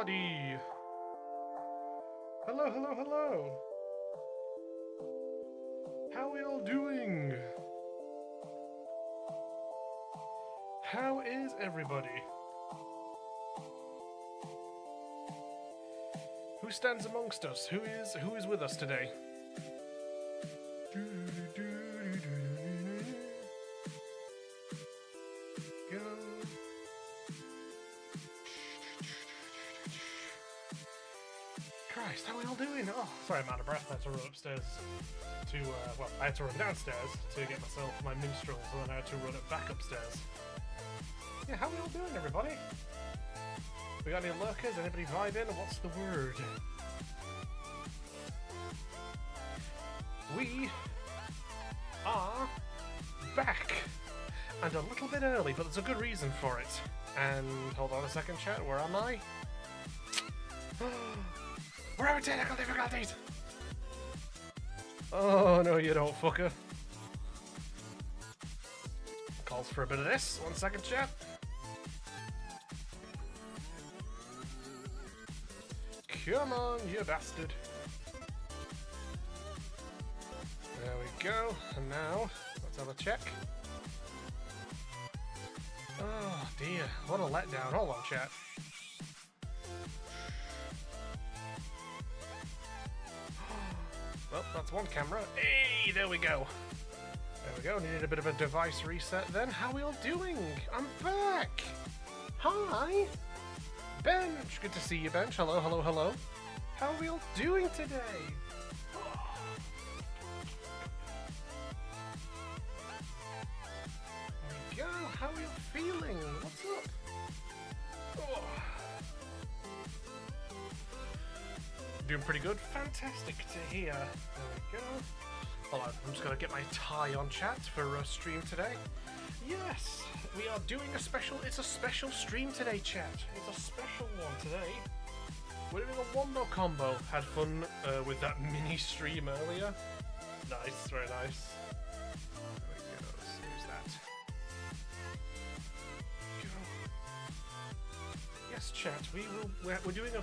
everybody! Hello, hello, hello! How are we all doing? How is everybody? Who stands amongst us? Who is with us today? Go. Christ, how are we all doing? Oh, sorry, I'm out of breath. I had to run upstairs to, I had to run downstairs to get myself my minstrels, and then I had to run it back upstairs. Yeah, how are we all doing, everybody? We got any lurkers? Anybody vibing? What's the word? We are back! And a little bit early, but there's a good reason for it. And hold on a second, chat, where am I? We're having technical difficulties! Oh, no you don't, fucker. Calls for a bit of this. 1 second, chat. Come on, you bastard. There we go. And now, let's have a check. Oh dear, what a letdown. Hold on, chat. Well, that's one camera. Hey, there we go. There we go. Needed a bit of a device reset then. How are we all doing? I'm back. Hi. Bench. Good to see you, Bench. Hello, hello, hello. How are we all doing today? There we go. How are you feeling? What's up? Oh. Doing pretty good. Fantastic to hear. There we go. Hold on, I'm just going to get my tie on, chat, for a stream today. Yes, we are doing a special, it's a special stream today, chat. It's a special one today. We're doing a wombo combo. Had fun with that mini stream earlier. Nice, very nice. There we go, saves that. Go. Yes, chat, we're doing a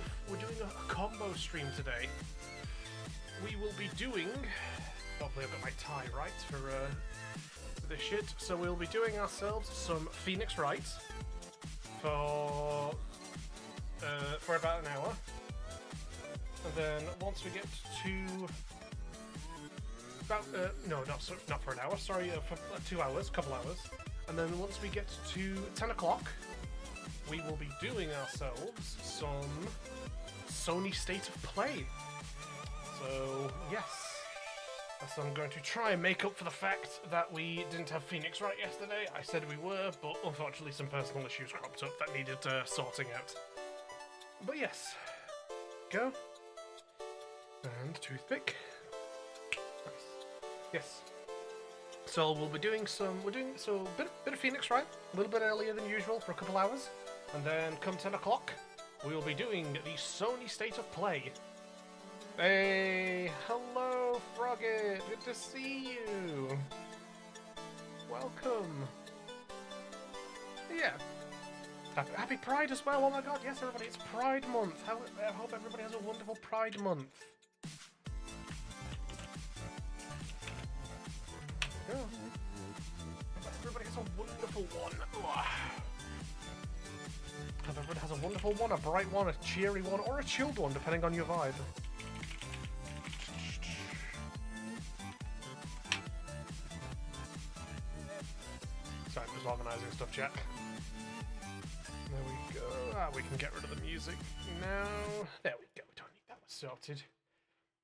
combo stream today. We will be doing, hopefully I've got my tie right for this shit. So we'll be doing ourselves some Phoenix Wright for about an hour, and then once we get to about not for an hour, sorry, for 2 hours, couple hours, and then once we get to 10 o'clock, we will be doing ourselves some Sony State of Play. So yes. So I'm going to try and make up for the fact that we didn't have Phoenix Wright yesterday. I said we were, but unfortunately some personal issues cropped up that needed sorting out. But yes. Go. And toothpick. Nice. Yes. So we'll be doing a bit of Phoenix Wright, a little bit earlier than usual for a couple hours. And then come 10 o'clock, we will be doing the Sony State of Play. Hey, hello, Frogget. Good to see you. Welcome. Yeah. Happy Pride as well. Oh my god, yes, everybody, it's Pride Month. I hope everybody has a wonderful Pride Month. Yeah. Everybody has a wonderful one. Hope everybody has a wonderful one, a bright one, a cheery one, or a chilled one, depending on your vibe. Sorry, I'm just organising stuff, chat. There we go. We can get rid of the music now. There we go. We don't need that. Sorted.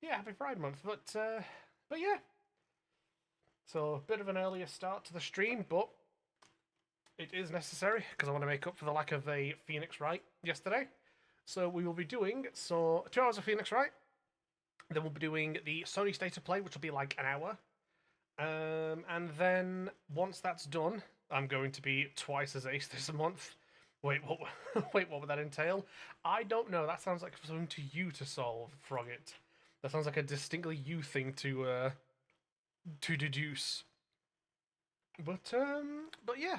Yeah, happy Pride Month. But yeah. So, a bit of an earlier start to the stream, but it is necessary because I want to make up for the lack of a Phoenix Wright yesterday. So, we will be doing 2 hours of Phoenix Wright. Then we'll be doing the Sony State of Play, which will be like an hour. And then once that's done, I'm going to be twice as ace this month. Wait, what? Wait, what would that entail? I don't know. That sounds like something to you to solve, Frogget. That sounds like a distinctly you thing to deduce. But yeah.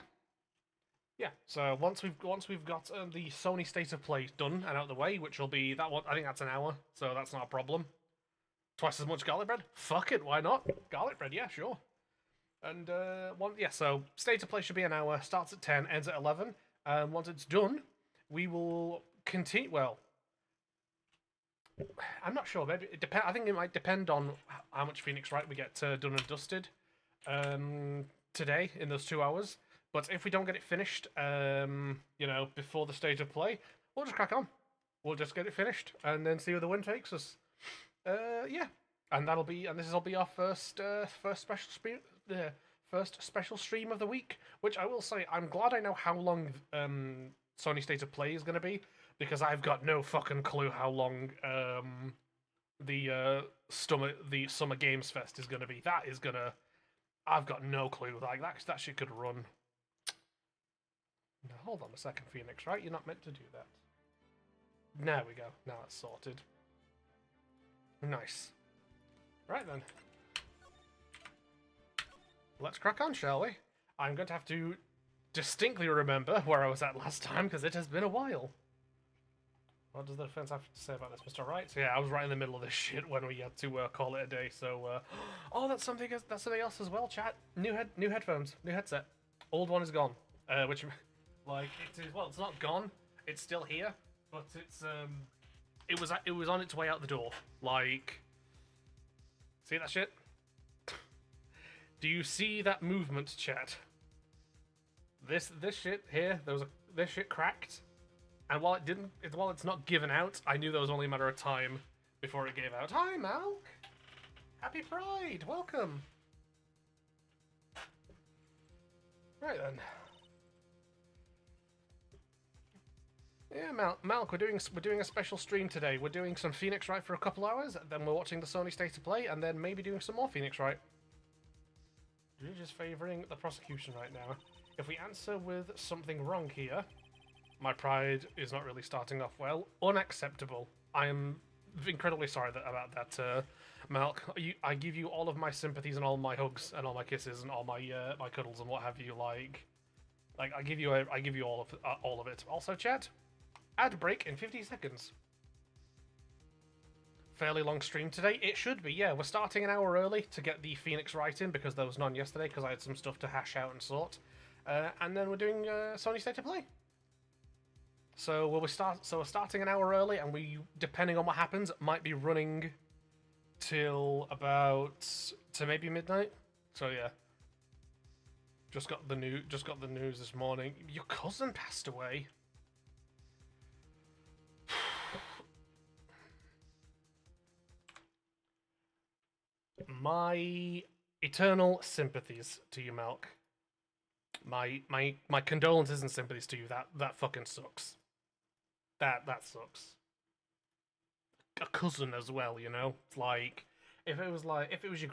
Yeah. So once we've got the Sony State of Play done and out of the way, which will be that one. I think that's an hour, so that's not a problem. Twice as much garlic bread. Fuck it, why not? Garlic bread, yeah, sure. And so State of Play should be an hour. Starts at 10, ends at 11. And once it's done, we will continue. Well, I'm not sure. Maybe it depend. I think it might depend on how much Phoenix Wright we get done and dusted today in those 2 hours. But if we don't get it finished, before the State of Play, we'll just crack on. We'll just get it finished and then see where the wind takes us. Yeah, and this will be our first special stream, the first special stream of the week. Which I will say, I'm glad I know how long Sony State of Play is going to be, because I've got no fucking clue how long the Summer Games Fest is going to be. I've got no clue. Like that shit could run. Now, hold on a second, Phoenix. Right, you're not meant to do that. There we go. Now it's sorted. Nice. Right then. Let's crack on, shall we? I'm going to have to distinctly remember where I was at last time, because it has been a while. What does the defense have to say about this, Mr. Wright? So yeah, I was right in the middle of this shit when we had to call it a day. So, oh, that's something else as well. Chat, new headphones, new headset. Old one is gone. Which, like, it's not gone. It's still here, but it was on its way out the door. Like, see that shit? Do you see that movement, chat? This shit here, this shit cracked. And while it's not given out, I knew there was only a matter of time before it gave out. Hi, Malk! Happy Pride! Welcome! Right then. Yeah, Malk, we're doing a special stream today. We're doing some Phoenix Wright for a couple hours, then we're watching the Sony State of Play, and then maybe doing some more Phoenix Wright. You're just favouring the prosecution right now. If we answer with something wrong here, my pride is not really starting off well. Unacceptable. I am incredibly sorry about that, Malk. I give you all of my sympathies and all my hugs and all my kisses and all my my cuddles and what have you. Like I give you all of it. Also, chat, ad break in 50 seconds. Fairly long stream today. It should be, yeah. We're starting an hour early to get the Phoenix Wright in, because there was none yesterday because I had some stuff to hash out and sort. And then we're doing Sony State of Play. So we're starting an hour early, and we, depending on what happens, might be running till to maybe midnight. So yeah. Just got the news this morning. Your cousin passed away. My eternal sympathies to you, Malk. My condolences and sympathies to you. That fucking sucks. That sucks. A cousin as well, you know? Like, if it was your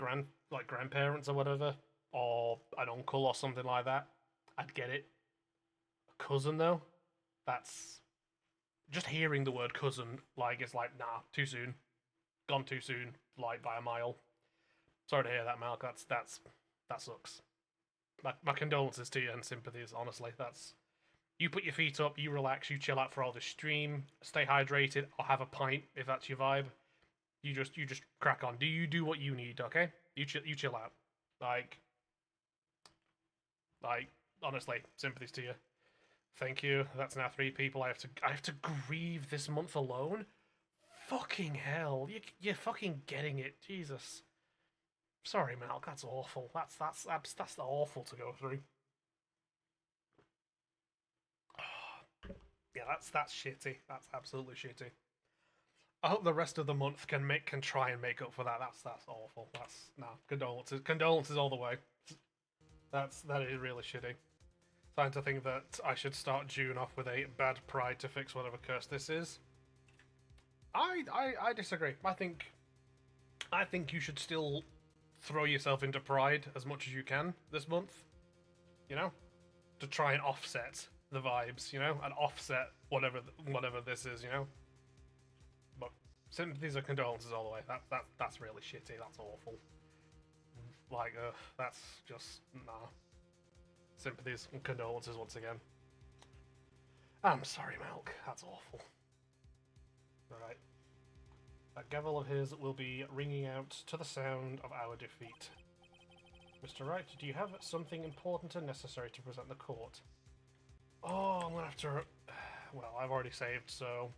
grandparents or whatever, or an uncle or something like that, I'd get it. A cousin though, that's just hearing the word cousin, like, it's like, nah, too soon. Gone too soon, like by a mile. Sorry to hear that, Malk. That sucks. My condolences to you and sympathies, honestly. You put your feet up, you relax, you chill out for all the stream, stay hydrated, or have a pint if that's your vibe. You just crack on. Do what you need, okay? You chill out. Like honestly, sympathies to you. Thank you. That's now 3 people I have to grieve this month alone. Fucking hell. You're fucking getting it. Jesus. Sorry, Malk, that's awful. That's awful to go through. Yeah, that's shitty. That's absolutely shitty. I hope the rest of the month can try and make up for that. That's awful. Condolences all the way. That is really shitty. Starting to think that I should start June off with a bad pride to fix whatever curse this is. I disagree. I think you should still throw yourself into pride as much as you can this month. You know, to try and offset the vibes, you know, and offset whatever this is, you know. But sympathies and condolences all the way. That's really shitty. That's awful. Like, that's just nah. Sympathies and condolences once again. I'm sorry, Milk. That's awful. Right. That gavel of his will be ringing out to the sound of our defeat. Mr. Wright, do you have something important and necessary to present the court? Oh, I'm gonna have to... Well, I've already saved, so...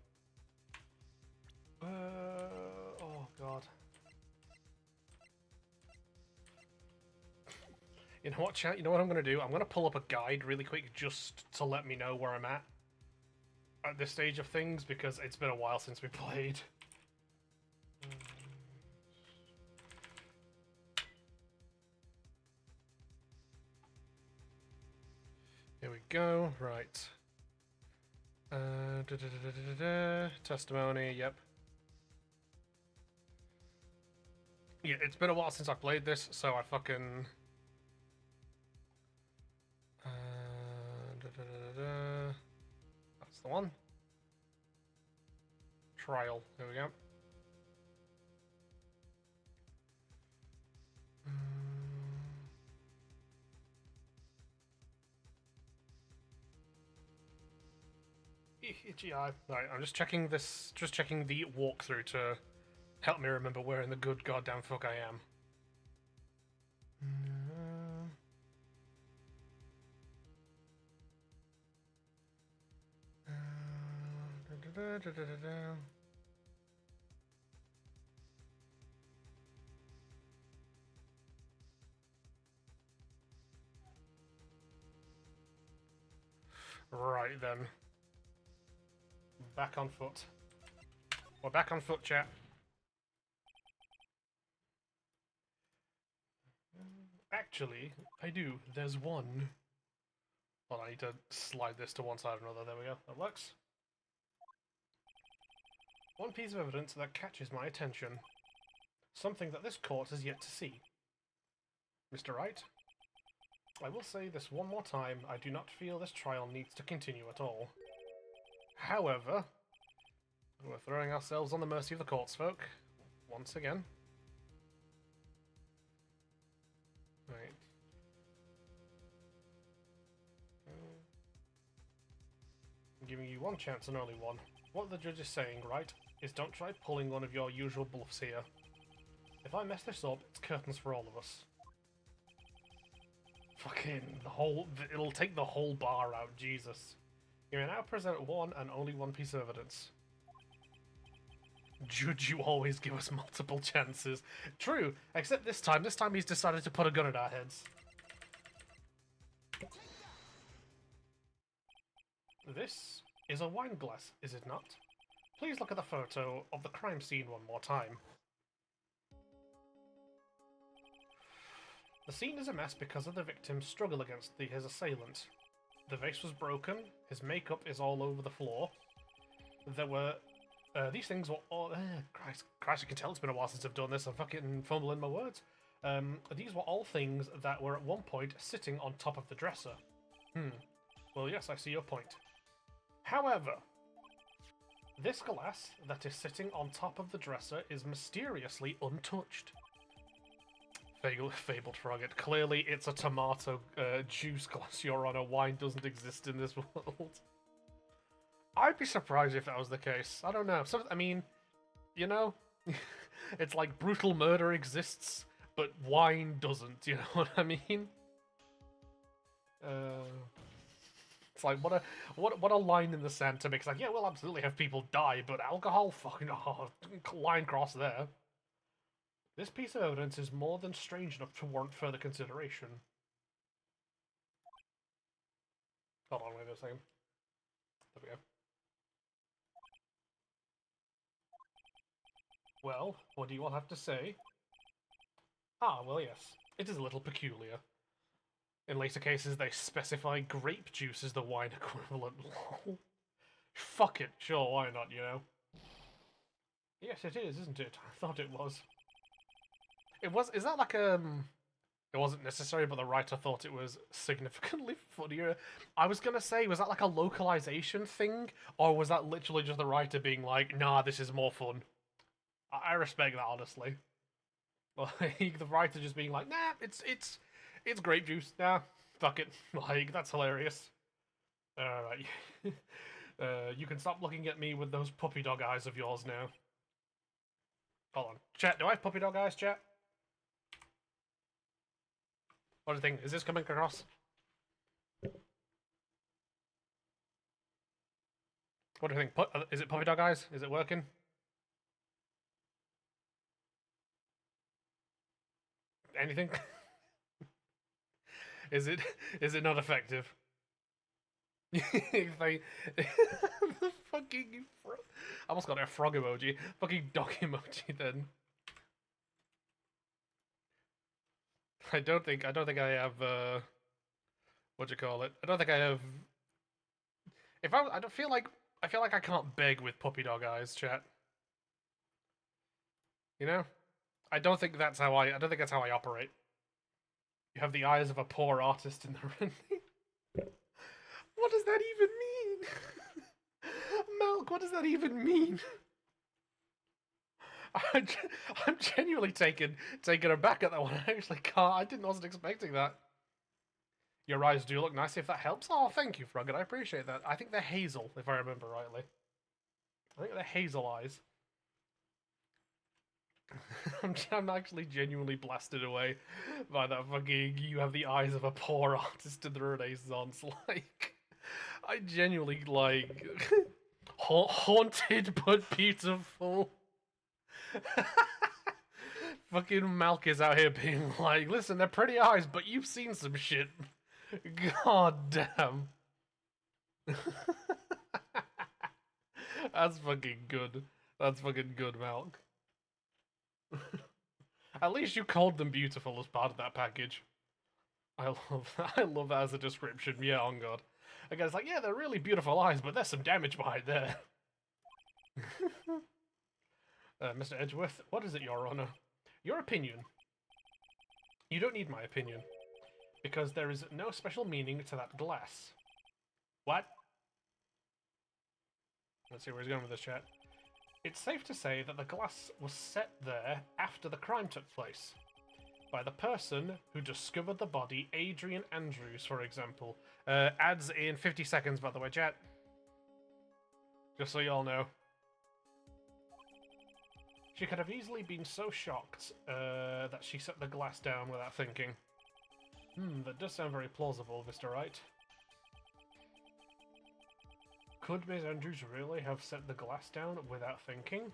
oh, God. You know what, chat? You know what I'm gonna do? I'm gonna pull up a guide really quick just to let me know where I'm at this stage of things, because it's been a while since we played. Here we go, right. Testimony, yep. Yeah, it's been a while since I played this, so I fucking... That's the one. Trial, there we go. Yeah, right, I'm just checking this, just checking the walkthrough to help me remember where in the good goddamn fuck I am. Right then. Back on foot. We're back on foot, chat. Actually, I do. There's one. Well, I need to slide this to one side or another. There we go. That works. One piece of evidence that catches my attention. Something that this court has yet to see. Mr. Wright? I will say this one more time. I do not feel this trial needs to continue at all. However, we're throwing ourselves on the mercy of the court's folk. Once again. Right. I'm giving you one chance and only one. What the judge is saying, right, is don't try pulling one of your usual bluffs here. If I mess this up, it's curtains for all of us. Fucking it'll take the whole bar out, Jesus. You may now present one and only one piece of evidence. Judge, you always give us multiple chances. True, except this time he's decided to put a gun at our heads. This is a wine glass, is it not? Please look at the photo of the crime scene one more time. The scene is a mess because of the victim's struggle against his assailant. The vase was broken, his makeup is all over the floor. There were... these things were all... Christ, you can tell it's been a while since I've done this, I'm fucking fumbling my words. These were all things that were at one point sitting on top of the dresser. Well, yes, I see your point. However, this glass that is sitting on top of the dresser is mysteriously untouched. Fabled Frogget. Clearly, it's a tomato juice glass, Your Honor. Wine doesn't exist in this world. I'd be surprised if that was the case. I don't know. I mean, you know, it's like brutal murder exists, but wine doesn't. You know what I mean? It's like what a line in the sand to make. It's like, yeah, we'll absolutely have people die, but alcohol, fucking line cross there. This piece of evidence is more than strange enough to warrant further consideration. Hold on, wait a second. There we go. Well, what do you all have to say? Ah, well, yes. It is a little peculiar. In later cases, they specify grape juice as the wine equivalent. Fuck it, sure, why not, you know? Yes, it is, isn't it? I thought it was. Is that like, it wasn't necessary, but the writer thought it was significantly funnier. I was gonna say, was that like a localization thing? Or was that literally just the writer being like, nah, this is more fun? I respect that, honestly. Like, the writer just being like, nah, it's grape juice. Nah, fuck it. Like, that's hilarious. Alright. You can stop looking at me with those puppy dog eyes of yours now. Hold on. Chat, do I have puppy dog eyes, chat? What do you think? Is this coming across? What do you think? Is it puppy dog eyes? Is it working? Anything? Is it not effective? The fucking I almost got a frog emoji. Fucking dog emoji then. I don't think I have what do you call it? I don't think I have I don't feel like I can't beg with puppy dog eyes, chat. You know? I don't think that's how I don't think that's how I operate. You have the eyes of a poor artist in the rendering. What does that even mean? Malk, what does that even mean? I'm genuinely taken aback at that one. I actually can't. Wasn't expecting that. Your eyes do look nice. If that helps, oh, thank you, Frogget. I appreciate that. I think they're hazel, if I remember rightly. I think they're hazel eyes. I'm actually genuinely blasted away by that fucking. You have the eyes of a poor artist in the Renaissance. Like, I genuinely like haunted but beautiful. Fucking Malk is out here being like, listen, they're pretty eyes, but you've seen some shit. God damn. That's fucking good. That's fucking good, Malk. At least you called them beautiful as part of that package. I love that as a description. Yeah, on God. Again, it's like, yeah, they're really beautiful eyes, but there's some damage behind there. Mr. Edgeworth, what is it, Your Honor? Your opinion. You don't need my opinion. Because there is no special meaning to that glass. What? Let's see where he's going with this chat. It's safe to say that the glass was set there after the crime took place. By the person who discovered the body, Adrian Andrews, for example. Ads in 50 seconds, by the way, chat. Just so you all know. She could have easily been so shocked that she set the glass down without thinking. That does sound very plausible, Mr. Wright. Could Ms. Andrews really have set the glass down without thinking?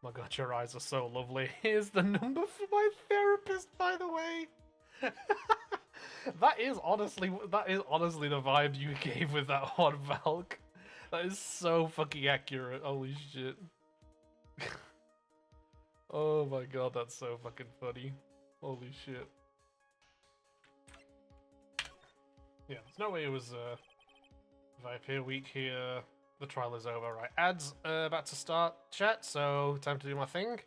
My God, your eyes are so lovely. Here's the number for my therapist, by the way. That is honestly the vibe you gave with that one, Valk. That is so fucking accurate. Holy shit. Oh my God, that's so fucking funny. Holy shit. Yeah, there's no way it was VIP week here. The trial is over, right? Ads about to start, chat, so time to do my thing.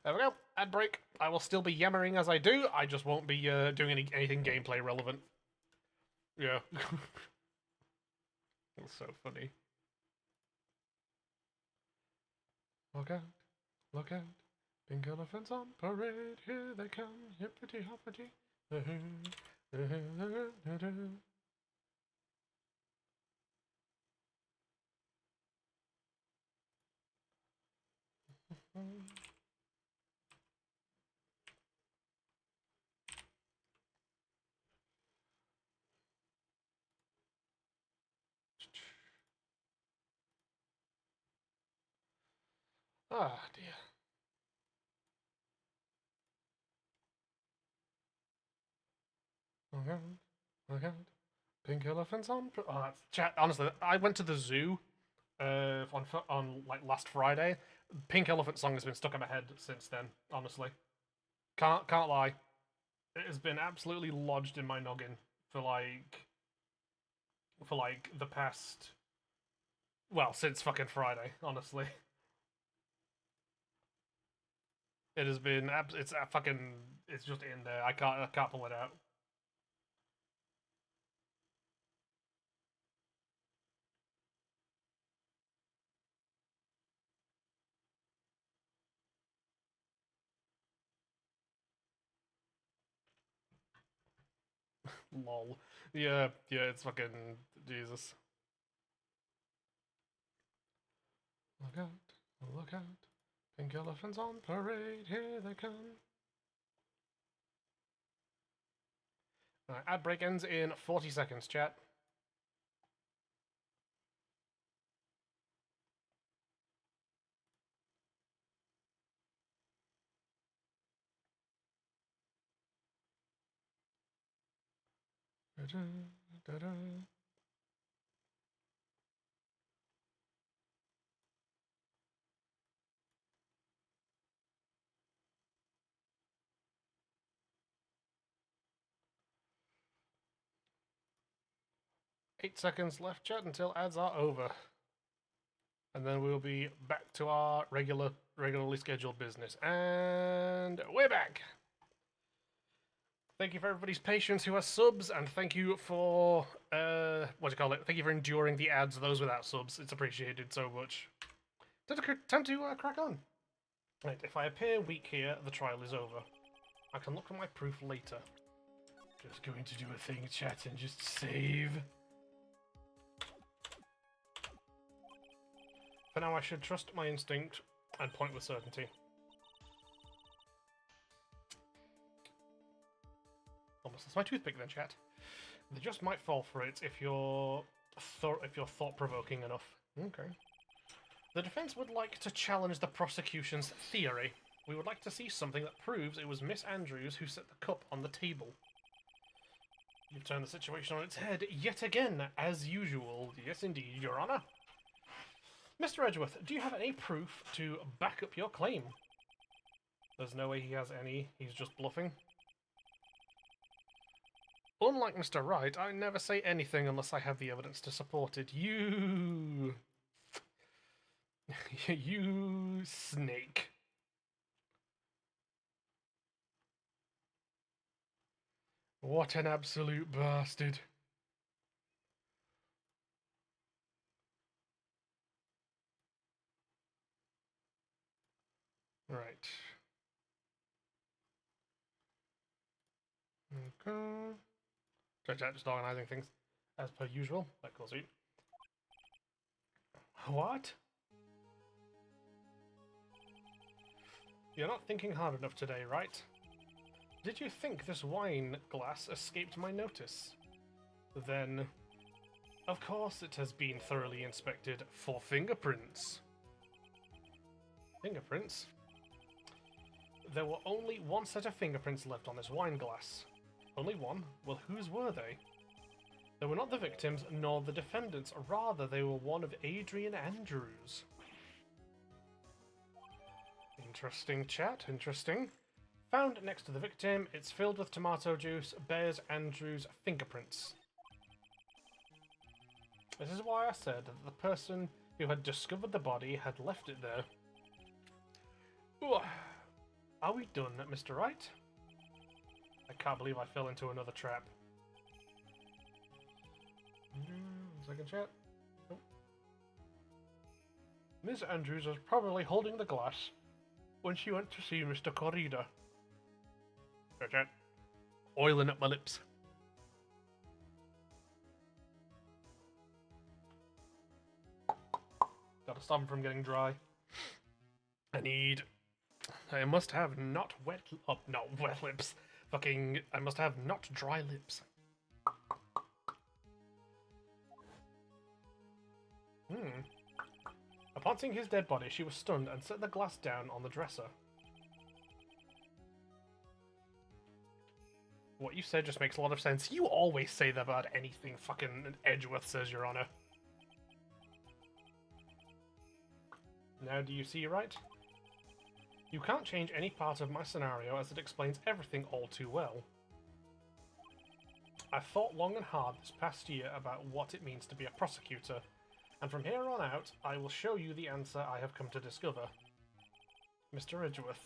There we go, ad break. I will still be yammering as I do, I just won't be doing anything gameplay relevant. Yeah. That's so funny. Look out, look out. Pink elephants on parade, here they come, hippity hoppity. Ah, dear. Okay, okay. Pink elephants on. Oh, chat. Honestly, I went to the zoo on like last Friday. Pink Elephant song has been stuck in my head since then. Honestly, can't lie. It has been absolutely lodged in my noggin for the past, well, since fucking Friday. Honestly, it has been it's fucking it's just in there. I can't pull it out. Lol. Yeah, it's fucking Jesus. Look out, look out. Pink elephants on parade, here they come. Alright, ad break ends in 40 seconds, chat. Da-da, da-da. Eight seconds left, chat, until ads are over. And then we'll be back to our regularly scheduled business. And we're back! Thank you for everybody's patience who has subs, and thank you for, thank you for enduring the ads, those without subs. It's appreciated so much. Time to crack on. Right, if I appear weak here, the trial is over. I can look at my proof later. Just going to do a thing, chat, and just save. For now, I should trust my instinct and point with certainty. Almost lost my toothpick then, chat. They just might fall for it if you're thought-provoking enough. Okay. The defense would like to challenge the prosecution's theory. We would like to see something that proves it was Miss Andrews who set the cup on the table. You've turned the situation on its head yet again, as usual. Yes, indeed, Your Honor. Mr. Edgeworth, do you have any proof to back up your claim? There's no way he has any. He's just bluffing. Unlike Mr. Wright, I never say anything unless I have the evidence to support it. You... you snake. What an absolute bastard. Right. Okay. Just organising things as per usual. That goes out. What? You're not thinking hard enough today, right? Did you think this wine glass escaped my notice? Then, of course it has been thoroughly inspected for fingerprints. Fingerprints? There were only one set of fingerprints left on this wine glass. Only one? Well, whose were they? They were not the victims nor the defendants, rather they were one of Adrian Andrews. Interesting, chat, interesting. Found next to the victim, it's filled with tomato juice, bears Andrews' fingerprints. This is why I said that the person who had discovered the body had left it there. Ooh. Are we done, Mr. Wright? I can't believe I fell into another trap. Second chat. Oh. Ms. Andrews was probably holding the glass when she went to see Mr. Corrida. Chat. Oiling up my lips. Gotta stop them from getting dry. I must have not wet lips. I must have not dry lips. Upon seeing his dead body, she was stunned and set the glass down on the dresser. What you said just makes a lot of sense. You always say that about anything fucking Edgeworth says, Your Honor. Now do you see right? You can't change any part of my scenario as it explains everything all too well. I've thought long and hard this past year about what it means to be a prosecutor, and from here on out, I will show you the answer I have come to discover. Mr. Edgeworth,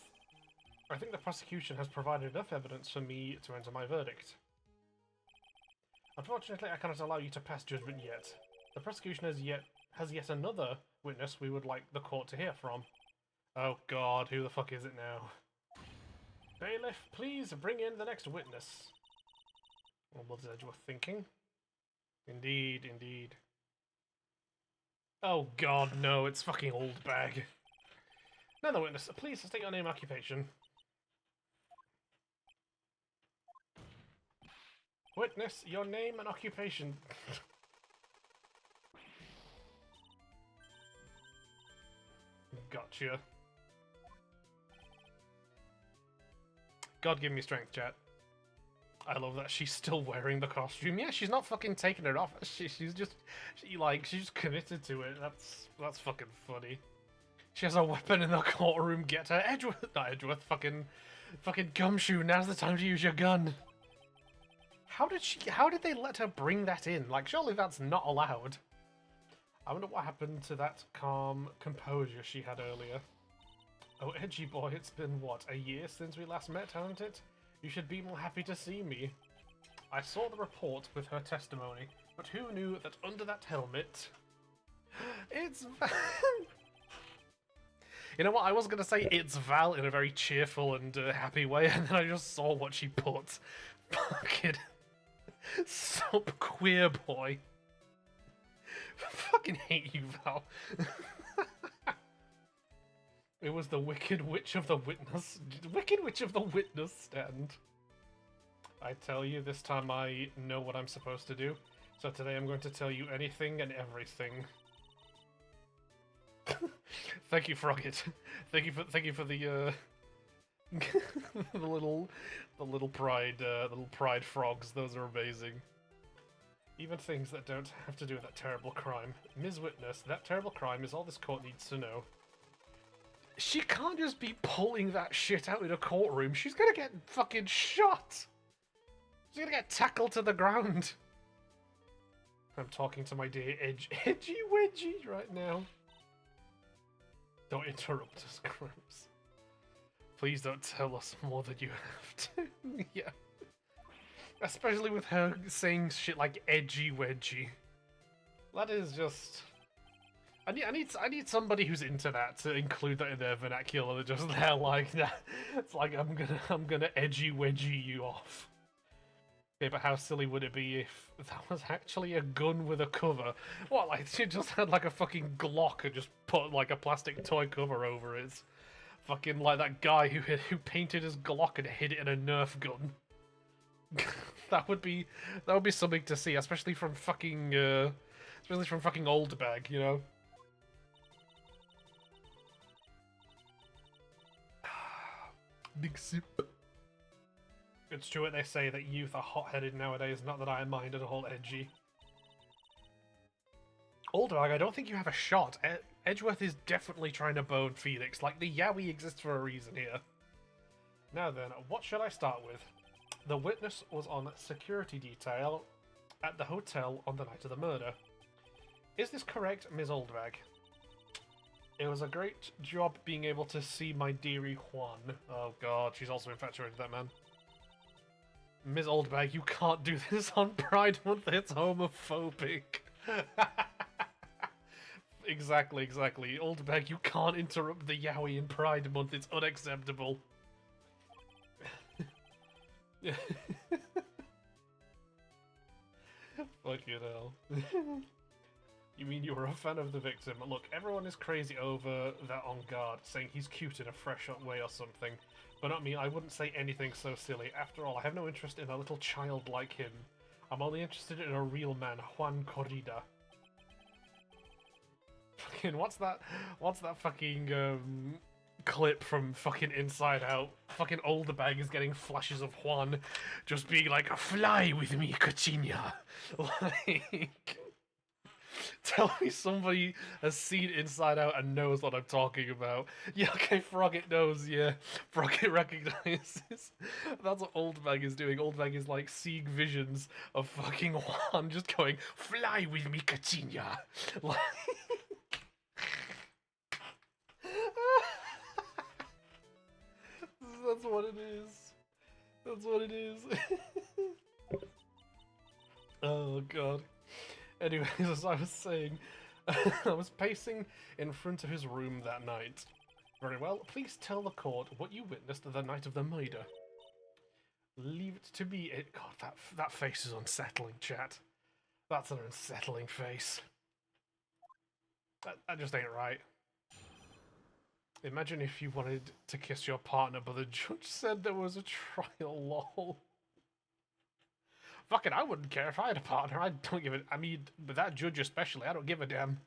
I think the prosecution has provided enough evidence for me to enter my verdict. Unfortunately, I cannot allow you to pass judgment yet. The prosecution has yet another witness we would like the court to hear from. Oh god, who the fuck is it now? Bailiff, please bring in the next witness. What was Edgeworth thinking? Indeed, indeed. Oh god, no, it's fucking old bag. Another witness, please state your name and occupation. Witness, your name and occupation. Gotcha. God give me strength, chat. I love that she's still wearing the costume. Yeah, she's not fucking taking it off. She's just committed to it. That's fucking funny. She has a weapon in the courtroom. Get her, Edgeworth, not Edgeworth. Fucking Gumshoe. Now's the time to use your gun. How did they let her bring that in? Like, surely that's not allowed. I wonder what happened to that calm composure she had earlier. Oh, edgy boy, it's been, what, a year since we last met, hasn't it? You should be more happy to see me. I saw the report with her testimony, but who knew that under that helmet... It's Val! You know what, I was going to say it's Val in a very cheerful and happy way, and then I just saw what she put. Fucking... Sup, queer boy. Fucking hate you, Val. It was the Wicked Witch of the Witness... Wicked Witch of the Witness stand. I tell you, this time I know what I'm supposed to do. So today I'm going to tell you anything and everything. Thank you, Frogget. Thank you for the the little pride frogs. Those are amazing. Even things that don't have to do with that terrible crime. Ms. Witness, that terrible crime is all this court needs to know. She can't just be pulling that shit out in a courtroom. She's gonna get fucking shot. She's gonna get tackled to the ground. I'm talking to my dear Edgy Wedgie right now. Don't interrupt us, Gramps. Please don't tell us more than you have to. Yeah. Especially with her saying shit like edgy wedgie. That is just... I need somebody who's into that to include that in their vernacular. They're just there like that. It's like I'm gonna edgy wedgie you off. Okay, but how silly would it be if that was actually a gun with a cover? What, like she just had like a fucking Glock and just put like a plastic toy cover over it? Fucking like that guy who painted his Glock and hid it in a Nerf gun. that would be something to see, especially from fucking Old Bag, you know. Big sip. It's true what they say that youth are hot-headed nowadays. Not that I mind at all edgy. Old Bag, I don't think you have a shot. Edgeworth is definitely trying to bone Felix. Like the Yowie exists for a reason here. Now then, what should I start with? The witness was on security detail at the hotel on the night of the murder. Is this correct, Ms. Oldbag? It was a great job being able to see my dearie Juan. Oh god, she's also infatuated with that man. Ms. Oldbag, you can't do this on Pride Month, it's homophobic. Exactly. Oldbag, you can't interrupt the Yowie in Pride Month, it's unacceptable. Fucking hell. You mean you were a fan of the victim? Look, everyone is crazy over that on guard, saying he's cute in a fresh way or something. But not me, I wouldn't say anything so silly. After all, I have no interest in a little child like him. I'm only interested in a real man, Juan Corrida. Fucking, what's that fucking, clip from fucking Inside Out? Fucking Oldbag is getting flashes of Juan just being like, fly with me, Cochina. Like... Tell me somebody has seen Inside Out and knows what I'm talking about. Yeah, okay, Frogget knows, yeah. Frogget recognizes. That's what Oldbag is doing. Oldbag is like seeing visions of fucking Juan just going, fly with me, Cochina. Like... That's what it is. That's what it is. Oh, God. Anyways, as I was saying, I was pacing in front of his room that night. Very well, please tell the court what you witnessed the night of the murder. Leave it to me. God, that face is unsettling, chat. That's an unsettling face. That just ain't right. Imagine if you wanted to kiss your partner, but the judge said there was a trial, lol. Fuck it, I wouldn't care if I had a partner. I don't give it. I mean, with that judge especially, I don't give a damn.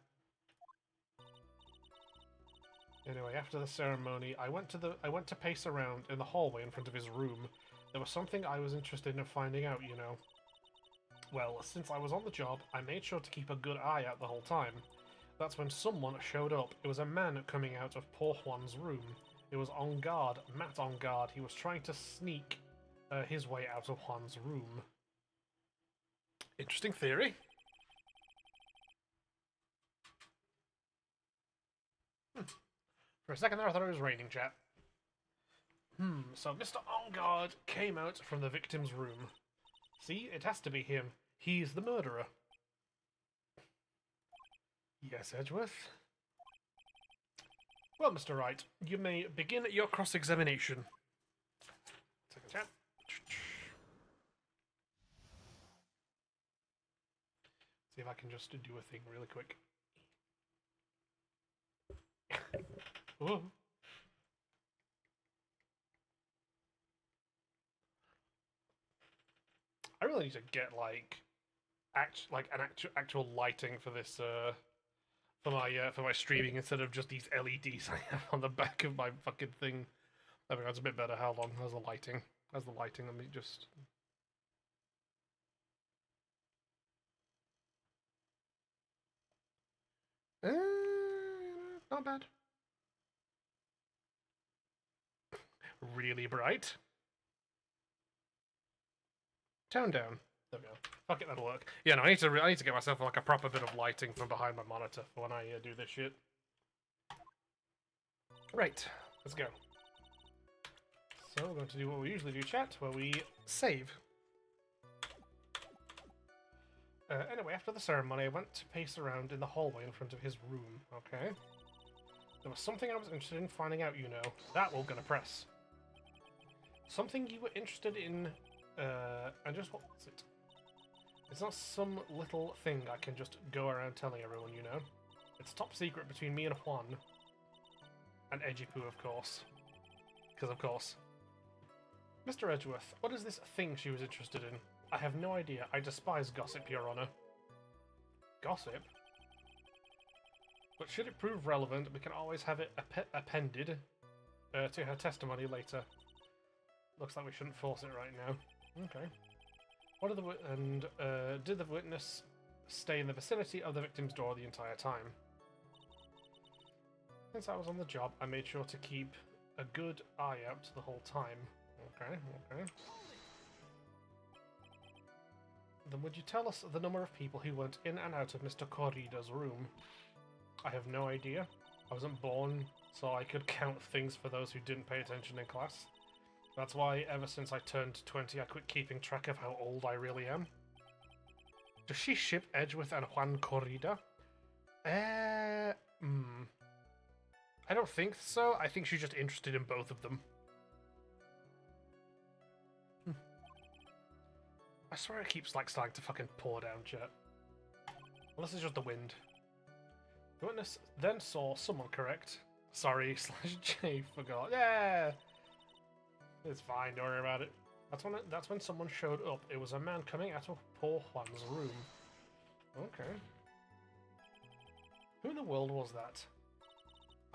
Anyway, after the ceremony, I went to pace around in the hallway in front of his room. There was something I was interested in finding out, you know. Well, since I was on the job, I made sure to keep a good eye out the whole time. That's when someone showed up. It was a man coming out of poor Juan's room. It was on guard, Matt on guard. He was trying to sneak his way out of Juan's room. Interesting theory. For a second there, I thought it was raining, chat. So Mr. On Guard came out from the victim's room. See, it has to be him. He's the murderer. Yes, Edgeworth? Well, Mr. Wright, you may begin your cross-examination. Second chat. See if I can just do a thing really quick. Whoa. I really need to get actual lighting for this for my streaming instead of just these LEDs I have on the back of my fucking thing. There we go, it's a bit better. How long? How's the lighting? Let me just. Not bad. Really bright. Tone down. There we go. Fuck it, that'll work. Yeah, no, I need to get myself like a proper bit of lighting from behind my monitor for when I do this shit. Right, let's go. So we're going to do what we usually do, chat, where we save. Anyway, after the ceremony, I went to pace around in the hallway in front of his room. Okay. There was something I was interested in finding out, you know. That we're gonna press. Something you were interested in, and just what was it? It's not some little thing I can just go around telling everyone, you know. It's top secret between me and Juan. And Edgipoo, of course. Because, of course. Mr. Edgeworth, what is this thing she was interested in? I have no idea. I despise gossip, Your Honor. Gossip? But should it prove relevant, we can always have it appended to her testimony later. Looks like we shouldn't force it right now. Okay. What are did the witness stay in the vicinity of the victim's door the entire time? Since I was on the job, I made sure to keep a good eye out the whole time. Okay. Then would you tell us the number of people who went in and out of Mr. Corrida's room? I have no idea. I wasn't born, so I could count things for those who didn't pay attention in class. That's why, ever since I turned 20, I quit keeping track of how old I really am. Does she ship Edgeworth and Juan Corrida? I don't think so. I think she's just interested in both of them. I swear it keeps, like, starting to fucking pour down, chat. Unless it's just the wind. The witness then saw someone correct. Sorry, /J forgot. Yeah! It's fine, don't worry about it. That's when someone showed up. It was a man coming out of poor Juan's room. Okay. Who in the world was that?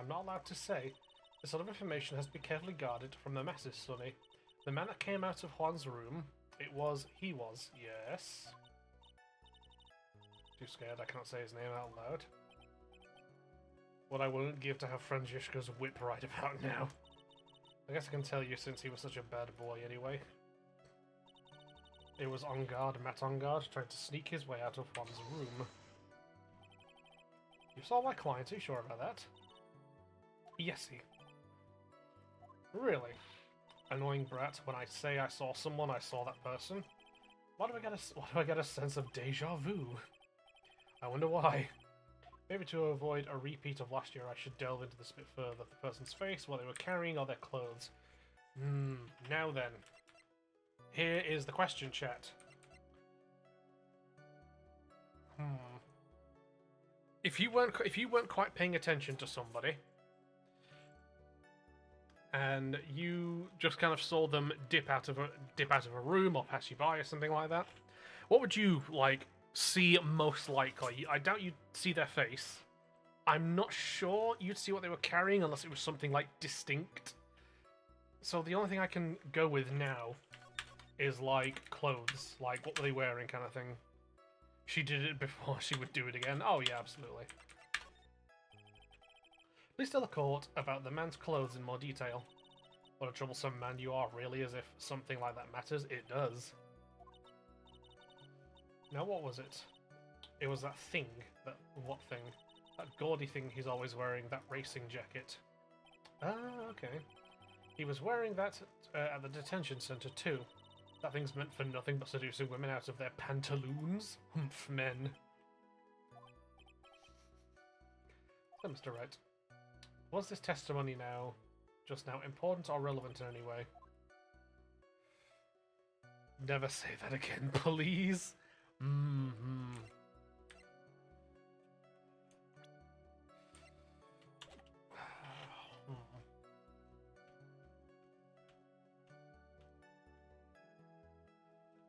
I'm not allowed to say. This sort of information has to be carefully guarded from the masses, Sonny. The man that came out of Juan's room, he was, yes. Too scared, I cannot say his name out loud. What I wouldn't give to have Franziska's whip right about now. I guess I can tell you since he was such a bad boy anyway. It was on guard, Matt on guard, trying to sneak his way out of Juan's room. You saw my client, are you sure about that? Yesy. Really? Annoying brat, when I say I saw someone, I saw that person. Why do I get a sense of deja vu? I wonder why. Maybe to avoid a repeat of last year, I should delve into this a bit further. The person's face, what they were carrying, or their clothes. Now then. Here is the question, chat. if you weren't quite paying attention to somebody, and you just kind of saw them dip out of a room or pass you by or something like that, what would you like see most likely? I doubt you'd see their face. I'm not sure you'd see what they were carrying unless it was something like distinct. So the only thing I can go with now is like clothes, like what were they wearing kind of thing. She did it before, she would do it again. Oh yeah, absolutely. Please tell the court about the man's clothes in more detail. What a troublesome man you are, really, as if something like that matters. It does. Now what was it? It was that thing. What thing? That gaudy thing he's always wearing, that racing jacket. Ah, okay. He was wearing that at the detention centre too. That thing's meant for nothing but seducing women out of their pantaloons. Humph, men. So, Mr. Wright, was this testimony just now, important or relevant in any way? Never say that again, please. Mm-hmm.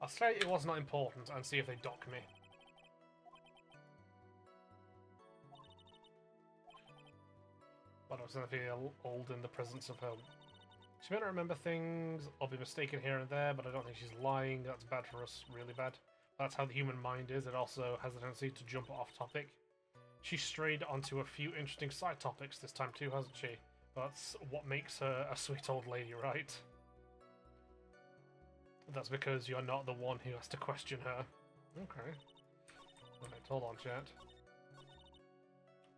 I'll say it was not important and see if they dock me. But I was going to feel old in the presence of her. She may not remember things or be mistaken here and there, but I don't think she's lying. That's bad for us, really bad. That's how the human mind is. It also has a tendency to jump off topic. She strayed onto a few interesting side topics this time too, hasn't she? That's what makes her a sweet old lady, right? That's because you're not the one who has to question her. Okay. Alright, hold on, chat.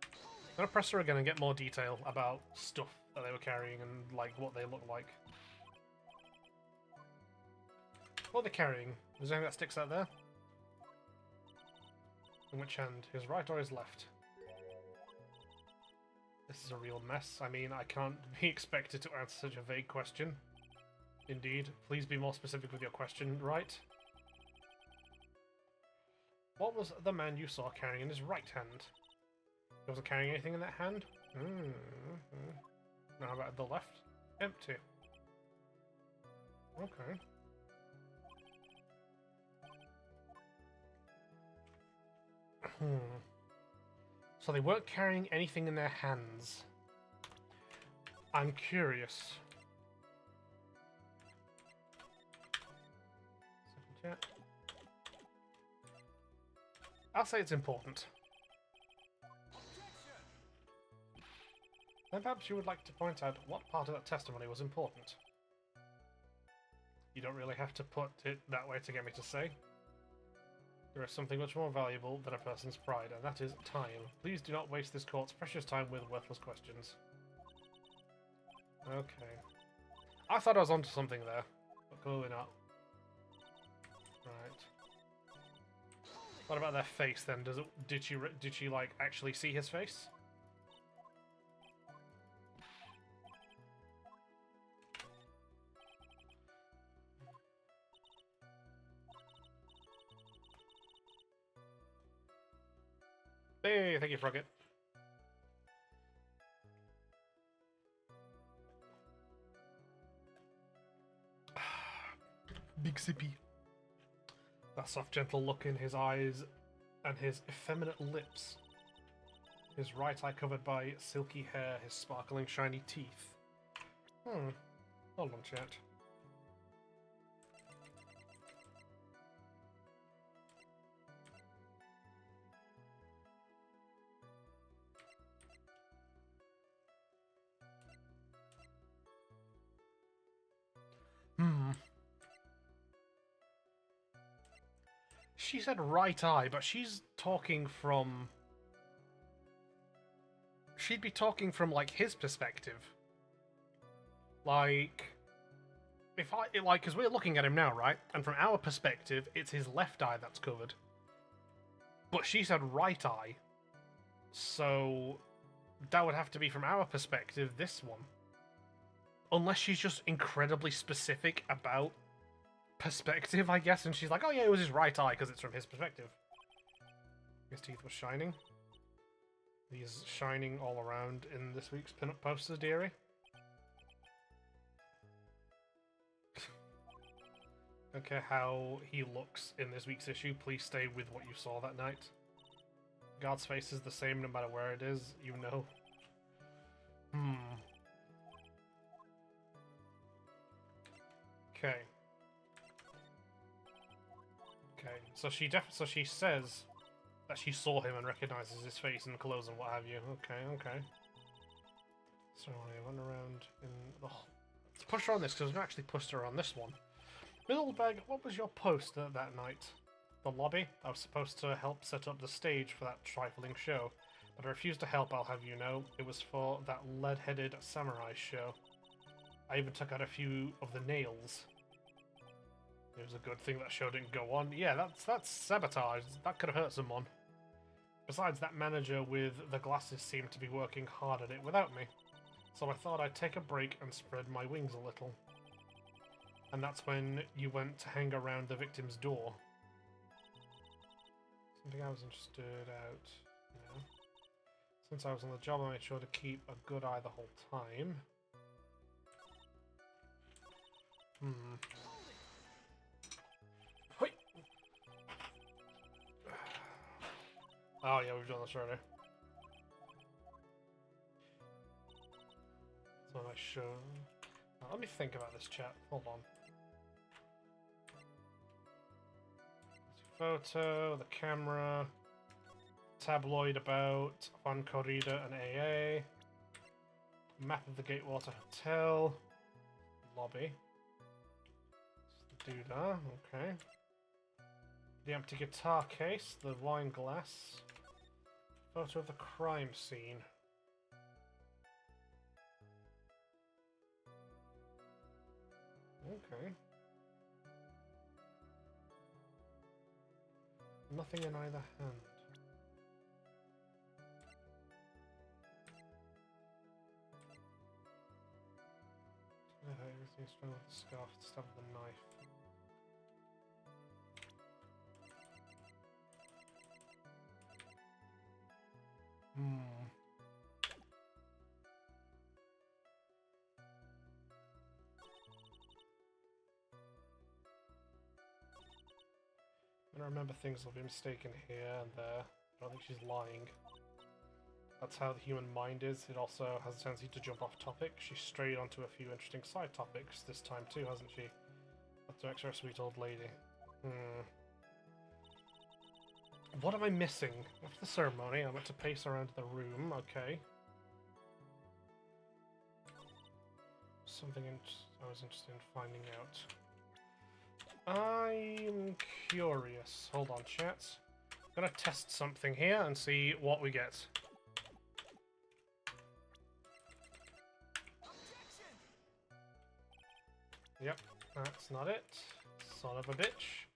I'm gonna press her again and get more detail about stuff that they were carrying and, like, what they look like. What are they carrying? Is there anything that sticks out there? In which hand? His right or his left? This is a real mess. I mean, I can't be expected to answer such a vague question. Indeed. Please be more specific with your question, right? What was the man you saw carrying in his right hand? He wasn't carrying anything in that hand? Now how about the left? Empty. Okay. So they weren't carrying anything in their hands. I'm curious. I'll say it's important. Then perhaps you would like to point out what part of that testimony was important. You don't really have to put it that way to get me to say. There is something much more valuable than a person's pride, and that is time. Please do not waste this court's precious time with worthless questions. Okay. I thought I was onto something there, but clearly not. Right. What about their face then? Did she like actually see his face? Hey, thank you, Frogget. Big sippy. That soft, gentle look in his eyes and his effeminate lips. His right eye covered by silky hair, his sparkling, shiny teeth. Hold on, chat. She said right eye, but she's talking from... She'd be talking from, like, his perspective. Like... because we're looking at him now, right? And from our perspective, it's his left eye that's covered. But she said right eye. So... that would have to be from our perspective, this one. Unless she's just incredibly specific about perspective, I guess, and she's like, oh yeah, it was his right eye because it's from his perspective. His teeth were shining. These shining all around in this week's pinup posters, dearie. Okay, how he looks in this week's issue. Please stay with what you saw that night. God's face is the same no matter where it is, you know. Okay. Okay, so she says that she saw him and recognizes his face and clothes and what have you. Okay, okay. So I went around in the... Let's push her on this, because we've actually pushed her on this one. Middlebag, what was your post that night? The lobby? I was supposed to help set up the stage for that trifling show, but I refused to help, I'll have you know. It was for that lead-headed samurai show. I even took out a few of the nails. It was a good thing that show didn't go on. Yeah, that's sabotage. That could have hurt someone. Besides, that manager with the glasses seemed to be working hard at it without me. So I thought I'd take a break and spread my wings a little. And that's when you went to hang around the victim's door. Something I was interested out, you know. Since I was on the job, I made sure to keep a good eye the whole time. Hoi! Oh yeah, we've done this already. So I show. Now, let me think about this chat. Hold on. Photo, the camera, tabloid about, Fun Corrida and AA, map of the Gatewater Hotel, lobby. Doodah, okay. The empty guitar case, the wine glass, photo of the crime scene. Okay. Nothing in either hand. Everything's strong with the scarf, the stab of the knife. I remember things will be mistaken here and there. I don't think she's lying. That's how the human mind is. It also has a tendency to jump off topic. She strayed onto a few interesting side topics this time too, hasn't she? That makes her a sweet old lady. What am I missing? After the ceremony, I went to pace around the room. Okay. Something I was interested in finding out. I'm curious. Hold on, chat. I'm gonna test something here and see what we get. Yep, that's not it. Son of a bitch.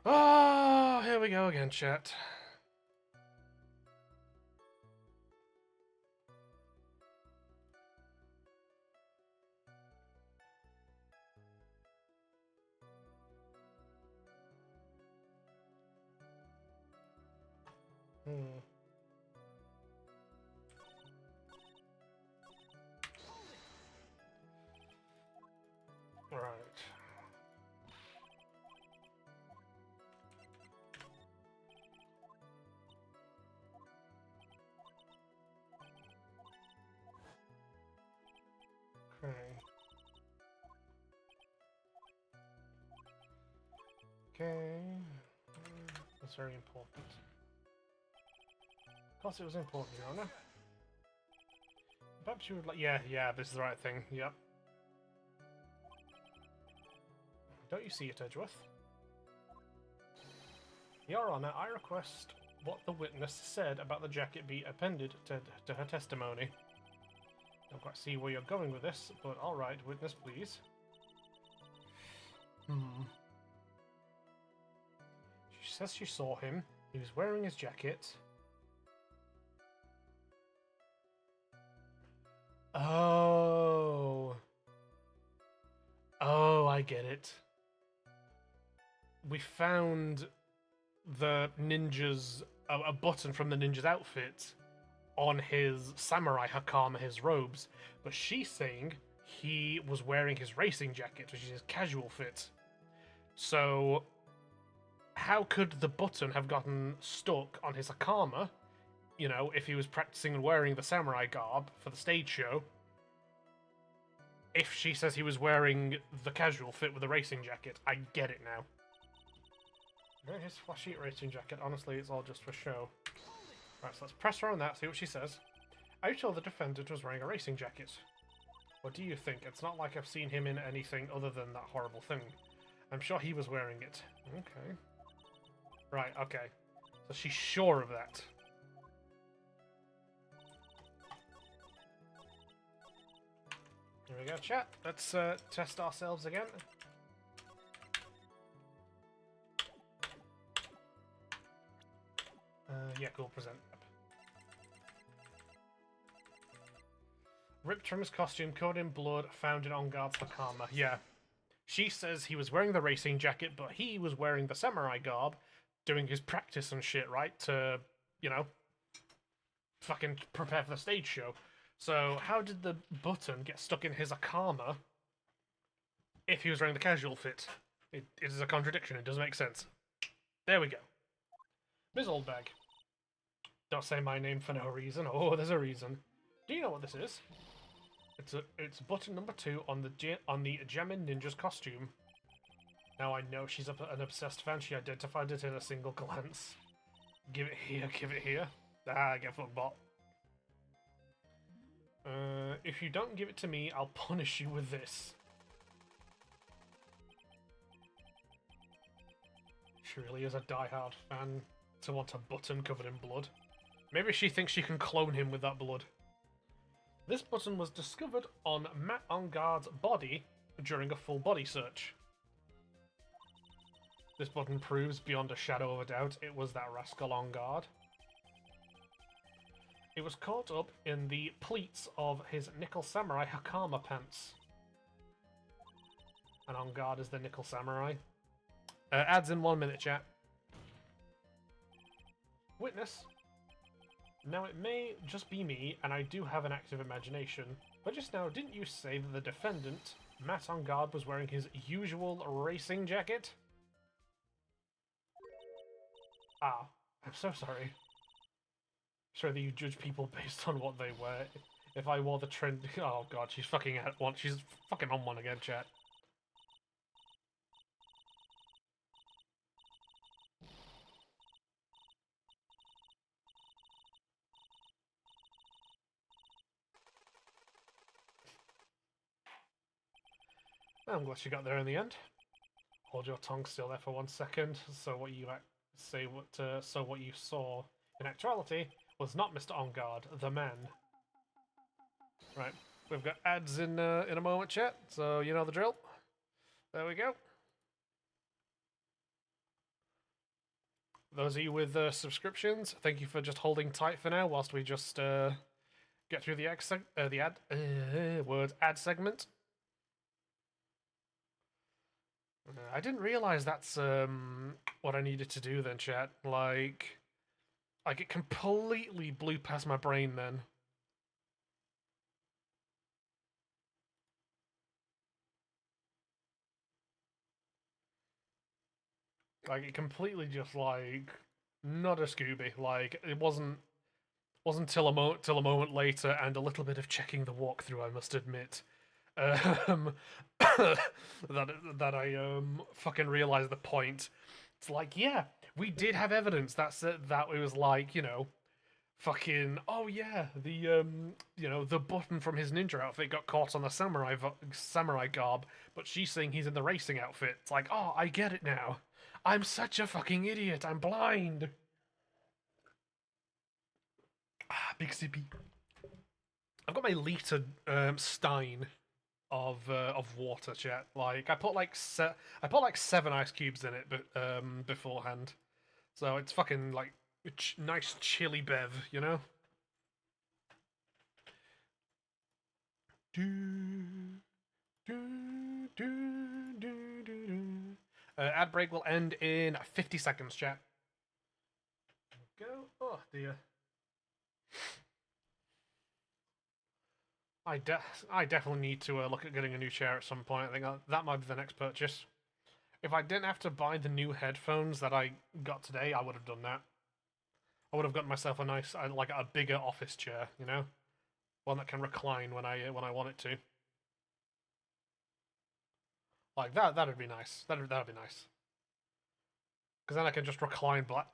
Oh, here we go again, chat. Right. Okay. Okay. That's very important. Of course it was important, Your Honor. Perhaps you would like... Yeah, this is the right thing. Yep. Don't you see it, Edgeworth? Your Honor, I request what the witness said about the jacket be appended to her testimony. Don't quite see where you're going with this, but alright, witness, please. She says she saw him. He was wearing his jacket. Oh. Oh, I get it. We found the ninja's a button from the ninja's outfit on his samurai hakama, his robes, but she's saying he was wearing his racing jacket, which is his casual fit. So, how could the button have gotten stuck on his hakama, you know, if he was practicing and wearing the samurai garb for the stage show, if she says he was wearing the casual fit with the racing jacket? I get it now. His flashy racing jacket, honestly, it's all just for show. Right, so let's press her on that, see what she says. I told the defendant was wearing a racing jacket. What do you think? It's not like I've seen him in anything other than that horrible thing. I'm sure he was wearing it. Okay. Right, okay. So she's sure of that. Here we go, chat. Let's test ourselves again. Yeah, cool, present. Ripped from his costume, covered in blood, found in On Guard's hakama. Yeah. She says he was wearing the racing jacket, but he was wearing the samurai garb, doing his practice and shit, right? To, you know, fucking prepare for the stage show. So, how did the button get stuck in his hakama if he was wearing the casual fit? It is a contradiction, it doesn't make sense. There we go. Ms. Oldbag. Don't say my name for no reason. Oh, there's a reason. Do you know what this is? It's button number 2 on the Gemin Ninja's costume. Now I know she's an obsessed fan. She identified it in a single glance. Give it here, give it here. Ah, get fucked, bot. If you don't give it to me, I'll punish you with this. She really is a die-hard fan to want a button covered in blood. Maybe she thinks she can clone him with that blood. This button was discovered on Matt On Guard's body during a full body search. This button proves beyond a shadow of a doubt it was that rascal On Guard. It was caught up in the pleats of his Nickel Samurai Hakama pants. And On Guard is the Nickel Samurai. Ads in 1 minute, chat. Witness. Now, it may just be me, and I do have an active imagination, but just now, didn't you say that the defendant, Matt On Guard, was wearing his usual racing jacket? Ah, I'm so sorry. Sure that you judge people based on what they wear. If I wore the trend... Oh god, she's fucking at one. She's fucking on one again, chat. I'm glad she got there in the end. Hold your tongue still there for 1 second. So what you so what you saw in actuality was not Mr. On Guard, the man. Right, we've got ads in a moment, chat. So you know the drill. There we go. Those of you with subscriptions, thank you for just holding tight for now whilst we just get through the ad segment. I didn't realize that's what I needed to do then, chat. Like it completely blew past my brain then. Like, it completely just, like, not a Scooby. Like, it wasn't till a moment later and a little bit of checking the walkthrough, I must admit, that I fucking realized the point. It's like, yeah, we did have evidence that it was like, you know, fucking, oh yeah, the you know, the button from his ninja outfit got caught on the samurai garb, but she's saying he's in the racing outfit. It's like, oh, I get it now. I'm such a fucking idiot. I'm blind. Ah, big sippy. I've got my liter stein of water, chat. Like I put like 7 ice cubes in it, but beforehand, so it's fucking like nice chilly bev, you know. Ad break will end in 50 seconds, chat. Go. dear. I definitely need to look at getting a new chair at some point. I think that might be the next purchase. If I didn't have to buy the new headphones that I got today, I would have done that. I would have gotten myself a nice, like a bigger office chair, you know, one that can recline when I want it to. Like that. That'd be nice. That'd be nice. Because then I can just recline back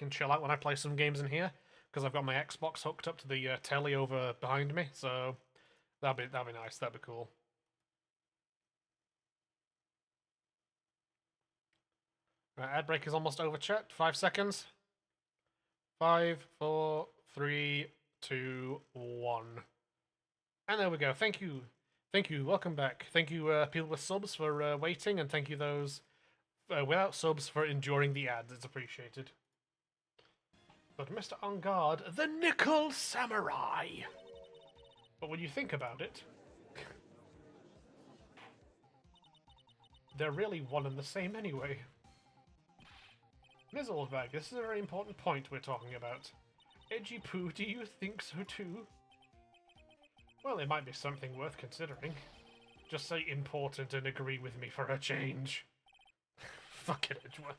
and chill out when I play some games in here. Because I've got my Xbox hooked up to the telly over behind me, so that'd be nice. That'd be cool. Ad break is almost over, chat. 5 seconds. 5, 4, 3, 2, 1. And there we go. Thank you. Thank you. Welcome back. Thank you, people with subs, for waiting, and thank you those without subs for enduring the ads. It's appreciated. But Mr. On Guard, the Nickel Samurai! But when you think about it, they're really one and the same anyway. Mizzlebag, this is a very important point we're talking about. Edgy Poo, do you think so too? Well, it might be something worth considering. Just say important and agree with me for a change. Fucking Edgeworth.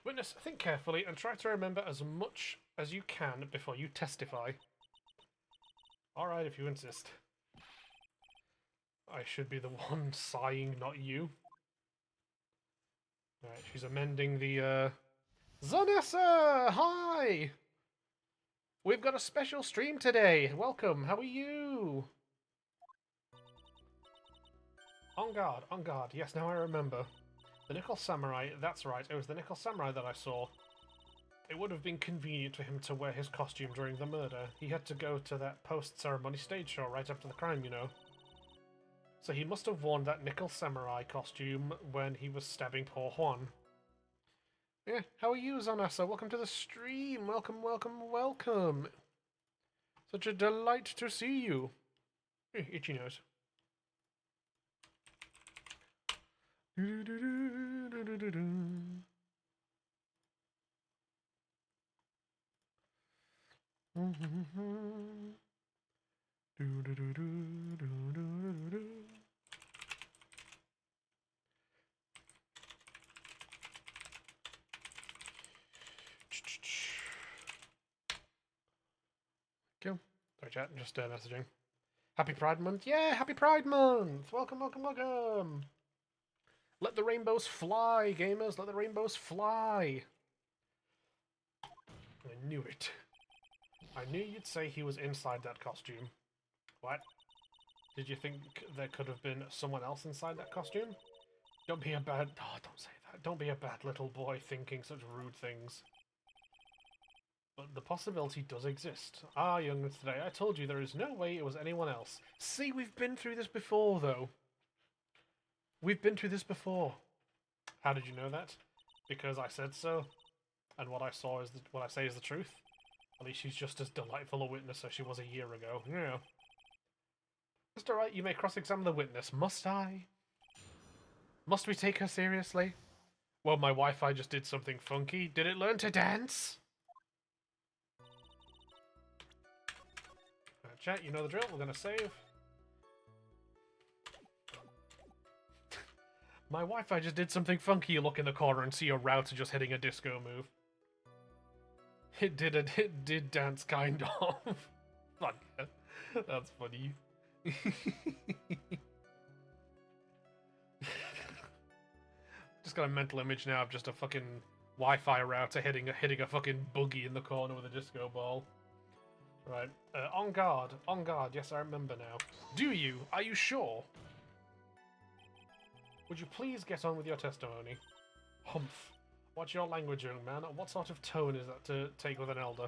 Witness, think carefully and try to remember as much as you can before you testify. Alright, if you insist. I should be the one sighing, not you. Alright, she's amending the, Zonessa! Hi! We've got a special stream today! Welcome, how are you? On guard, yes, now I remember. The Nickel Samurai, that's right, it was the Nickel Samurai that I saw. It would have been convenient for him to wear his costume during the murder. He had to go to that post-ceremony stage show right after the crime, you know. So he must have worn that Nickel Samurai costume when he was stabbing poor Juan. Yeah, how are you, Zonessa? Welcome to the stream. Welcome, welcome, welcome. Such a delight to see you. Itchy nose. Cool. Sorry, chat. Just messaging. Happy Pride Month. Yeah, Happy Pride Month. Welcome, welcome, welcome. Let the rainbows fly, gamers. Let the rainbows fly. I knew it. I knew you'd say he was inside that costume. What? Did you think there could have been someone else inside that costume? Don't be a bad... Oh, don't say that. Don't be a bad little boy thinking such rude things. But the possibility does exist. Ah, young today, I told you there is no way it was anyone else. See, we've been through this before, though. We've been through this before. How did you know that? Because I said so. And what I saw is what I say is the truth. At least she's just as delightful a witness as she was a year ago. Yeah. Mr. Wright, you may cross-examine the witness. Must I? Must we take her seriously? Well, my Wi-Fi just did something funky. Did it learn to dance? Chat, you know the drill. We're gonna save. My Wi-Fi just did something funky. You look in the corner and see your router just hitting a disco move. It did dance kind of. Fuck yeah. That's funny. Just got a mental image now of just a fucking Wi-Fi router hitting a fucking boogie in the corner with a disco ball. Right. On guard. On guard. Yes, I remember now. Do you? Are you sure? Would you please get on with your testimony? Humph. What's your language, young man? What sort of tone is that to take with an elder?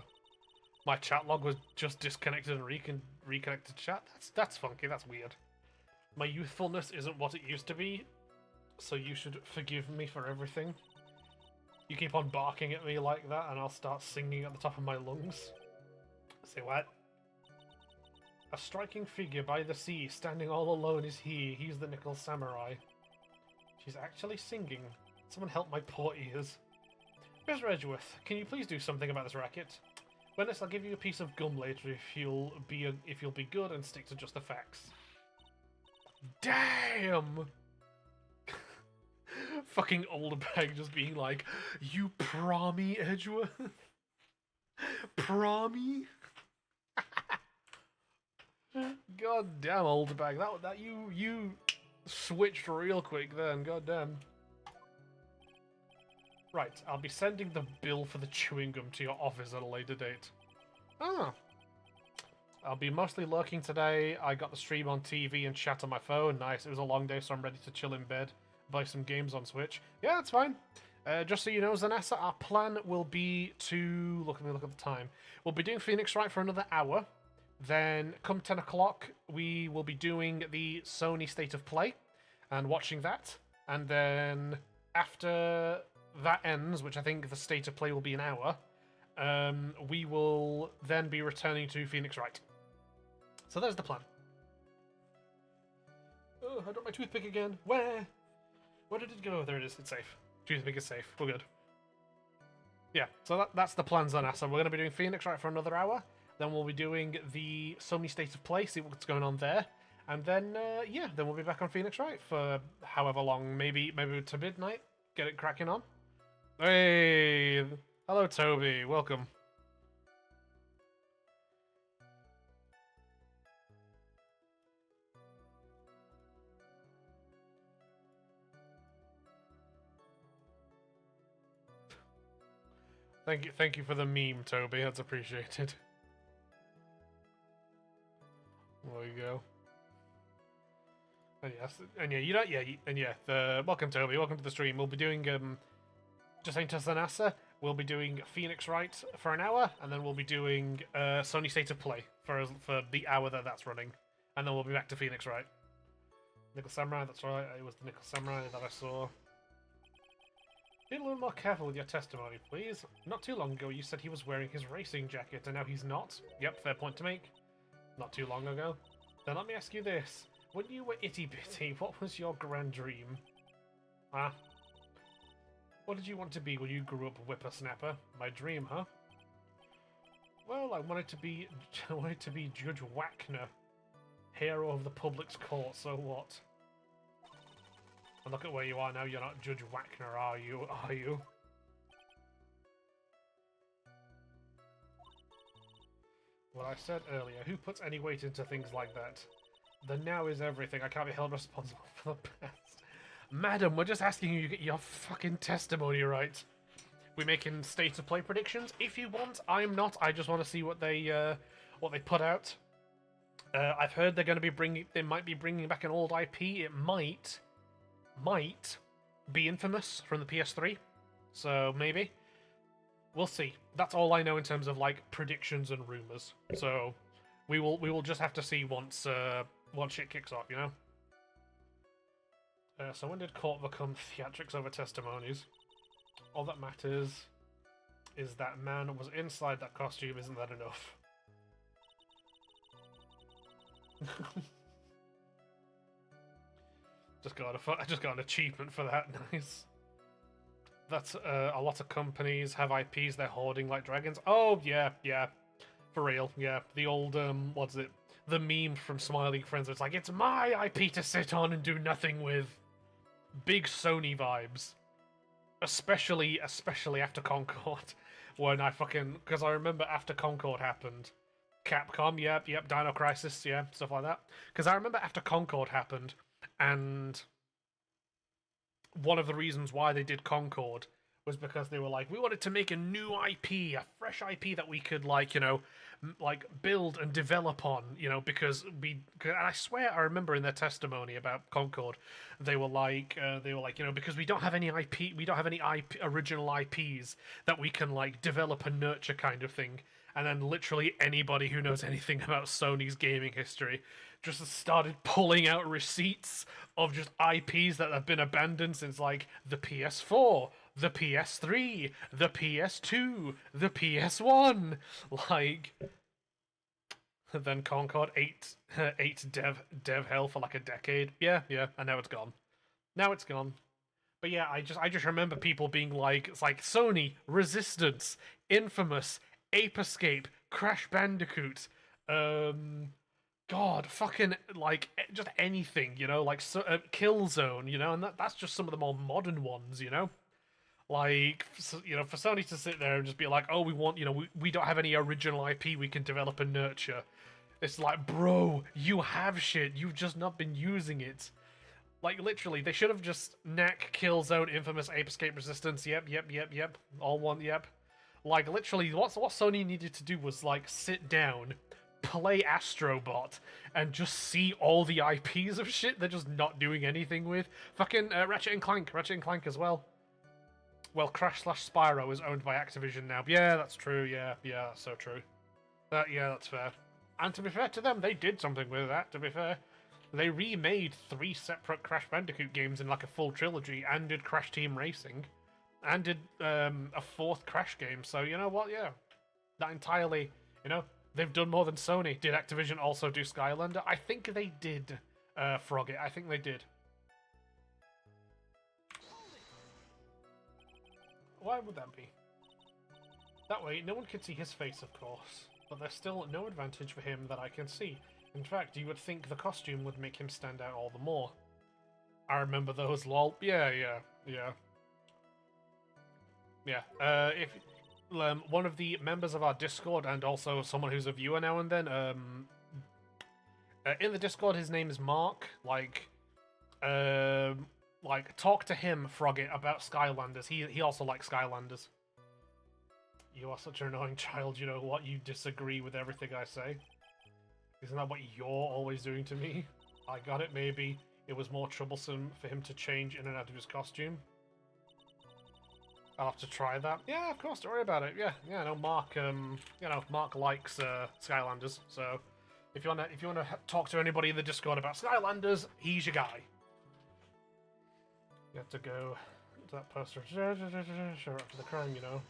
My chat log was just disconnected and reconnected chat? That's funky. That's weird. My youthfulness isn't what it used to be, so you should forgive me for everything. You keep on barking at me like that, and I'll start singing at the top of my lungs. Say what? A striking figure by the sea, standing all alone is he. He's the Nickel Samurai. She's actually singing. Someone help my poor ears. Mr. Edgeworth, can you please do something about this racket? Witness, I'll give you a piece of gum later if you'll be good and stick to just the facts. Damn! Fucking Oldbag just being like, you prommy, Edgeworth? Prommy? God damn, Oldbag. That you switched real quick then, god damn. Right, I'll be sending the bill for the chewing gum to your office at a later date. Ah. I'll be mostly lurking today. I got the stream on TV and chat on my phone. Nice. It was a long day, so I'm ready to chill in bed, play some games on Switch. Yeah, that's fine. Just so you know, Zanessa, our plan will be to... Look at the time. We'll be doing Phoenix Wright for another hour. Then, come 10 o'clock, we will be doing the Sony State of Play and watching that. And then, after that ends, which I think the State of Play will be an hour, we will then be returning to Phoenix Wright. So there's the plan. Oh, I dropped my toothpick again. Where? Where did it go? There it is. It's safe. Toothpick is safe. We're good. Yeah, so that's the plans on NASA. We're going to be doing Phoenix Wright for another hour. Then we'll be doing the Sony State of Play, see what's going on there. And then, yeah, then we'll be back on Phoenix Wright for however long. Maybe to midnight. Get it cracking on. Hey! Hello, Toby. Welcome. Thank you for the meme, Toby. That's appreciated. There you go. And yes, and yeah, you don't, yeah, and yeah. Welcome, Toby. Welcome to the stream. We'll be doing just saying to Zanassa, we'll be doing Phoenix Wright for an hour, and then we'll be doing Sony State of Play for the hour that's running, and then we'll be back to Phoenix Wright. Nickel Samurai. That's right. It was the Nickel Samurai that I saw. Be a little more careful with your testimony, please. Not too long ago, you said he was wearing his racing jacket, and now he's not. Yep, fair point to make. Not too long ago. Then let me ask you this. When you were itty-bitty, what was your grand dream? Huh? What did you want to be when you grew up, whippersnapper? My dream, huh? Well, I wanted to be Judge Whackner. Hero of the public's court, so what? And look at where you are now, you're not Judge Whackner, are you? Are you? What I said earlier, who puts any weight into things like that? The now is everything, I can't be held responsible for the past. Madam, we're just asking you to get your fucking testimony right. We're making State of Play predictions. If you want, I'm not. I just want to see what they put out. I've heard they're going to be they might be bringing back an old IP. It might be Infamous from the PS3. So maybe. We'll see. That's all I know in terms of like predictions and rumors. So we will just have to see once shit kicks off, you know. So when did court become theatrics over testimonies? All that matters is that man was inside that costume. Isn't that enough? I just got an achievement for that. Nice. That's a lot of companies have IPs they're hoarding like dragons. Oh yeah, for real. Yeah, the old what's it? The meme from Smiley Friends. It's like it's my IP to sit on and do nothing with. Big Sony vibes, especially after Concord, when because I remember after Concord happened, Capcom, yep, Dino Crisis, yeah, stuff like that. Because I remember after Concord happened, and one of the reasons why they did Concord was because they were like, we wanted to make a new IP, a fresh IP that we could build and develop on, because and I swear I remember in their testimony about Concord, they were like, because we don't have any original IPs that we can develop and nurture kind of thing. And then literally anybody who knows anything about Sony's gaming history just started pulling out receipts of just IPs that have been abandoned since the PS4, the PS3, the PS2, the PS1. Then Concord ate dev hell for a decade. Yeah, and now it's gone. But yeah, I just remember people being like, it's like Sony, Resistance, Infamous, Ape Escape, Crash Bandicoot, God, fucking like just anything, you know, like Killzone, you know, and that's just some of the more modern ones, you know. Like, you know, for Sony to sit there and just be like, oh, we want, you know, we don't have any original IP we can develop and nurture. It's like, bro, you have shit, you've just not been using it. Like, literally, they should have just Knack, Killzone, Infamous, Ape Escape, Resistance, yep. All one, yep. Like, literally, what Sony needed to do was, like, sit down, play Astrobot, and just see all the IPs of shit they're just not doing anything with. Fucking Ratchet and Clank as well. Well, Crash / Spyro is owned by Activision now. Yeah, that's true, yeah, that's so true. Yeah, that's fair. And to be fair to them, they did something with that, to be fair. They remade 3 separate Crash Bandicoot games in like a full trilogy, and did Crash Team Racing, and did a 4th Crash game. So you know what? Yeah, that entirely. You know, they've done more than Sony. Did Activision also do Skylander? I think they did. Frogget. I think they did. Why would that be? That way, no one can see his face, of course, but there's still no advantage for him that I can see. In fact, you would think the costume would make him stand out all the more. I remember those, lol. Yeah. If one of the members of our Discord, and also someone who's a viewer now and then, in the Discord, his name is Mark. Like, talk to him, Frogget, about Skylanders. He also likes Skylanders. You are such an annoying child, you know what? You disagree with everything I say. Isn't that what you're always doing to me? I got it, maybe. It was more troublesome for him to change in and out of his costume. I'll have to try that. Yeah, of course, don't worry about it. Yeah, no, Mark, Mark likes Skylanders, so if you wanna talk to anybody in the Discord about Skylanders, he's your guy. You have to go to that poster. Sure, after the crime, you know.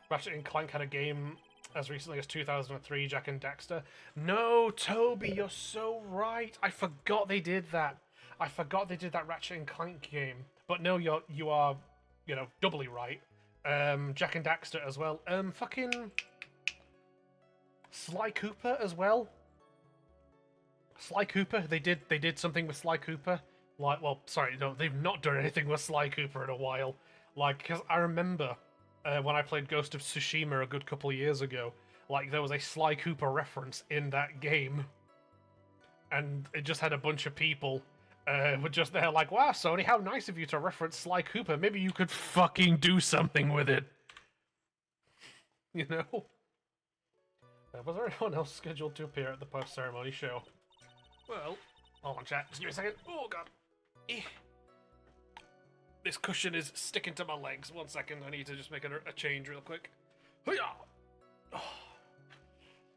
Ratchet and Clank had a game as recently as 2003, Jak and Daxter. No, Toby, you're so right. I forgot they did that. I forgot they did that Ratchet and Clank game. But no, you are, you know, doubly right. Jak and Daxter as well. Fucking Sly Cooper as well. Sly Cooper. They did something with Sly Cooper. Like, well, sorry, no, they've not done anything with Sly Cooper in a while. Like, because I remember when I played Ghost of Tsushima a good couple of years ago, like, there was a Sly Cooper reference in that game. And it just had a bunch of people were just there like, wow, Sony, how nice of you to reference Sly Cooper. Maybe you could fucking do something with it. You know? Was there anyone else scheduled to appear at the post-ceremony show? Well, hold on, chat. Just give me a second. Oh, God. This cushion is sticking to my legs. 1 second, I need to just make a change real quick. Oh.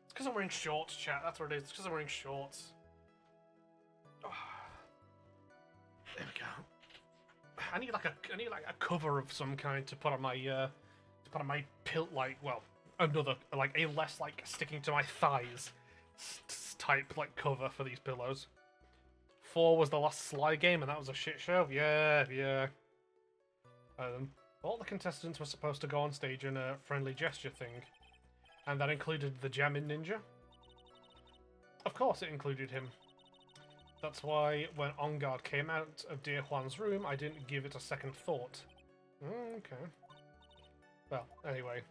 It's because I'm wearing shorts, chat. That's what it is. It's because I'm wearing shorts. Oh. There we go. I need like a cover of some kind to put on my another, like, a less like sticking to my thighs type like cover for these pillows. 4 was the last Sly game, and that was a shit show. Yeah. All the contestants were supposed to go on stage in a friendly gesture thing, and that included the Jamming Ninja. Of course, it included him. That's why when On Guard came out of Dear Juan's room, I didn't give it a second thought. Okay. Well, anyway.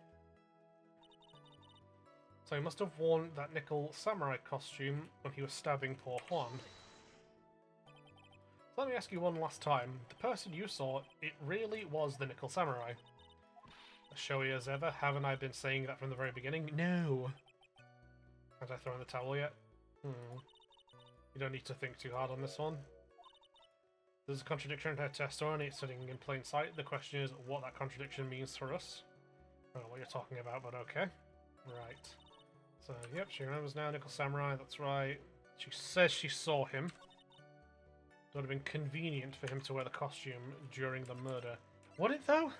So he must have worn that nickel samurai costume when he was stabbing poor Juan. Let me ask you one last time. The person you saw, it really was the Nickel Samurai. As showy as ever, haven't I been saying that from the very beginning? No. Have I thrown the towel yet? You don't need to think too hard on this one. There's a contradiction in her testimony, it's sitting in plain sight. The question is what that contradiction means for us. I don't know what you're talking about, but okay. Right. So, yep, she remembers now, Nickel Samurai, that's right. She says she saw him. It would have been convenient for him to wear the costume during the murder. Would it, though?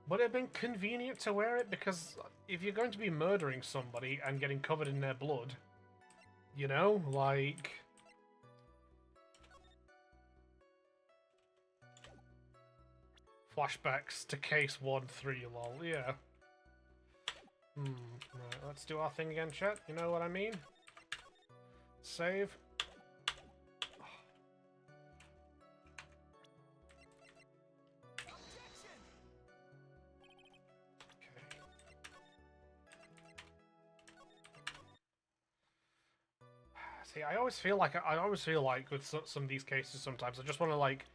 Would it have been convenient to wear it? Because if you're going to be murdering somebody and getting covered in their blood, you know, like... Flashbacks to case 1-3, lol, yeah. Right, let's do our thing again, chat. You know what I mean? Save. See, I always feel like with some of these cases sometimes I just want to like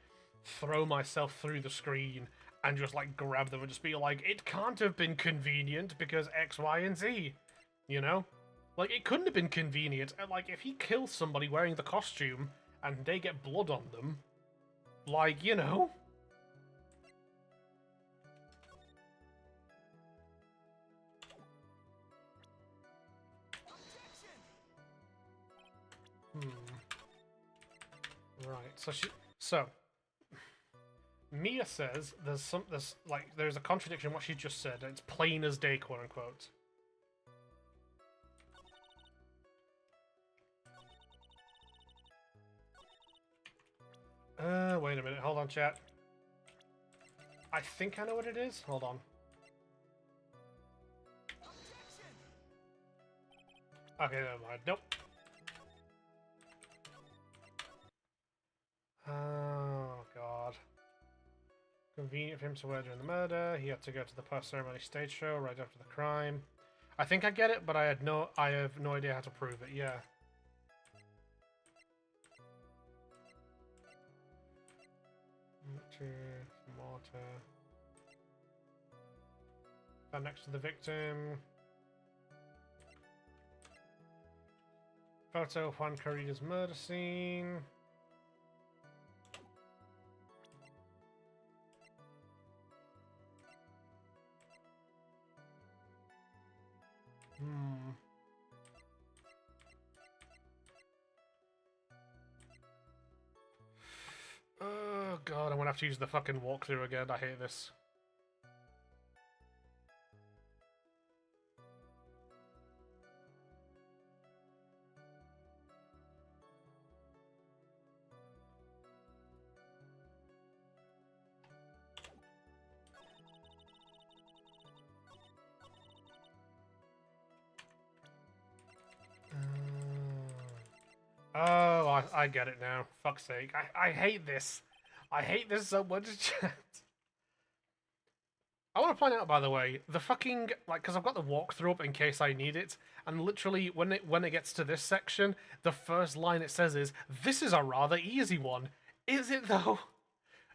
throw myself through the screen and just like grab them and just be like, it can't have been convenient because X, Y, and Z, you know? Like, it couldn't have been convenient. And, like, if he kills somebody wearing the costume and they get blood on them, like, you know? Right, so Mia says there's a contradiction in what she just said. It's plain as day, quote unquote. Wait a minute, hold on, chat. I think I know what it is. Hold on. Okay, never mind. Nope. Oh, God. Convenient for him to wear during the murder. He had to go to the post-ceremony stage show right after the crime. I think I get it, but I have no idea how to prove it. Yeah. Water. Found next to the victim. Photo of Juan Carrida's murder scene. Oh god, I'm gonna have to use the fucking walkthrough again. I hate this. Oh, I get it now. Fuck's sake. I hate this. I hate this so much, chat. I want to point out, by the way, the fucking, like, because I've got the walkthrough up in case I need it, and literally, when it gets to this section, the first line it says is, "This is a rather easy one." Is it, though?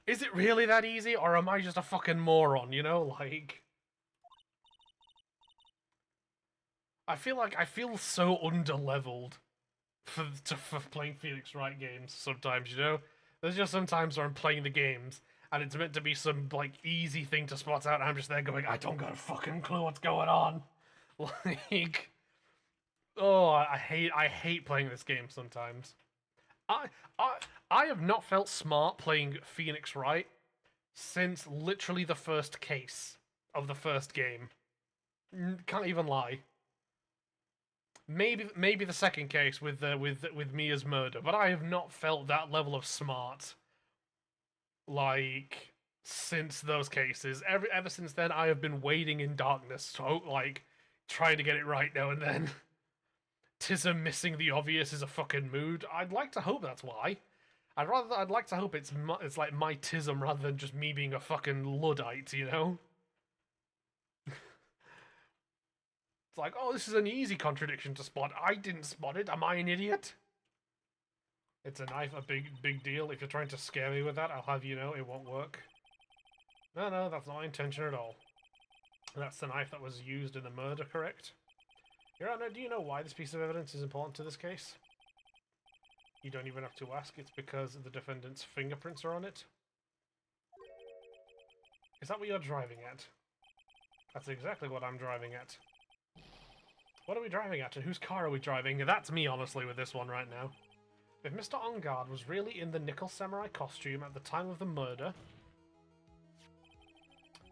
Is it really that easy, or am I just a fucking moron, you know? Like... I feel so underleveled for playing Phoenix Wright games sometimes, you know? There's just sometimes where I'm playing the games, and it's meant to be some, like, easy thing to spot out, and I'm just there going, I don't got a fucking clue what's going on. Like... Oh, I hate playing this game sometimes. I have not felt smart playing Phoenix Wright since literally the first case of the first game. Can't even lie. Maybe the second case with Mia's murder, but I have not felt that level of smart like since those cases. Ever since then, I have been wading in darkness, so like trying to get it right now and then. Tism missing the obvious is a fucking mood. I'd like to hope that's why. I'd like to hope it's like my tism rather than just me being a fucking Luddite, you know? It's like, oh, this is an easy contradiction to spot. I didn't spot it. Am I an idiot? It's a knife, a big deal. If you're trying to scare me with that, I'll have you know it won't work. No, that's not my intention at all. That's the knife that was used in the murder, correct? Your Honor, do you know why this piece of evidence is important to this case? You don't even have to ask. It's because the defendant's fingerprints are on it. Is that what you're driving at? That's exactly what I'm driving at. What are we driving at, and whose car are we driving? That's me, honestly, with this one right now. If Mr. Engarde was really in the Nickel Samurai costume at the time of the murder,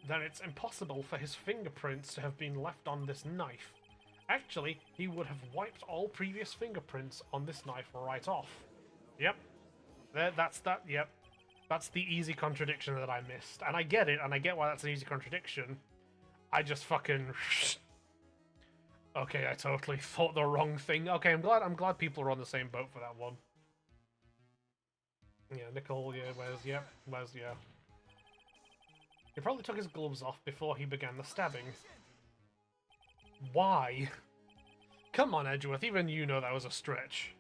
then it's impossible for his fingerprints to have been left on this knife. Actually, he would have wiped all previous fingerprints on this knife right off. Yep. That's that, yep. That's the easy contradiction that I missed. And I get it, and I get why that's an easy contradiction. I just fucking... Okay, I totally thought the wrong thing. Okay, I'm glad people are on the same boat for that one. Yeah, Nickel, yeah, Wes, yeah. He probably took his gloves off before he began the stabbing. Why? Come on, Edgeworth, even you know that was a stretch.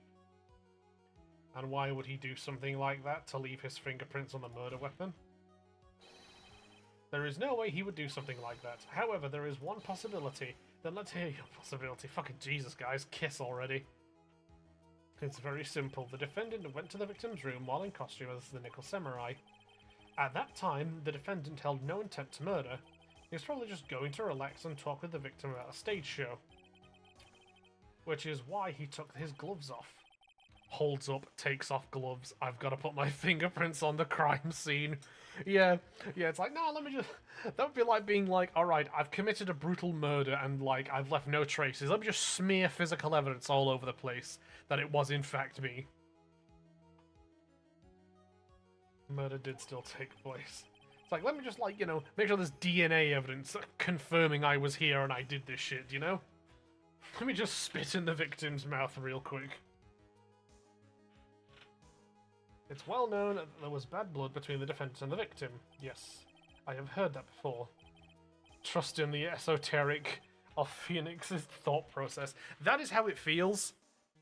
And why would he do something like that to leave his fingerprints on the murder weapon? There is no way he would do something like that. However, there is one possibility. Then let's hear your possibility. Fucking Jesus, guys, kiss already. It's very simple. The defendant went to the victim's room while in costume as the Nickel Samurai. At that time, the defendant held no intent to murder. He was probably just going to relax and talk with the victim about a stage show. Which is why he took his gloves off. Holds up, takes off gloves. I've got to put my fingerprints on the crime scene. Yeah, it's like, no, let me just... That would be like being like, alright, I've committed a brutal murder and, like, I've left no traces. Let me just smear physical evidence all over the place that it was, in fact, me. Murder did still take place. It's like, let me just, like, you know, make sure there's DNA evidence confirming I was here and I did this shit, you know? Let me just spit in the victim's mouth real quick. It's well known that there was bad blood between the defendant and the victim. Yes, I have heard that before. Trust in the esoteric of Phoenix's thought process. That is how it feels.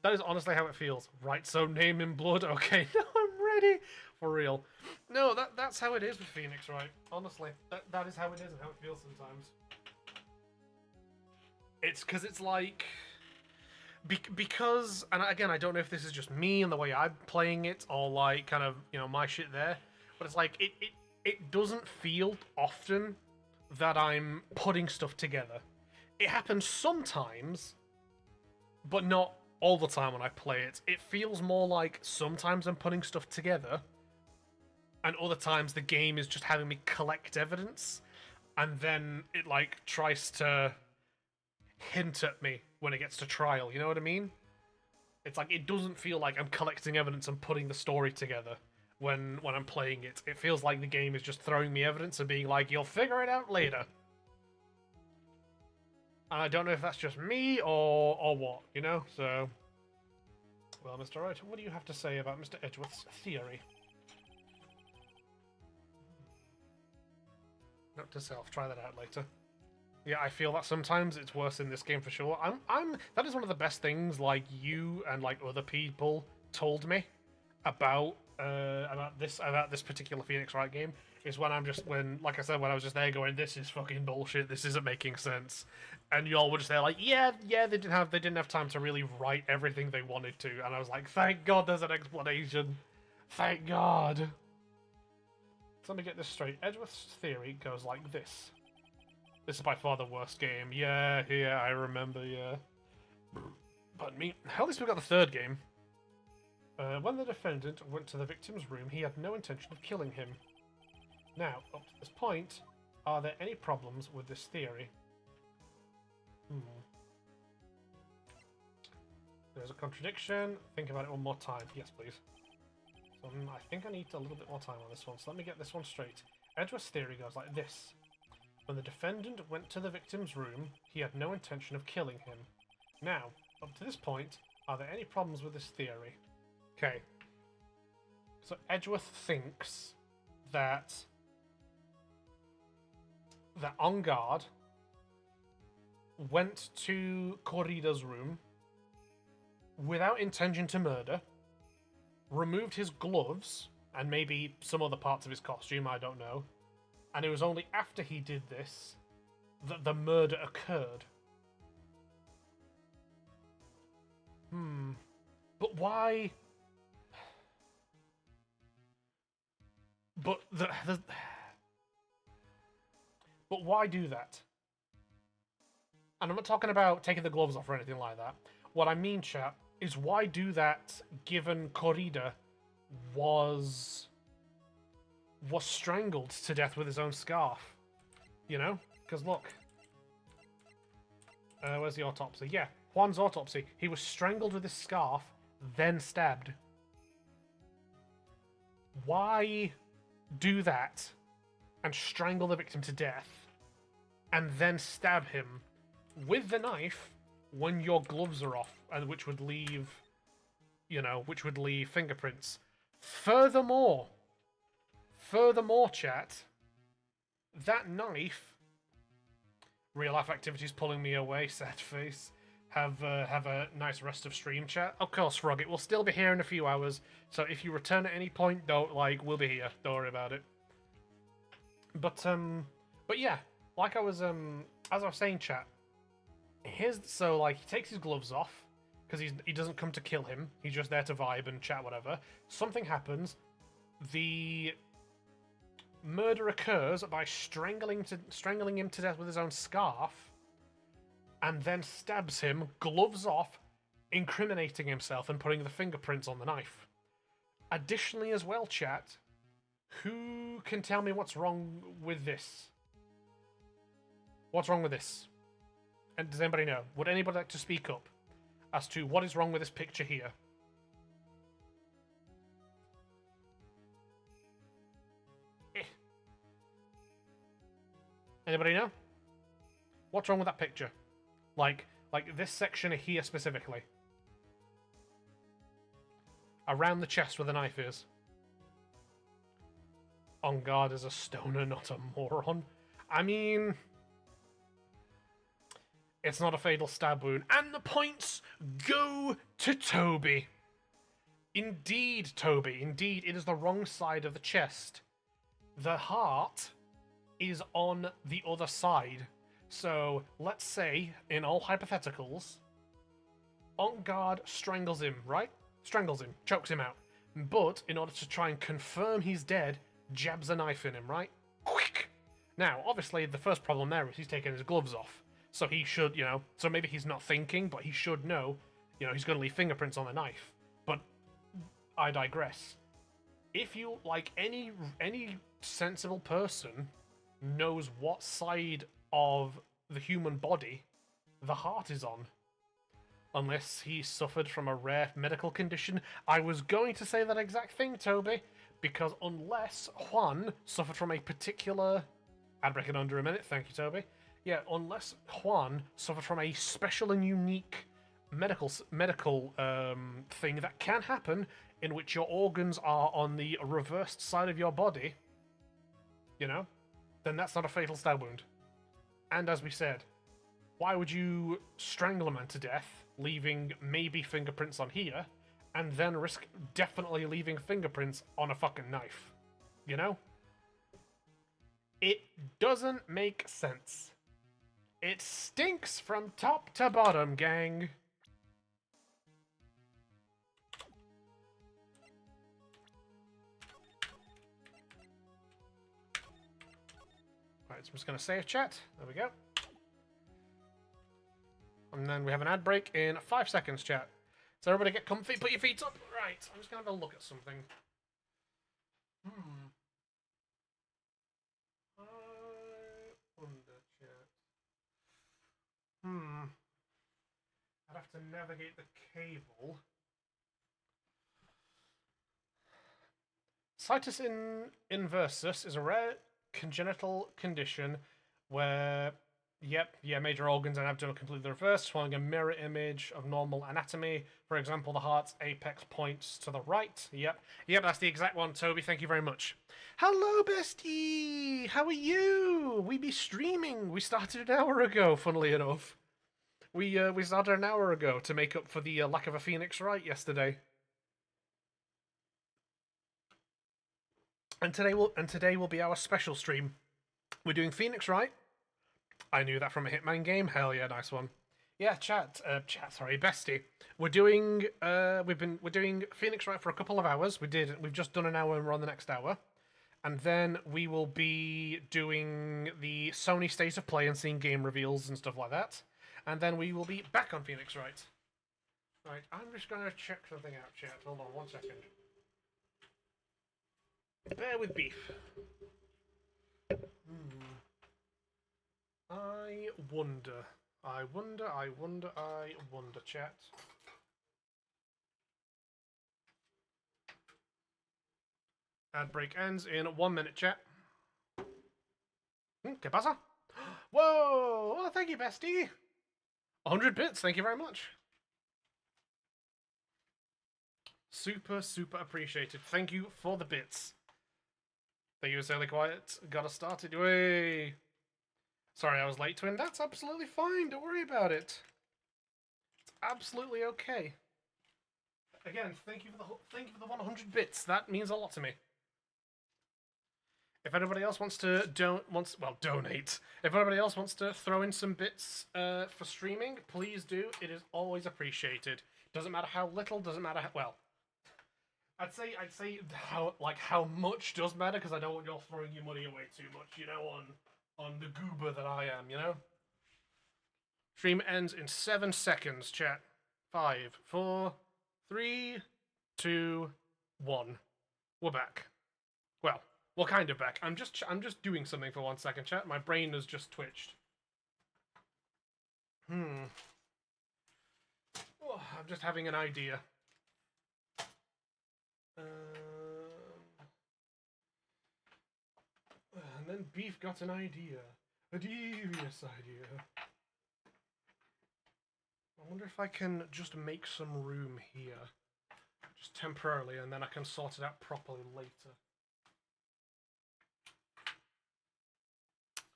That is honestly how it feels. Right, so name in blood. Okay, no, I'm ready. For real. No, that's how it is with Phoenix, right? Honestly, that is how it is and how it feels sometimes. It's because it's like... Because, and again, I don't know if this is just me and the way I'm playing it, or like, kind of, you know, my shit there, but it's like, it doesn't feel often that I'm putting stuff together. It happens sometimes, but not all the time when I play it. It feels more like sometimes I'm putting stuff together, and other times the game is just having me collect evidence, and then it, like, tries to hint at me when it gets to trial, you know what I mean? It's like, it doesn't feel like I'm collecting evidence and putting the story together when I'm playing it. It feels like the game is just throwing me evidence and being like, you'll figure it out later. And I don't know if that's just me or what, you know? So, well, Mr. Wright, what do you have to say about Mr. Edgeworth's theory? Note to self, try that out later. Yeah, I feel that sometimes it's worse in this game for sure. That is one of the best things, like, you and, like, other people told me about this particular Phoenix Wright game, is when like I said, when I was just there going, this is fucking bullshit, this isn't making sense. And y'all were just there like, yeah, they didn't have time to really write everything they wanted to. And I was like, thank God there's an explanation. Thank God. So let me get this straight. Edgeworth's theory goes like this. This is by far the worst game. Yeah, I remember, yeah. Pardon me. At least we got the third game. When the defendant went to the victim's room, he had no intention of killing him. Now, up to this point, are there any problems with this theory? There's a contradiction. Think about it one more time. Yes, please. So I think I need a little bit more time on this one, so let me get this one straight. Edgeworth's theory goes like this. When the defendant went to the victim's room, he had no intention of killing him. Now, up to this point, are there any problems with this theory? Okay. So Edgeworth thinks that Enguarde went to Corrida's room without intention to murder, removed his gloves, and maybe some other parts of his costume, I don't know. And it was only after he did this that the murder occurred. But why... But But why do that? And I'm not talking about taking the gloves off or anything like that. What I mean, chap, is why do that given Corrida was strangled to death with his own scarf? You know? Because look. Where's the autopsy? Yeah, Juan's autopsy. He was strangled with his scarf, then stabbed. Why do that and strangle the victim to death and then stab him with the knife when your gloves are off, and which would leave, fingerprints. Furthermore, chat, that knife. Real life activities pulling me away. Sad face. Have a nice rest of stream, chat. Of course, Frog. It will still be here in a few hours. So if you return at any point, we'll be here. Don't worry about it. But yeah, like as I was saying, chat. He takes his gloves off because he doesn't come to kill him. He's just there to vibe and chat, whatever. Something happens. The murder occurs by strangling him to death with his own scarf, and then stabs him, gloves off, incriminating himself and putting the fingerprints on the knife. Additionally, as well, chat, who can tell me what's wrong with this? What's wrong with this? And does anybody know? Would anybody like to speak up as to what is wrong with this picture here? Anybody know? What's wrong with that picture? Like this section here specifically. Around the chest where the knife is. On guard as a stoner, not a moron. I mean, it's not a fatal stab wound. And the points go to Toby. Indeed, Toby. Indeed, it is the wrong side of the chest. The heart is on the other side. So, let's say, in all hypotheticals, On Guard strangles him, right? Strangles him, chokes him out. But, in order to try and confirm he's dead, jabs a knife in him, right? Quick! Now, obviously, the first problem there is he's taking his gloves off. So he should, so maybe he's not thinking, but he should know, he's going to leave fingerprints on the knife. But, I digress. If you, any sensible person knows what side of the human body the heart is on. Unless he suffered from a rare medical condition. I was going to say that exact thing, Toby, because unless Juan suffered from a particular... I'd break it under a minute, thank you, Toby. Yeah, unless Juan suffered from a special and unique medical thing that can happen, in which your organs are on the reversed side of your body, then that's not a fatal stab wound. And as we said, why would you strangle a man to death, leaving maybe fingerprints on here, and then risk definitely leaving fingerprints on a fucking knife? It doesn't make sense. It stinks from top to bottom, gang. Right, so I'm just going to save chat. There we go. And then we have an ad break in 5 seconds, chat. So everybody get comfy, put your feet up. Right, I'm just going to have a look at something. I wonder, chat. I'd have to navigate the cable. Situs inversus is a rare congenital condition where, major organs and abdomen are completely reversed, following a mirror image of normal anatomy. For example, the heart's apex points to the right. Yep, that's the exact one, Toby. Thank you very much. Hello, bestie! How are you? We be streaming. We started an hour ago, funnily enough. We started an hour ago to make up for the lack of a Phoenix Wright yesterday. And today will be our special stream. We're doing Phoenix Wright. I knew that from a Hitman game. Hell yeah, nice one. Yeah, bestie. We're doing Phoenix Wright for a couple of hours. We've just done an hour and we're on the next hour. And then we will be doing the Sony State of Play and seeing game reveals and stuff like that. And then we will be back on Phoenix Wright. Right, I'm just gonna check something out, chat. Hold on 1 second. Bear with beef. I wonder, chat. Ad break ends in 1 minute, chat. ¿Qué pasa? Whoa! Oh, thank you, bestie. 100 bits, thank you very much. Super, super appreciated. Thank you for the bits. Thank you, Silly Quiet. Got us started. Way. Sorry, I was late, Twin. That's absolutely fine. Don't worry about it. It's absolutely okay. Again, thank you for the 100 bits. That means a lot to me. If anybody else wants to donate. If anybody else wants to throw in some bits for streaming, please do. It is always appreciated. Doesn't matter how little. Doesn't matter how well. I'd say how much does matter, because I don't want y'all throwing your money away too much. You know, on the goober that I am. You know. Stream ends in 7 seconds. Chat. 5, 4, 3, 2, 1. We're back. Well, we're kind of back. I'm just doing something for 1 second, chat. My brain has just twitched. Oh, I'm just having an idea. And then Beef got an idea. A devious idea. I wonder if I can just make some room here. Just temporarily, and then I can sort it out properly later.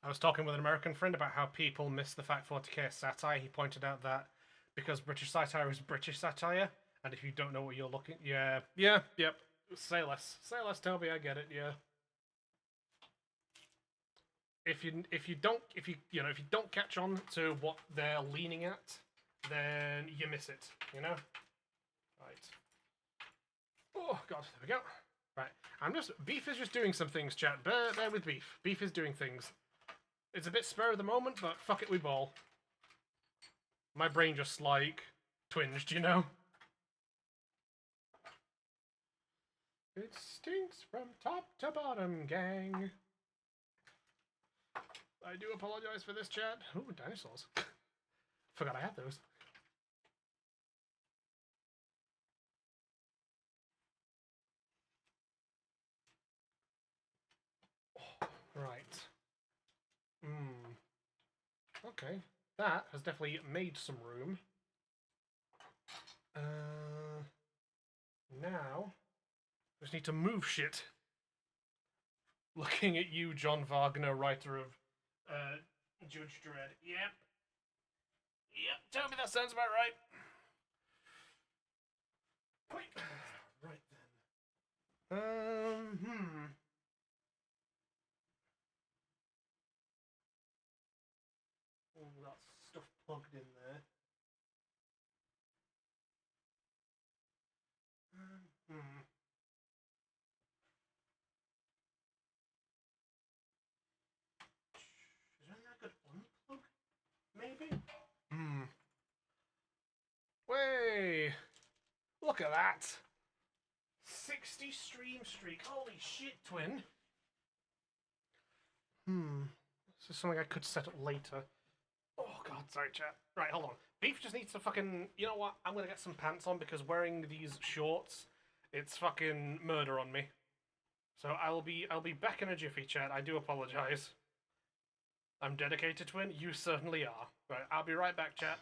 I was talking with an American friend about how people miss the fact 40k is satire. He pointed out that because British satire is British satire, and if you don't know what you're looking... Yep. Say less, Toby, I get it, yeah. If you don't catch on to what they're leaning at, then you miss it, you know? Right. Oh, God, there we go. Right, Beef is just doing some things, chat. Bear with Beef. Beef is doing things. It's a bit spur of the moment, but fuck it, we ball. My brain just, twinged, you know? It stinks from top to bottom, gang. I do apologize for this, chat. Ooh, dinosaurs. Forgot I had those. Oh, right. Okay. That has definitely made some room. Now, I just need to move shit. Looking at you, John Wagner, writer of Judge Dredd. Yep. Tell me that sounds about right. Wait. Right then. Oh, got stuff plugged in there. Is there anything I could unplug? Maybe? Way! Look at that! 60 stream streak. Holy shit, Twin. This is something I could set up later. Oh, God, sorry, chat. Right, hold on. Beef just needs to fucking... You know what? I'm gonna get some pants on, because wearing these shorts, it's fucking murder on me. So I'll be back in a jiffy, chat. I do apologize. I'm dedicated, Twin. You certainly are. Right, I'll be right back, chat.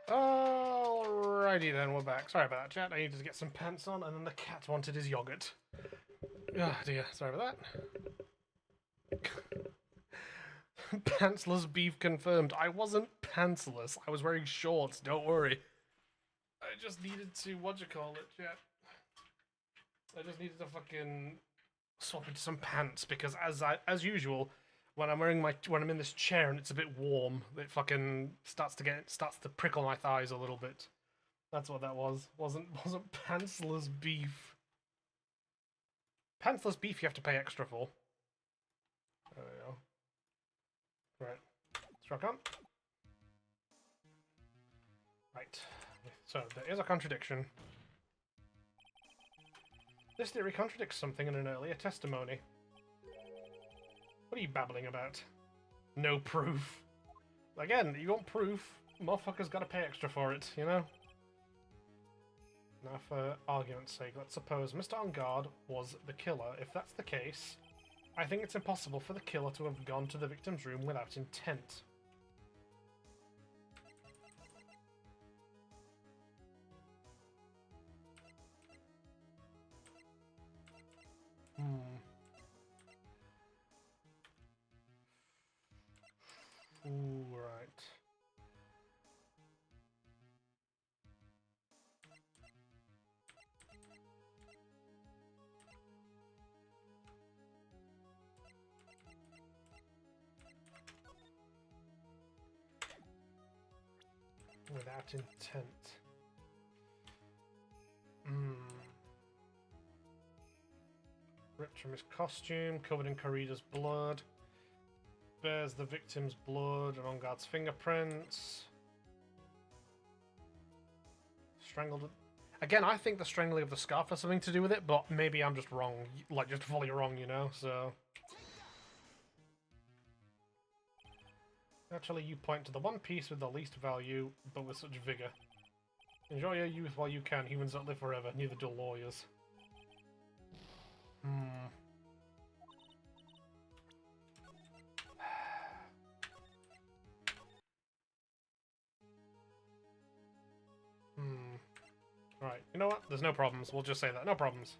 Alrighty then, we're back. Sorry about that, chat. I needed to get some pants on, and then the cat wanted his yogurt. Oh dear, sorry about that. Pantsless beef confirmed. I wasn't pantsless. I was wearing shorts, don't worry. I just needed to, chat? I just needed to fucking swap into some pants, because as usual, when I'm in this chair and it's a bit warm, it fucking starts to prickle my thighs a little bit. That's what that was. Wasn't pantsless beef. Pantsless beef you have to pay extra for. There we go. Right. Struck on. Right. So there is a contradiction. This theory contradicts something in an earlier testimony. What are you babbling about? No proof. Again, you want proof, motherfuckers gotta pay extra for it, you know? Now for argument's sake, let's suppose Mr. On Guard was the killer. If that's the case, I think it's impossible for the killer to have gone to the victim's room without intent. Ooh, right. Without intent. Ripped from his costume, covered in Corrida's blood. Bears the victim's blood and On Guard's fingerprints. Strangled. Again, I think the strangling of the scarf has something to do with it, but maybe I'm just wrong. Like, just fully wrong, you know, so... Actually, you point to the one piece with the least value, but with such vigor. Enjoy your youth while you can. Humans don't live forever, neither do lawyers. Right, you know what? There's no problems. We'll just say that. No problems.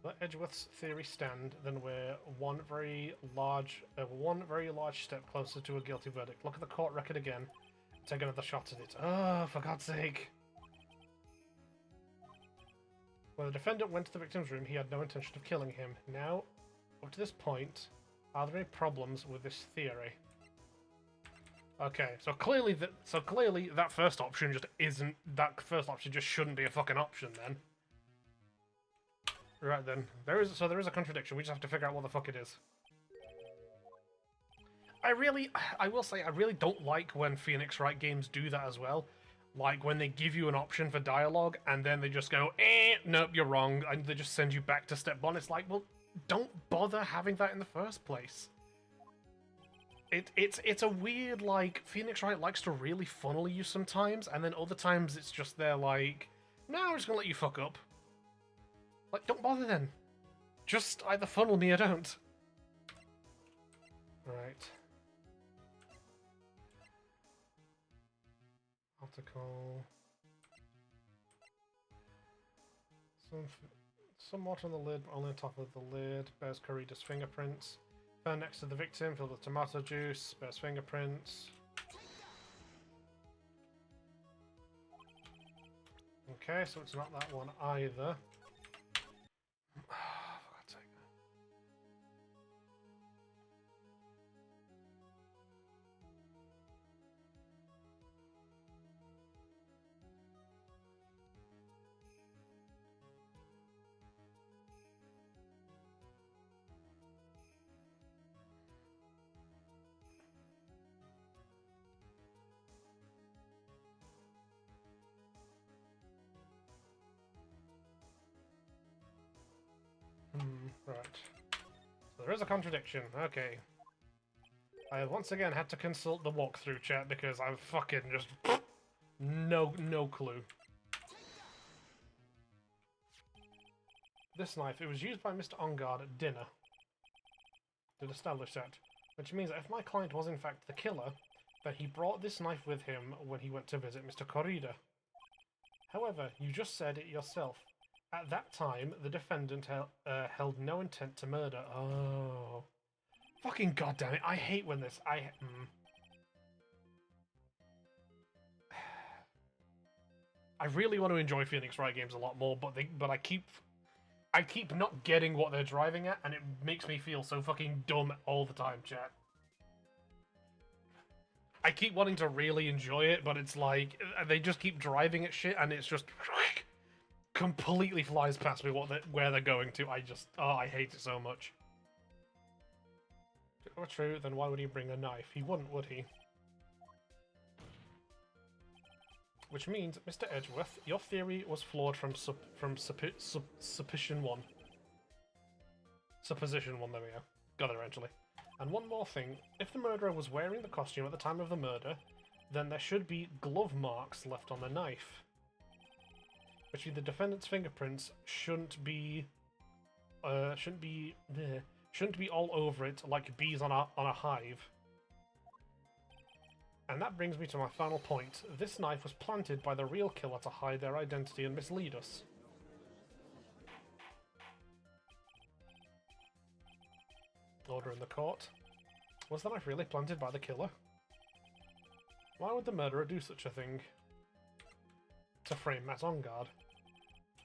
Let Edgeworth's theory stand, then we're one very large step closer to a guilty verdict. Look at the court record again. Take another shot at it. Oh, for God's sake. When the defendant went to the victim's room, he had no intention of killing him. Now, up to this point, are there any problems with this theory? Okay, so clearly that first option just isn't. That first option just shouldn't be a fucking option then. Right then, there is a contradiction. We just have to figure out what the fuck it is. I will say, I really don't like when Phoenix Wright games do that as well. Like when they give you an option for dialogue and then they just go, nope, you're wrong, and they just send you back to step one. It's like, well, don't bother having that in the first place. It's a weird, like, Phoenix Wright likes to really funnel you sometimes, and then other times it's just they're like, no, I'm just gonna let you fuck up. Like, don't bother then. Just either funnel me or don't. Right. Article. Somewhat on the lid, but only on top of the lid. Bears Corrida's fingerprints. Found next to the victim, filled with tomato juice. Bears fingerprints. Okay, so it's not that one either. Right. So there is a contradiction. Okay. I once again had to consult the walkthrough chat because I'm fucking just no clue. This knife, it was used by Mr. On Guard at dinner. Did establish that. Which means that if my client was in fact the killer, that he brought this knife with him when he went to visit Mr. Corrida. However, you just said it yourself. At that time, the defendant held no intent to murder. Oh. Fucking goddammit, I hate when this... I really want to enjoy Phoenix Wright games a lot more, but I keep not getting what they're driving at, and it makes me feel so fucking dumb all the time, chat. I keep wanting to really enjoy it, but it's like, they just keep driving at shit, and it's just completely flies past me where they're going to. I hate it so much. If it were true, then why would he bring a knife? He wouldn't, would he? Which means, Mr. Edgeworth, your theory was flawed from supposition 1. Supposition 1, there we go. Got it eventually. And one more thing, if the murderer was wearing the costume at the time of the murder, then there should be glove marks left on the knife. Which means the defendant's fingerprints shouldn't be all over it like bees on a hive. And that brings me to my final point. This knife was planted by the real killer to hide their identity and mislead us. Order in the court. Was the knife really planted by the killer? Why would the murderer do such a thing? To frame Matt Engarde.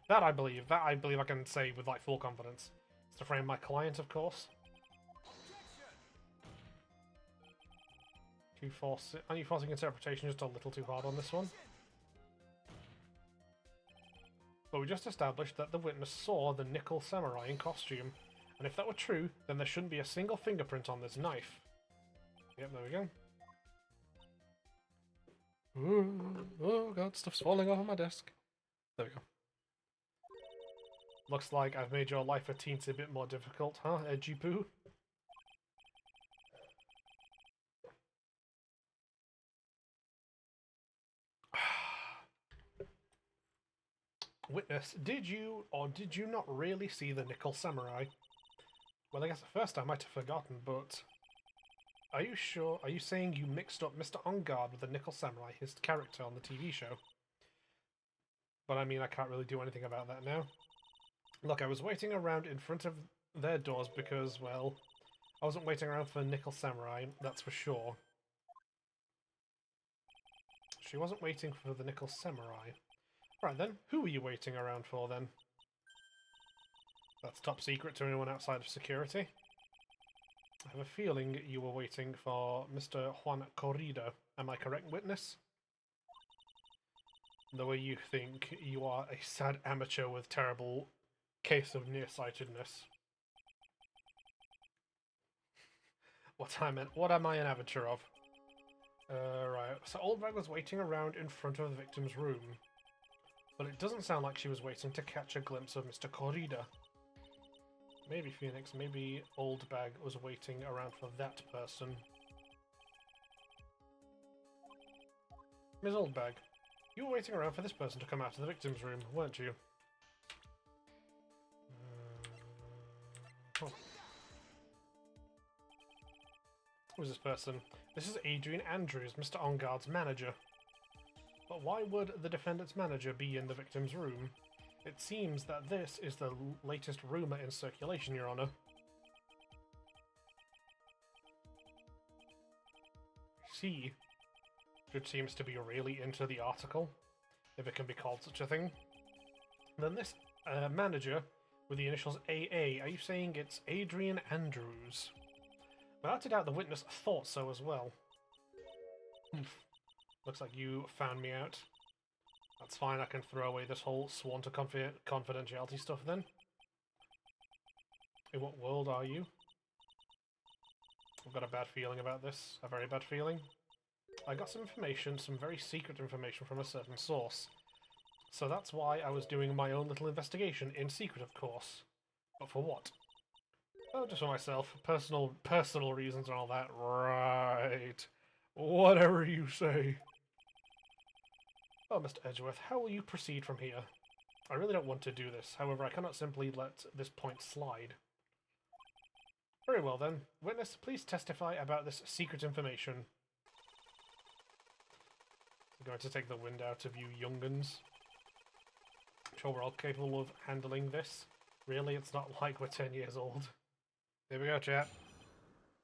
That I believe I can say with like full confidence. It's to frame my client, of course. Are you forcing interpretation just a little too hard on this one? But we just established that the witness saw the Nickel Samurai in costume. And if that were true, then there shouldn't be a single fingerprint on this knife. Yep, there we go. Ooh, oh god, stuff's falling off on my desk. There we go. Looks like I've made your life a teensy bit more difficult, huh, Edgy Poo? Witness, did you or did you not really see the Nickel Samurai? Well, I guess at first I might have forgotten, but... Are you sure? Are you saying you mixed up Mr. Engarde with the Nickel Samurai, his character on the TV show? But I mean, I can't really do anything about that now. Look, I was waiting around in front of their doors because, well, I wasn't waiting around for Nickel Samurai, that's for sure. She wasn't waiting for the Nickel Samurai. Right then, who were you waiting around for then? That's top secret to anyone outside of security. I have a feeling you were waiting for Mr. Juan Corrida. Am I correct, witness? The way you think, you are a sad amateur with terrible case of nearsightedness. What am I an amateur of? Right, so Oldbag was waiting around in front of the victim's room. But it doesn't sound like she was waiting to catch a glimpse of Mr. Corrida. Maybe Phoenix, maybe Oldbag was waiting around for that person. Ms. Oldbag, you were waiting around for this person to come out of the victim's room, weren't you? Oh. Who's this person? This is Adrian Andrews, Mr. Engarde's manager. But why would the defendant's manager be in the victim's room? It seems that this is the latest rumour in circulation, Your Honour. See, which seems to be really into the article, if it can be called such a thing. Then this manager with the initials AA, are you saying it's Adrian Andrews? Without a doubt, the witness thought so as well. Looks like you found me out. That's fine, I can throw away this whole sworn to confidentiality stuff then. In what world are you? I've got a bad feeling about this. A very bad feeling. I got some information, some very secret information from a certain source. So that's why I was doing my own little investigation, in secret of course. But for what? Oh, just for myself. Personal reasons and all that. Right. Whatever you say. Oh, Mr. Edgeworth, how will you proceed from here? I really don't want to do this, however I cannot simply let this point slide. Very well then. Witness, please testify about this secret information. We're going to take the wind out of you young'uns. I'm sure we're all capable of handling this. Really, it's not like we're 10 years old. There we go, chat.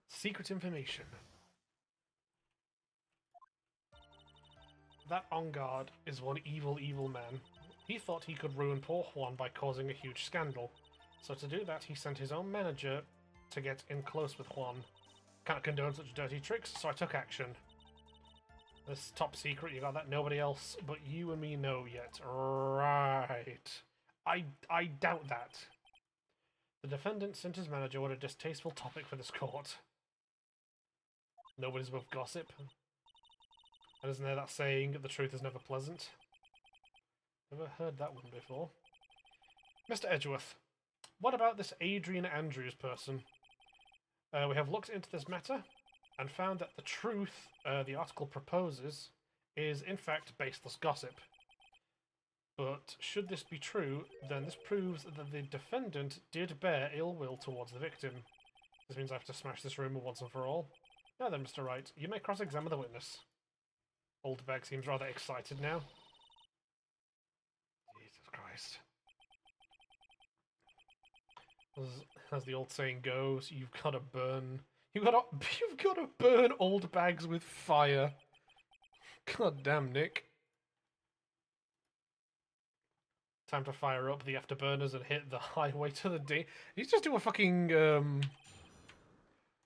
Secret information. That On Guard is one evil, evil man. He thought he could ruin poor Juan by causing a huge scandal. So to do that, he sent his own manager to get in close with Juan. Can't condone such dirty tricks, so I took action. This top secret, you got that? Nobody else but you and me know yet. Right. I doubt that. The defendant sent his manager. What a distasteful topic for this court. Nobody's above gossip. And isn't there that saying, the truth is never pleasant? Never heard that one before. Mr. Edgeworth, what about this Adrian Andrews person? We have looked into this matter and found that the truth the article proposes is in fact baseless gossip. But should this be true, then this proves that the defendant did bear ill will towards the victim. This means I have to smash this rumour once and for all. Now then, Mr. Wright, you may cross-examine the witness. Oldbag seems rather excited now. Jesus Christ. As the old saying goes, you've got to burn old bags with fire. God damn, Nick. Time to fire up the afterburners and hit the highway to the day. Did he just do a fucking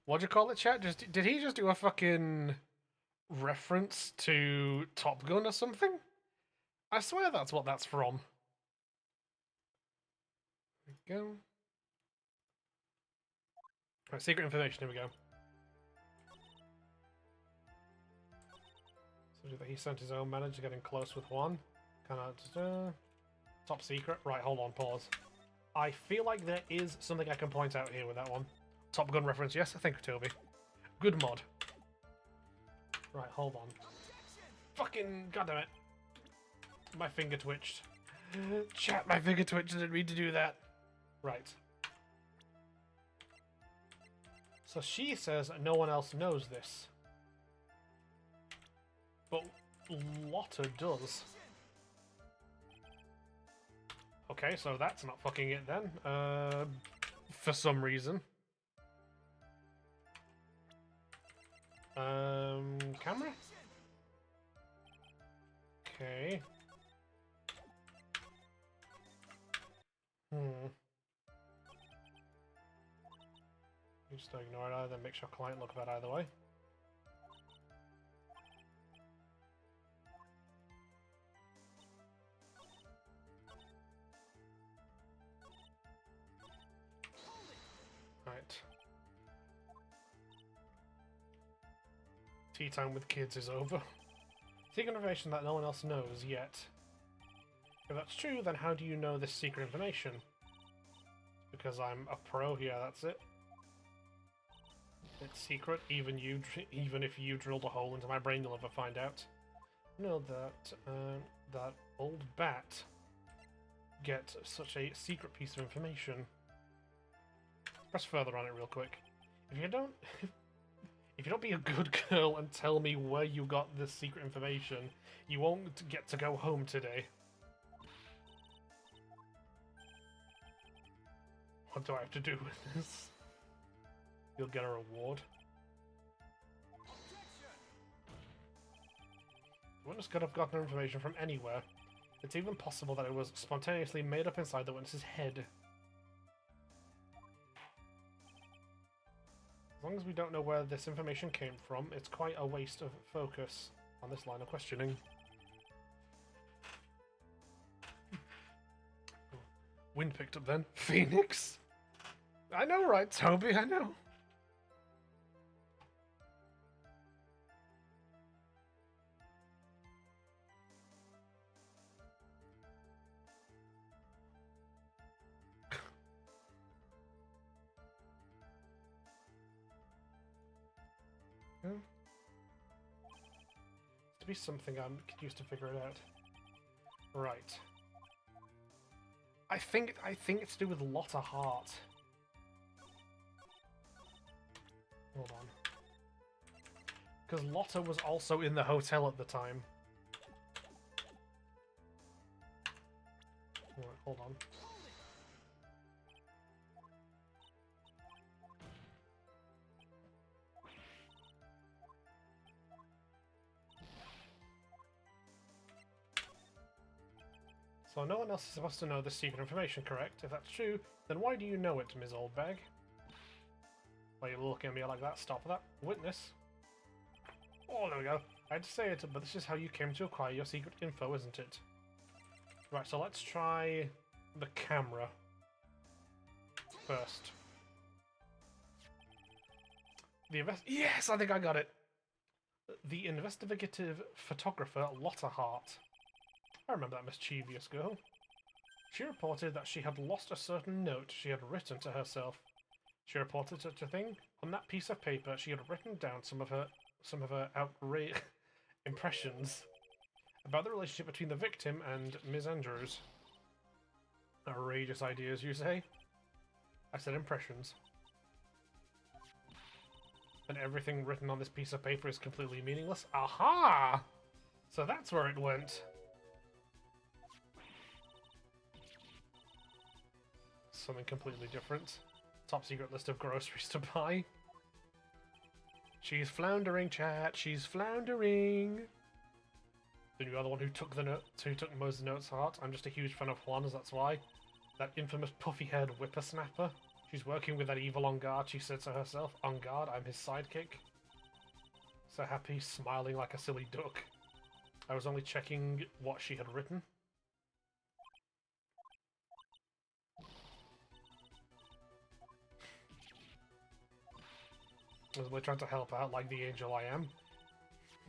what do you call it, chat? Did he just do a fucking reference to Top Gun or something? I swear that's what that's from. There we go. Right, secret information, here we go. So he sent his own manager getting close with Juan. Top secret. Right, hold on, pause. I feel like there is something I can point out here with that one. Top Gun reference, yes, thank you, Toby. Good mod. Right, hold on. Fucking goddammit. My finger twitched. Chat, my finger twitched, I didn't mean to do that. Right. So she says no one else knows this. But Lotta does. Okay, so that's not fucking it then. For some reason. Camera? Okay. Just ignore it either, make sure client look bad either way. Right. Tea time with kids is over. Secret information that no one else knows yet. If that's true, then how do you know this secret information? Because I'm a pro here, that's it. It's secret, even if you drilled a hole into my brain, you'll never find out. Know that that old bat get such a secret piece of information. Press further on it real quick. If you don't be a good girl and tell me where you got this secret information, you won't get to go home today. What do I have to do with this? You'll get a reward. The witness could have gotten information from anywhere. It's even possible that it was spontaneously made up inside the witness's head. As long as we don't know where this information came from, it's quite a waste of focus on this line of questioning. Wind picked up then. Phoenix? I know, right, Toby? I know. To be something I could use to figure it out. Right. I think it's to do with Lotta Hart. Hold on. Because Lotta was also in the hotel at the time. Hold on. So no one else is supposed to know this secret information, correct? If that's true, then why do you know it, Ms. Oldbag? Why are you looking at me like that? Stop that. Witness. Oh, there we go. I had to say it, but this is how you came to acquire your secret info, isn't it? Right, so let's try the camera first. Yes, I think I got it! The investigative photographer Lotta Hart. I remember that mischievous girl. She reported that she had lost a certain note she had written to herself. She reported such a thing. On that piece of paper, she had written down some of her outrageous impressions about the relationship between the victim and Ms. Andrews. Outrageous ideas, you say? I said impressions. And everything written on this piece of paper is completely meaningless? Aha! So that's where it went. Something completely different. Top secret list of groceries to buy. She's floundering, chat. She's floundering. Then you are the one who took the note, who took most notes, Hart. I'm just a huge fan of Juan's, that's why. That infamous puffy-haired whippersnapper. She's working with that evil on guard, she said to herself. On guard, I'm his sidekick. So happy, smiling like a silly duck. I was only checking what she had written. We're trying to help out like the angel I am.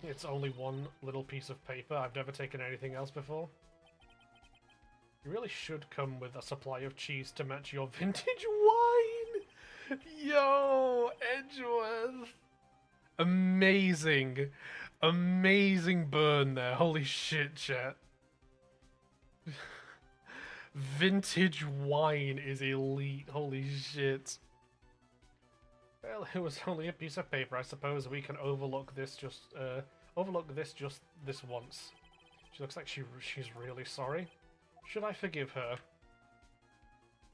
It's only one little piece of paper. I've never taken anything else before. You really should come with a supply of cheese to match your vintage wine! Yo, Edgeworth! Amazing! Amazing burn there. Holy shit, chat. Vintage wine is elite. Holy shit. Well, it was only a piece of paper. I suppose we can overlook this just this once. She looks like she's really sorry. Should I forgive her?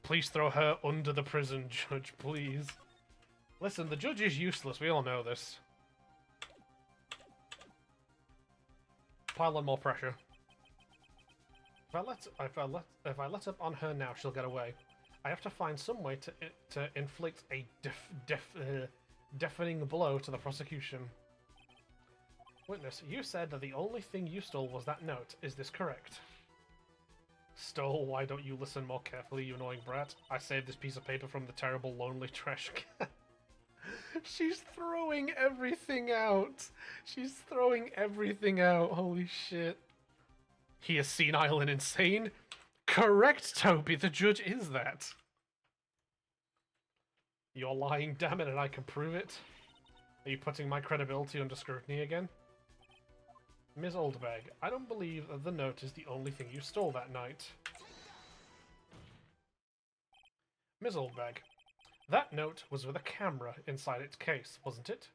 Please throw her under the prison, Judge, please. Listen, the judge is useless. We all know this. Pile on more pressure. If I let up on her now, she'll get away. I have to find some way to inflict a deafening blow to the prosecution. Witness, you said that the only thing you stole was that note. Is this correct? Stole? Why don't you listen more carefully, you annoying brat? I saved this piece of paper from the terrible, lonely trash can. She's throwing everything out. She's throwing everything out. Holy shit. He is senile and insane? Correct, Toby. The judge is that. You're lying, damn it, and I can prove it. Are you putting my credibility under scrutiny again? Ms. Oldbag, I don't believe that the note is the only thing you stole that night. Ms. Oldbag, that note was with a camera inside its case, wasn't it?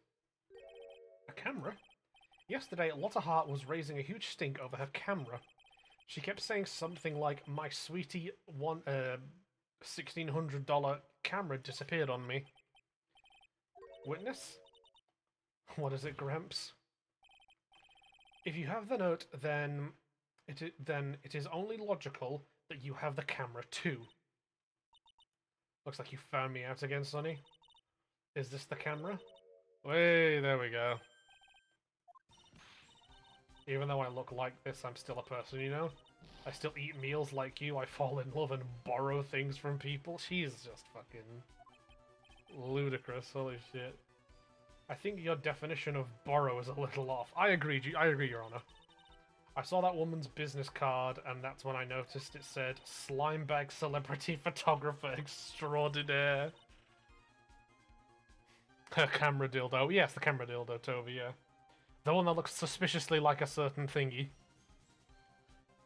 A camera? Yesterday, Lotta Hart was raising a huge stink over her camera. She kept saying something like, my sweetie $1,600 camera disappeared on me. Witness? What is it, Gramps? If you have the note, then it is only logical that you have the camera too. Looks like you found me out again, Sonny. Is this the camera? Hey, there we go. Even though I look like this, I'm still a person, you know? I still eat meals like you, I fall in love and borrow things from people. She's just fucking ludicrous, holy shit. I think your definition of borrow is a little off. I agree, Your Honor. I saw that woman's business card, and that's when I noticed it said, Slimebag Celebrity Photographer Extraordinaire. Her camera dildo. Yes, the camera dildo, Toby, yeah. The one that looks suspiciously like a certain thingy.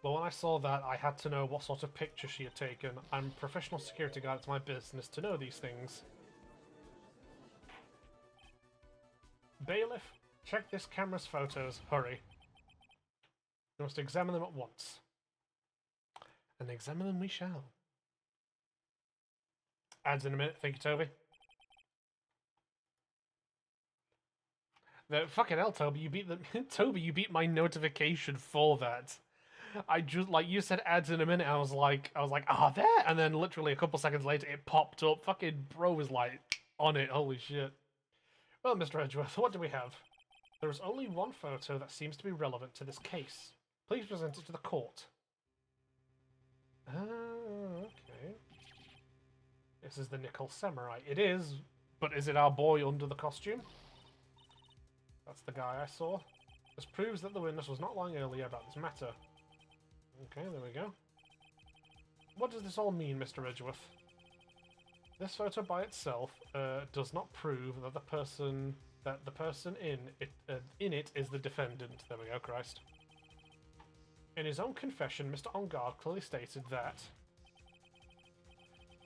But when I saw that, I had to know what sort of picture she had taken. I'm a professional security guard, it's my business to know these things. Bailiff, check this camera's photos, hurry. You must examine them at once. and examine them we shall. Ads in a minute. Thank you, Toby. The fucking hell, Toby, you beat the Toby, you beat my notification for that. I just like you said ads in a minute. I was like, there, and then literally a couple seconds later, it popped up. Fucking bro was like on it. Holy shit. Well, Mr. Edgeworth, what do we have? There is only one photo that seems to be relevant to this case. Please present it to the court. Okay. This is the Nickel Samurai. It is, but is it our boy under the costume? That's the guy I saw. This proves that the witness was not lying earlier about this matter. Okay, there we go. What does this all mean, Mr. Edgeworth? This photo by itself does not prove that the person in it is the defendant. There we go, Christ. In his own confession, Mr. Engarde clearly stated that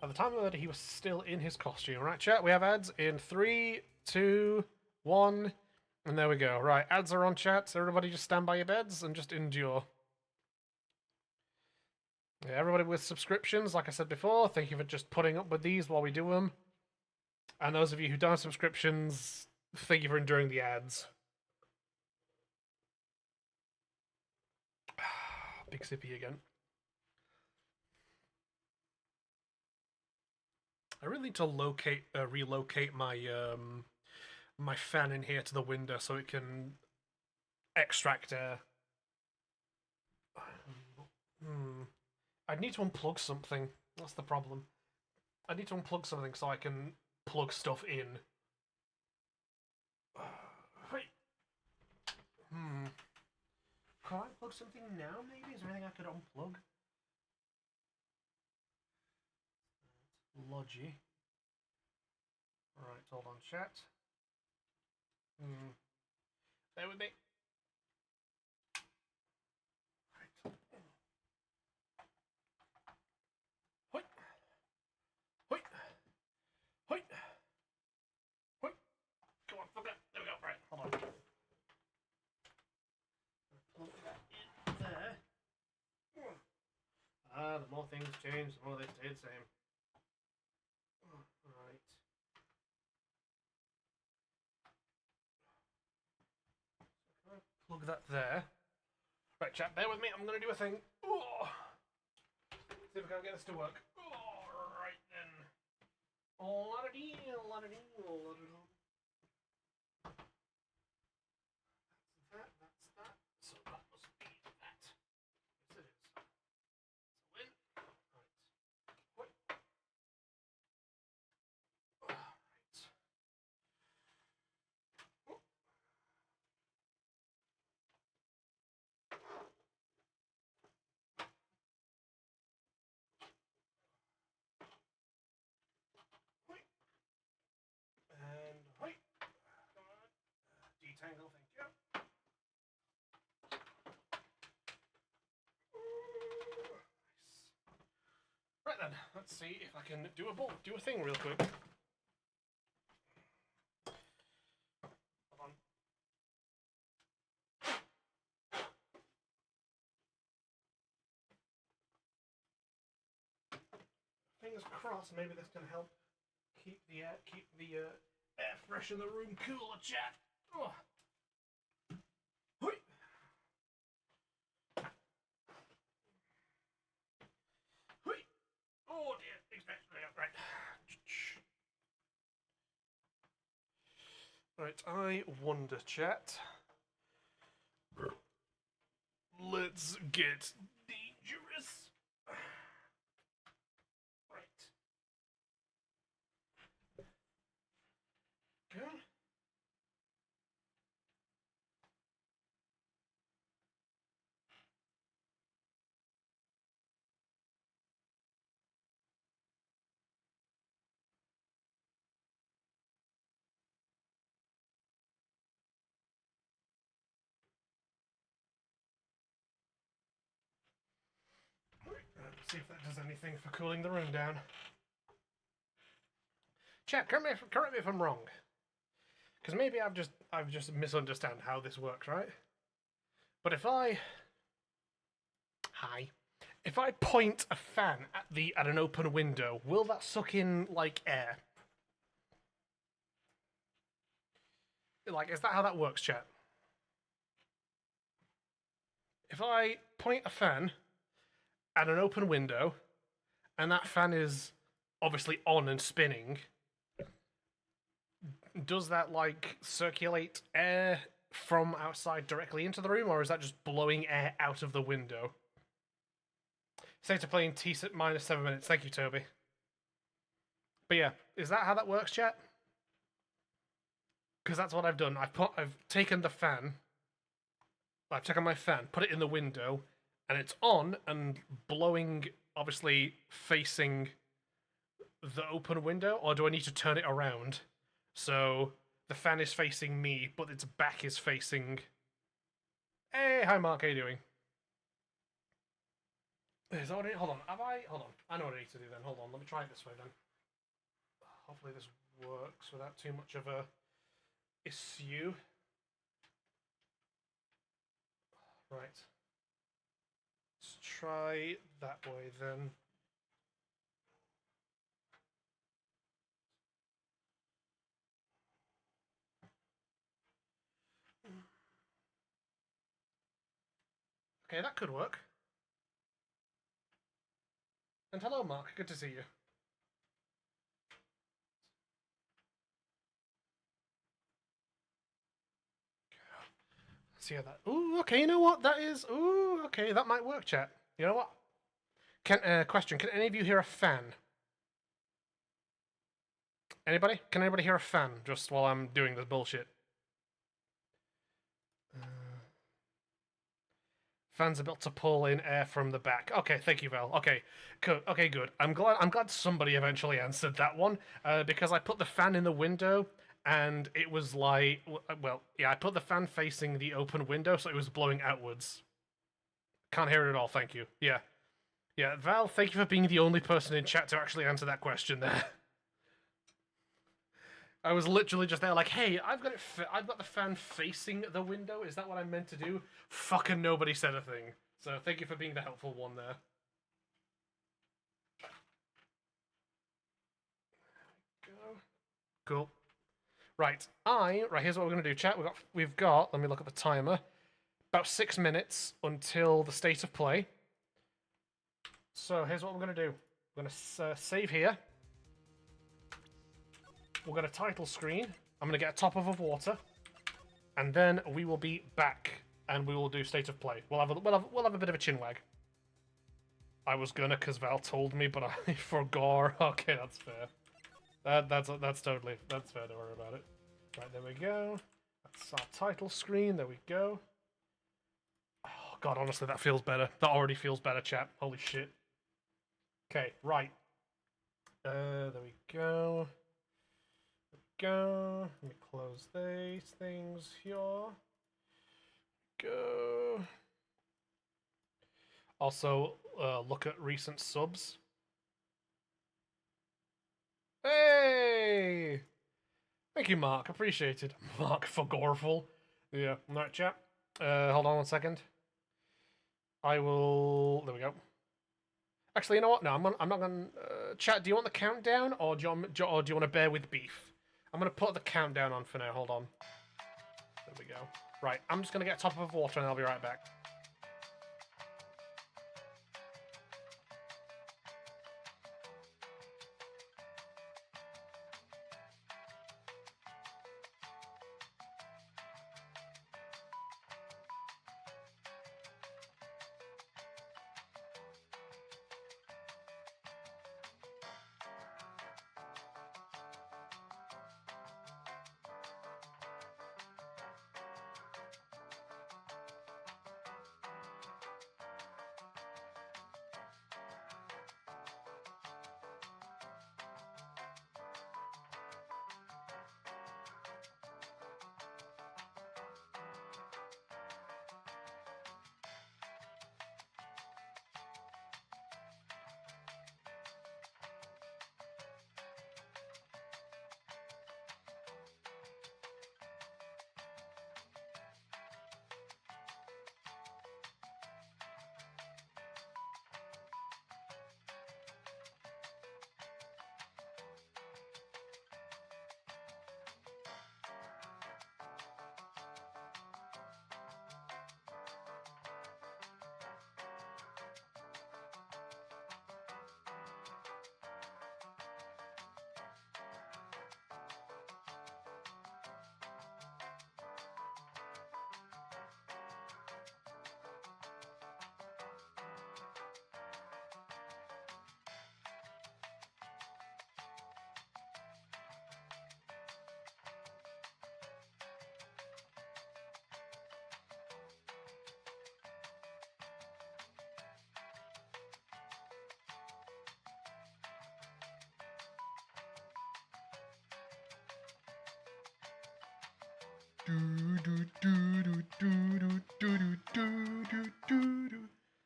at the time of the murder, he was still in his costume. Right, chat, we have ads in 3, 2, 1, and there we go. Right, ads are on, chat, so everybody just stand by your beds and just endure. Yeah, everybody with subscriptions, like I said before, thank you for just putting up with these while we do them. And those of you who don't have subscriptions, thank you for enduring the ads. Big sippy again. I really need to relocate my my fan in here to the window so it can extract air. I'd need to unplug something. That's the problem. I need to unplug something so I can plug stuff in. Wait. Can I plug something now, maybe? Is there anything I could unplug? Logi. Right, hold on, chat. Bear with me. Right. Hoi. Hoi. Hoi. Hoi. Come on, plug that. There we go. Right, hold on. Plug that in there. The more things change, the more they stay the same. Right. Plug that there. Right, chat, bear with me. I'm going to do a thing. Oh. See if I can get this to work. Alright then. La-da-dee, la-da-dee, la-da-dee. That's that. So that must be that. Yes, it is. So in. Right. Wait. Alright. Oh. Wait. And wait. Come on. Detangle, thank you. Right then, let's see if I can do a thing real quick. Hold on. Fingers crossed, maybe this can help keep the air fresh in the room cooler, chat. Oh. Hoi. Hoi. Oh dear, right. I wonder, chat. Let's get dangerous. Right. Go. See if that does anything for cooling the room down. Chat, correct me if I'm wrong, because maybe I've just misunderstand how this works, right? But if I If I point a fan at an open window, will that suck in like air? Like, is that how that works, chat? If I point a fan at an open window, and that fan is obviously on and spinning, does that like circulate air from outside directly into the room, or is that just blowing air out of the window? Say to play in T minus 7 minutes. Thank you, Toby. But yeah, is that how that works, chat? Because that's what I've done. I've taken the fan. I've taken my fan, put it in the window, and it's on and blowing, obviously facing the open window. Or do I need to turn it around so the fan is facing me, but its back is facing? Hey, hi Mark. How you doing? Hold on. Hold on. I know what I need to do then. Hold on. Let me try it this way then. Hopefully this works without too much of a issue. Right. Let's try that way then. Okay, that could work. And hello, Mark. Good to see you. See how that. Ooh, okay. You know what? That is. Ooh, okay. That might work, chat. You know what? Question. Can any of you hear a fan? Anybody? Can anybody hear a fan just while I'm doing this bullshit? Fans are built to pull in air from the back. Okay, thank you, Val. Okay, good. Okay, good. I'm glad somebody eventually answered that one because I put the fan in the window and it was like, well, yeah, I put the fan facing the open window, so it was blowing outwards. Can't hear it at all. Thank you. Yeah, yeah, Val. Thank you for being the only person in chat to actually answer that question there. I was literally just there, like, hey, I've got the fan facing the window. Is that what I'm meant to do? Fucking nobody said a thing. So thank you for being the helpful one there. Go. Cool. Right, here's what we're gonna do, chat. We've got. Let me look at the timer. About 6 minutes until the state of play. So here's what we're gonna do. We're gonna save here. We're gonna title screen. I'm gonna get a top of water, and then we will be back, and we will do state of play. We'll have a bit of a chinwag. I was gonna, cause Val told me, but I forgot. Okay, that's fair. That's totally fair. Don't worry about it. Right, there we go. That's our title screen. There we go. Oh god, honestly, that feels better. That already feels better, chap. Holy shit. Okay, right. There we go. Go. Let me close these things here. Go. Also, look at recent subs. Hey! Thank you, Mark. Appreciated. Mark for Goreful. Yeah, alright, chat. Hold on 1 second. I will. There we go. Actually, you know what? No, I'm not gonna. Chat. Do you want the countdown, or do you want to bear with beef? I'm gonna put the countdown on for now. Hold on. There we go. Right, I'm just gonna get a top of water, and I'll be right back.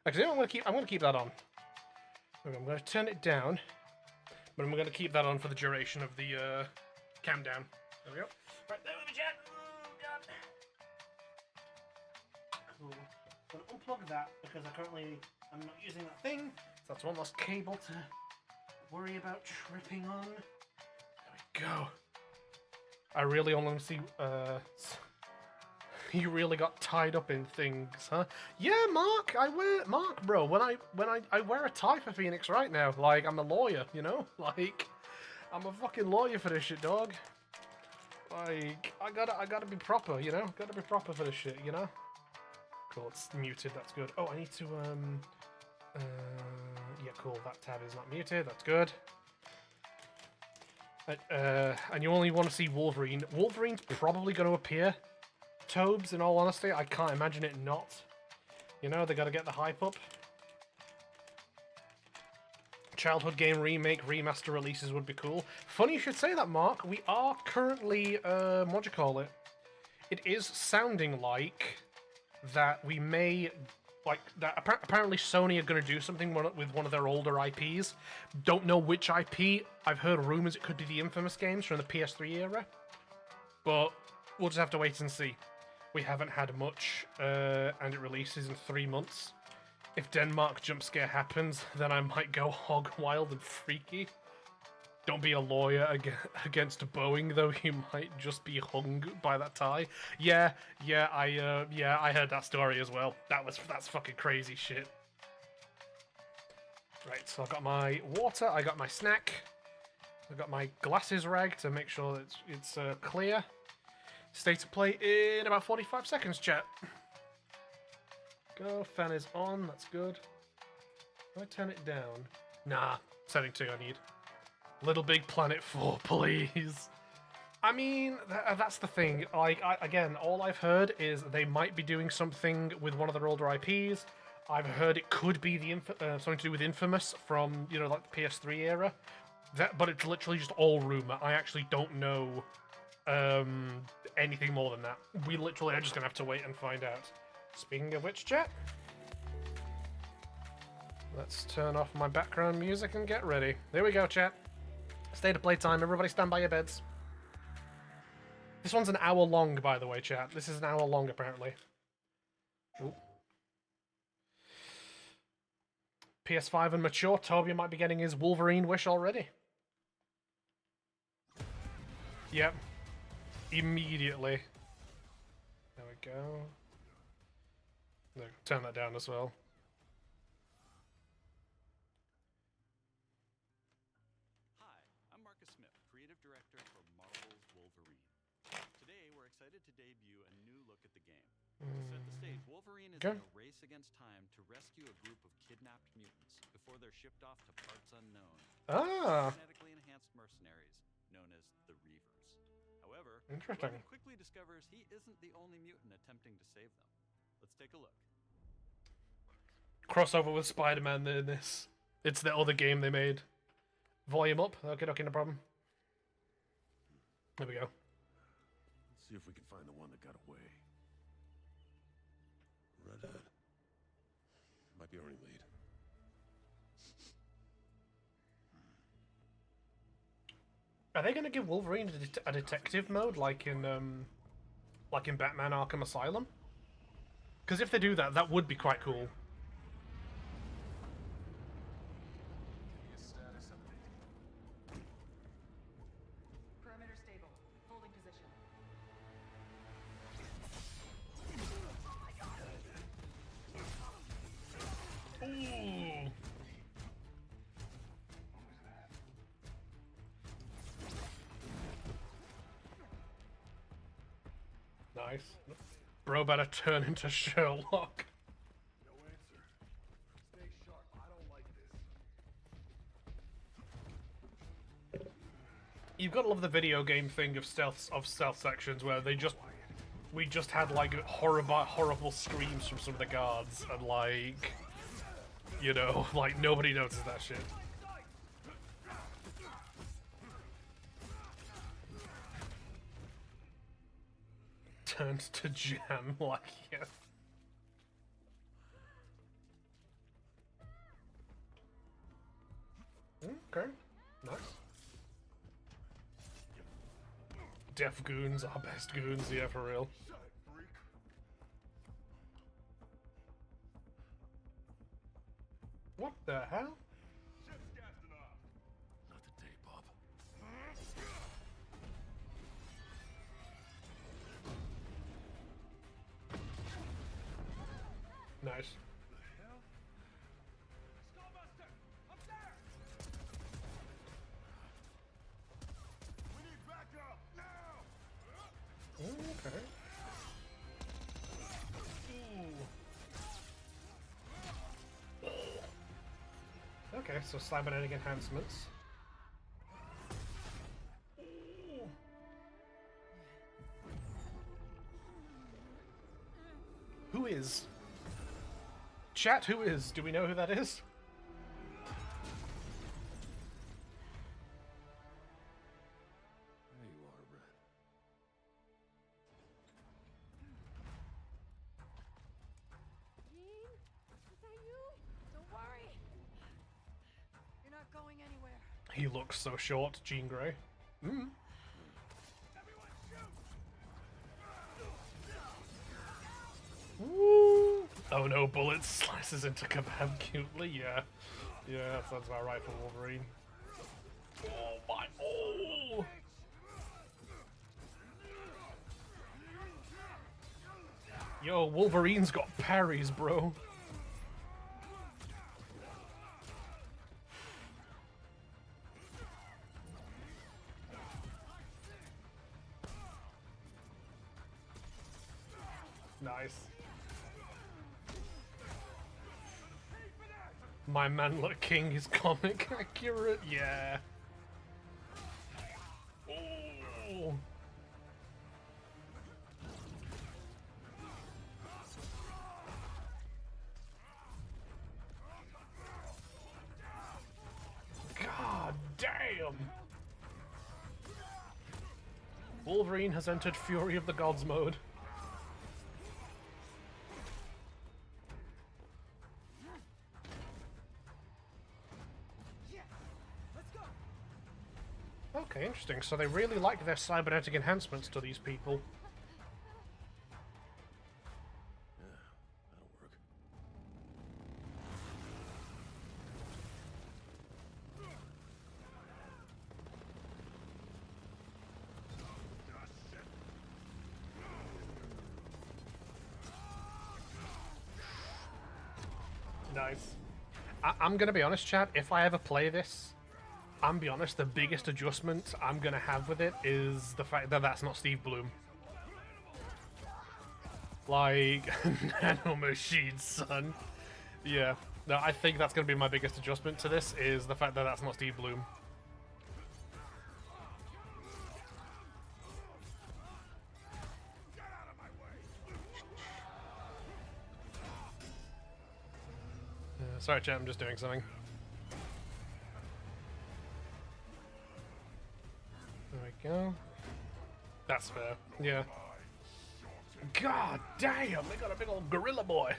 Actually, I'm gonna keep that on. Okay, I'm gonna turn it down, but I'm gonna keep that on for the duration of the cam down. There we go. Right there with me, chat. Oh god. Cool. I'm gonna unplug that because I'm not using that thing. So that's one less cable to worry about tripping on. There we go. I really only want to see. You really got tied up in things, huh? Yeah, Mark. Mark, bro. When I wear a tie for Phoenix right now. Like I'm a lawyer, you know. Like I'm a fucking lawyer for this shit, dog. Like I gotta be proper, you know. Gotta be proper for this shit, you know. Cool. It's muted. That's good. Oh, I need to yeah, cool. That tab is not muted. That's good. And you only want to see Wolverine. Wolverine's probably going to appear. Tobes, in all honesty, I can't imagine it not. You know, they got to get the hype up. Childhood game remake, remaster releases would be cool. Funny you should say that, Mark. We are currently, what do you call it? It is sounding like that we may... Like, that apparently Sony are going to do something with one of their older IPs. Don't know which IP. I've heard rumors it could be the Infamous games from the PS3 era. But we'll just have to wait and see. We haven't had much, and it releases in 3 months. If Denmark jump scare happens, then I might go hog wild and freaky. Don't be a lawyer against Boeing, though. You might just be hung by that tie. Yeah, I heard that story as well. That's fucking crazy shit. Right, so I got my water, I got my snack, I got my glasses rag to make sure that it's clear. State of play in about 45 seconds, chat. Go, fan is on, that's good. Can I turn it down? Nah, setting 2 I need. Little Big Planet 4, please. I mean, that's the thing. Like, again, all I've heard is they might be doing something with one of their older IPs. I've heard it could be the something to do with Infamous from, you know, like the PS3 era. But it's literally just all rumor. I actually don't know anything more than that. We literally are just gonna have to wait and find out. Speaking of which, chat, let's turn off my background music and get ready. There we go, chat. State of play time. Everybody stand by your beds. This one's an hour long, by the way, chat. This is an hour long, apparently. Ooh. PS5 and mature. Toby might be getting his Wolverine wish already. Yep. Immediately. There we go. No, turn that down as well. Wolverine is in a race against time to rescue a group of kidnapped mutants before they're shipped off to parts unknown. Genetically enhanced mercenaries known as the Reavers. However, Logan quickly discovers he isn't the only mutant attempting to save them. Let's take a look. Crossover with Spider-Man in this. It's the other game they made. Volume up. Okay, no problem. There we go. Let's see if we can find the one that got away. Redhead. Might be our only lead. Are they going to give Wolverine a detective mode like in Batman Arkham Asylum? Because if they do that, that would be quite cool. Perimeter stable. Holding position. Ooh. Nice. Bro better turn into Sherlock. No answer. Stay sharp. I don't like this. You've got to love the video game thing of stealth sections where we just had like horrible screams from some of the guards and like, you know, like nobody noticed that shit. turned to jam, like, yeah. Okay, nice. Deaf goons are best goons, yeah, for real. Shut it, freak. What the hell? Shit's gassing off. Not today, Bob. Nice. The hell? Skullbuster! Up there! We need backup now! Okay. Ooh. Okay, so cybernetic enhancements. Who is? Chat, who is? Do we know who that is? There you are, Red. Jean? Is that you? Don't worry. You're not going anywhere. He looks so short, Jean Grey. Everyone shoot! Woo! Oh no, bullet slices into Kebab cutely, yeah. Yeah, that sounds about right for Wolverine. Oh my, oh! Yo, Wolverine's got parries, bro. Nice. My man look king is comic accurate, yeah. Oh. God damn. Wolverine has entered Fury of the Gods mode. Okay, interesting. So they really like their cybernetic enhancements to these people. Yeah, that'll work. Nice. I'm gonna be honest, chat, if I ever play this, I'm be honest, the biggest adjustment I'm gonna have with it is the fact that that's not Steve Bloom. Like, nanomachine, son. Yeah. No, I think that's gonna be my biggest adjustment to this, is the fact that that's not Steve Bloom. Sorry, chat, I'm just doing something. There we go. That's fair. Yeah. God damn, they got a big old gorilla boy.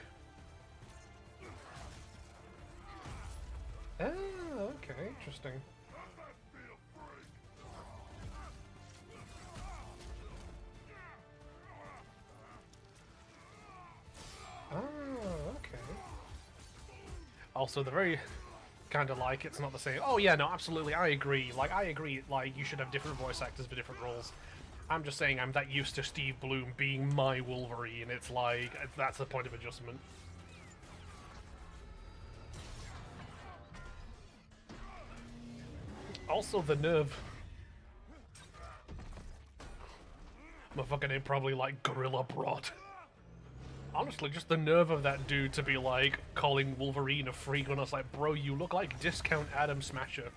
Oh, okay, interesting. Oh, okay. Also, they're very kind of like, it's not the same. Oh yeah, no, absolutely, I agree. Like, I agree, like, you should have different voice actors for different roles. I'm just saying I'm that used to Steve Bloom being my Wolverine, it's like, that's the point of adjustment. Also, the nerve. Motherfucking name probably like Gorilla Broad. Honestly, just the nerve of that dude to be like calling Wolverine a freak when I was like, bro, you look like discount Adam Smasher.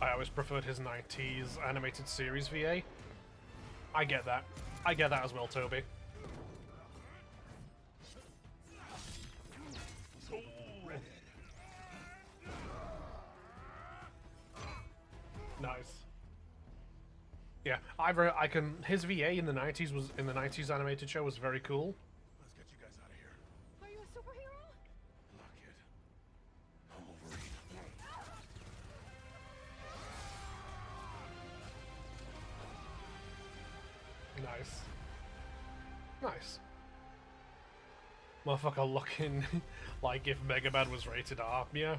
I always preferred his 90s animated series VA. I get that. I get that as well, Toby. Nice. Yeah, his VA in the 90s animated show was very cool. Let's get you guys out of here. Are you a superhero? Look, kid. I'm Wolverine. Nice. Nice. Motherfucker looking like if Mega Man was rated R, yeah.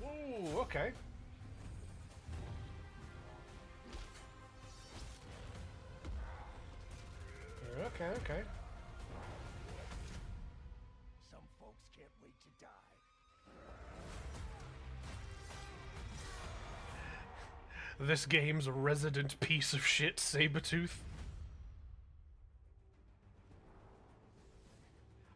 Whoa, okay. Okay, okay. Some folks can't wait to die. This game's resident piece of shit, Sabretooth.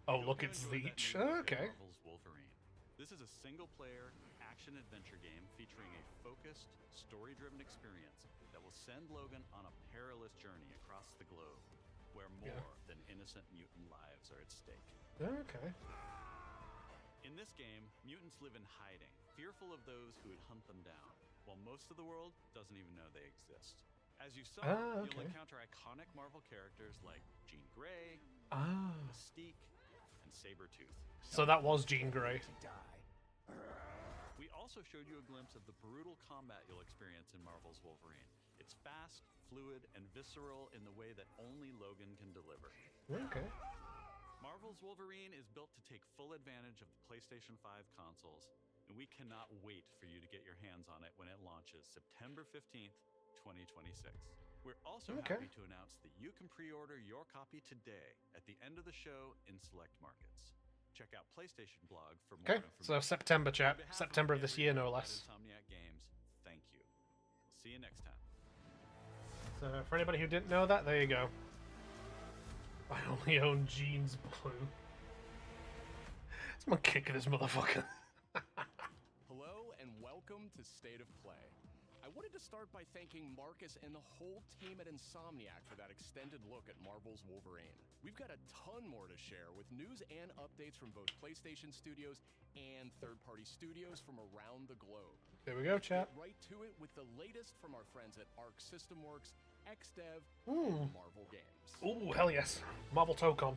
Oh, look, it's Leech. Okay. Marvel's Wolverine. This is a single-player action-adventure game featuring a focused, story-driven experience that will send Logan on a perilous journey across the globe, where more than innocent mutant lives are at stake. Okay. In this game, mutants live in hiding, fearful of those who would hunt them down, while most of the world doesn't even know they exist. As you saw, you'll encounter iconic Marvel characters like Jean Grey, Mystique, and Sabretooth. So that was Jean Grey. We also showed you a glimpse of the brutal combat you'll experience in Marvel's Wolverine. It's fast, fluid, and visceral in the way that only Logan can deliver. Okay. Marvel's Wolverine is built to take full advantage of the PlayStation 5 consoles, and we cannot wait for you to get your hands on it when it launches September 15th, 2026. We're also happy to announce that you can pre-order your copy today at the end of the show in select markets. Check out PlayStation Blog for more information. So September, chat. September of this year, no less. Insomniac Games, thank you. We'll see you next time. So for anybody who didn't know that, there you go. I only own Jeans Blue. Someone kick this motherfucker. Hello and welcome to State of Play. I wanted to start by thanking Marcus and the whole team at Insomniac for that extended look at Marvel's Wolverine. We've got a ton more to share with news and updates from both PlayStation Studios and third-party studios from around the globe. There we go, chat. Get right to it with the latest from our friends at Arc System Works, XDev, and Marvel Games. Ooh, hell yes. Marvel Tocom.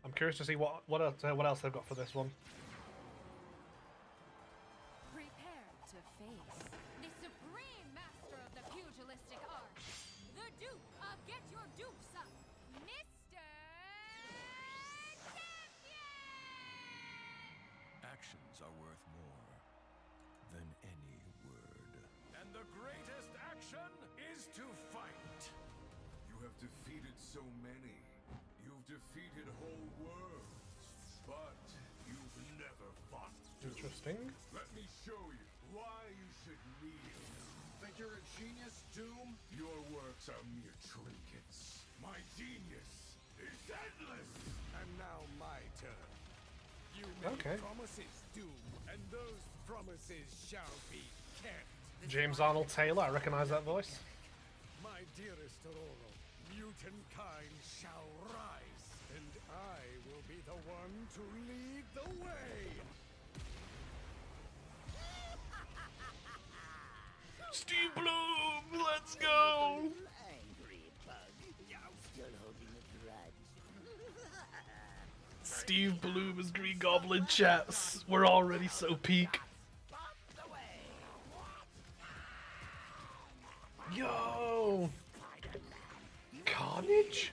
I'm curious to see what else they've got for this one. Prepare to face the supreme master of the pugilistic art, the Duke of Get Your Dukes Up, Mr. Champion! Actions are worth more than any word. And the greatest action is to fight. You have defeated so many. You've defeated whole worlds. But you've never fought Doom. Interesting. Let me show you why you should kneel. Think you're a genius, Doom? Your works are mere trinkets. My genius is endless. And now my turn. You made promises, Doom, and those promises shall be kept. James Arnold Taylor, I recognize that voice. My dearest Aurora, mutant kind shall rise, and I will be the one to lead the way. Steve Bloom, let's go! Angry bug. Still holding a grudge. Steve Bloom as Green Goblin, chats. We're already so peak. Yo! Carnage?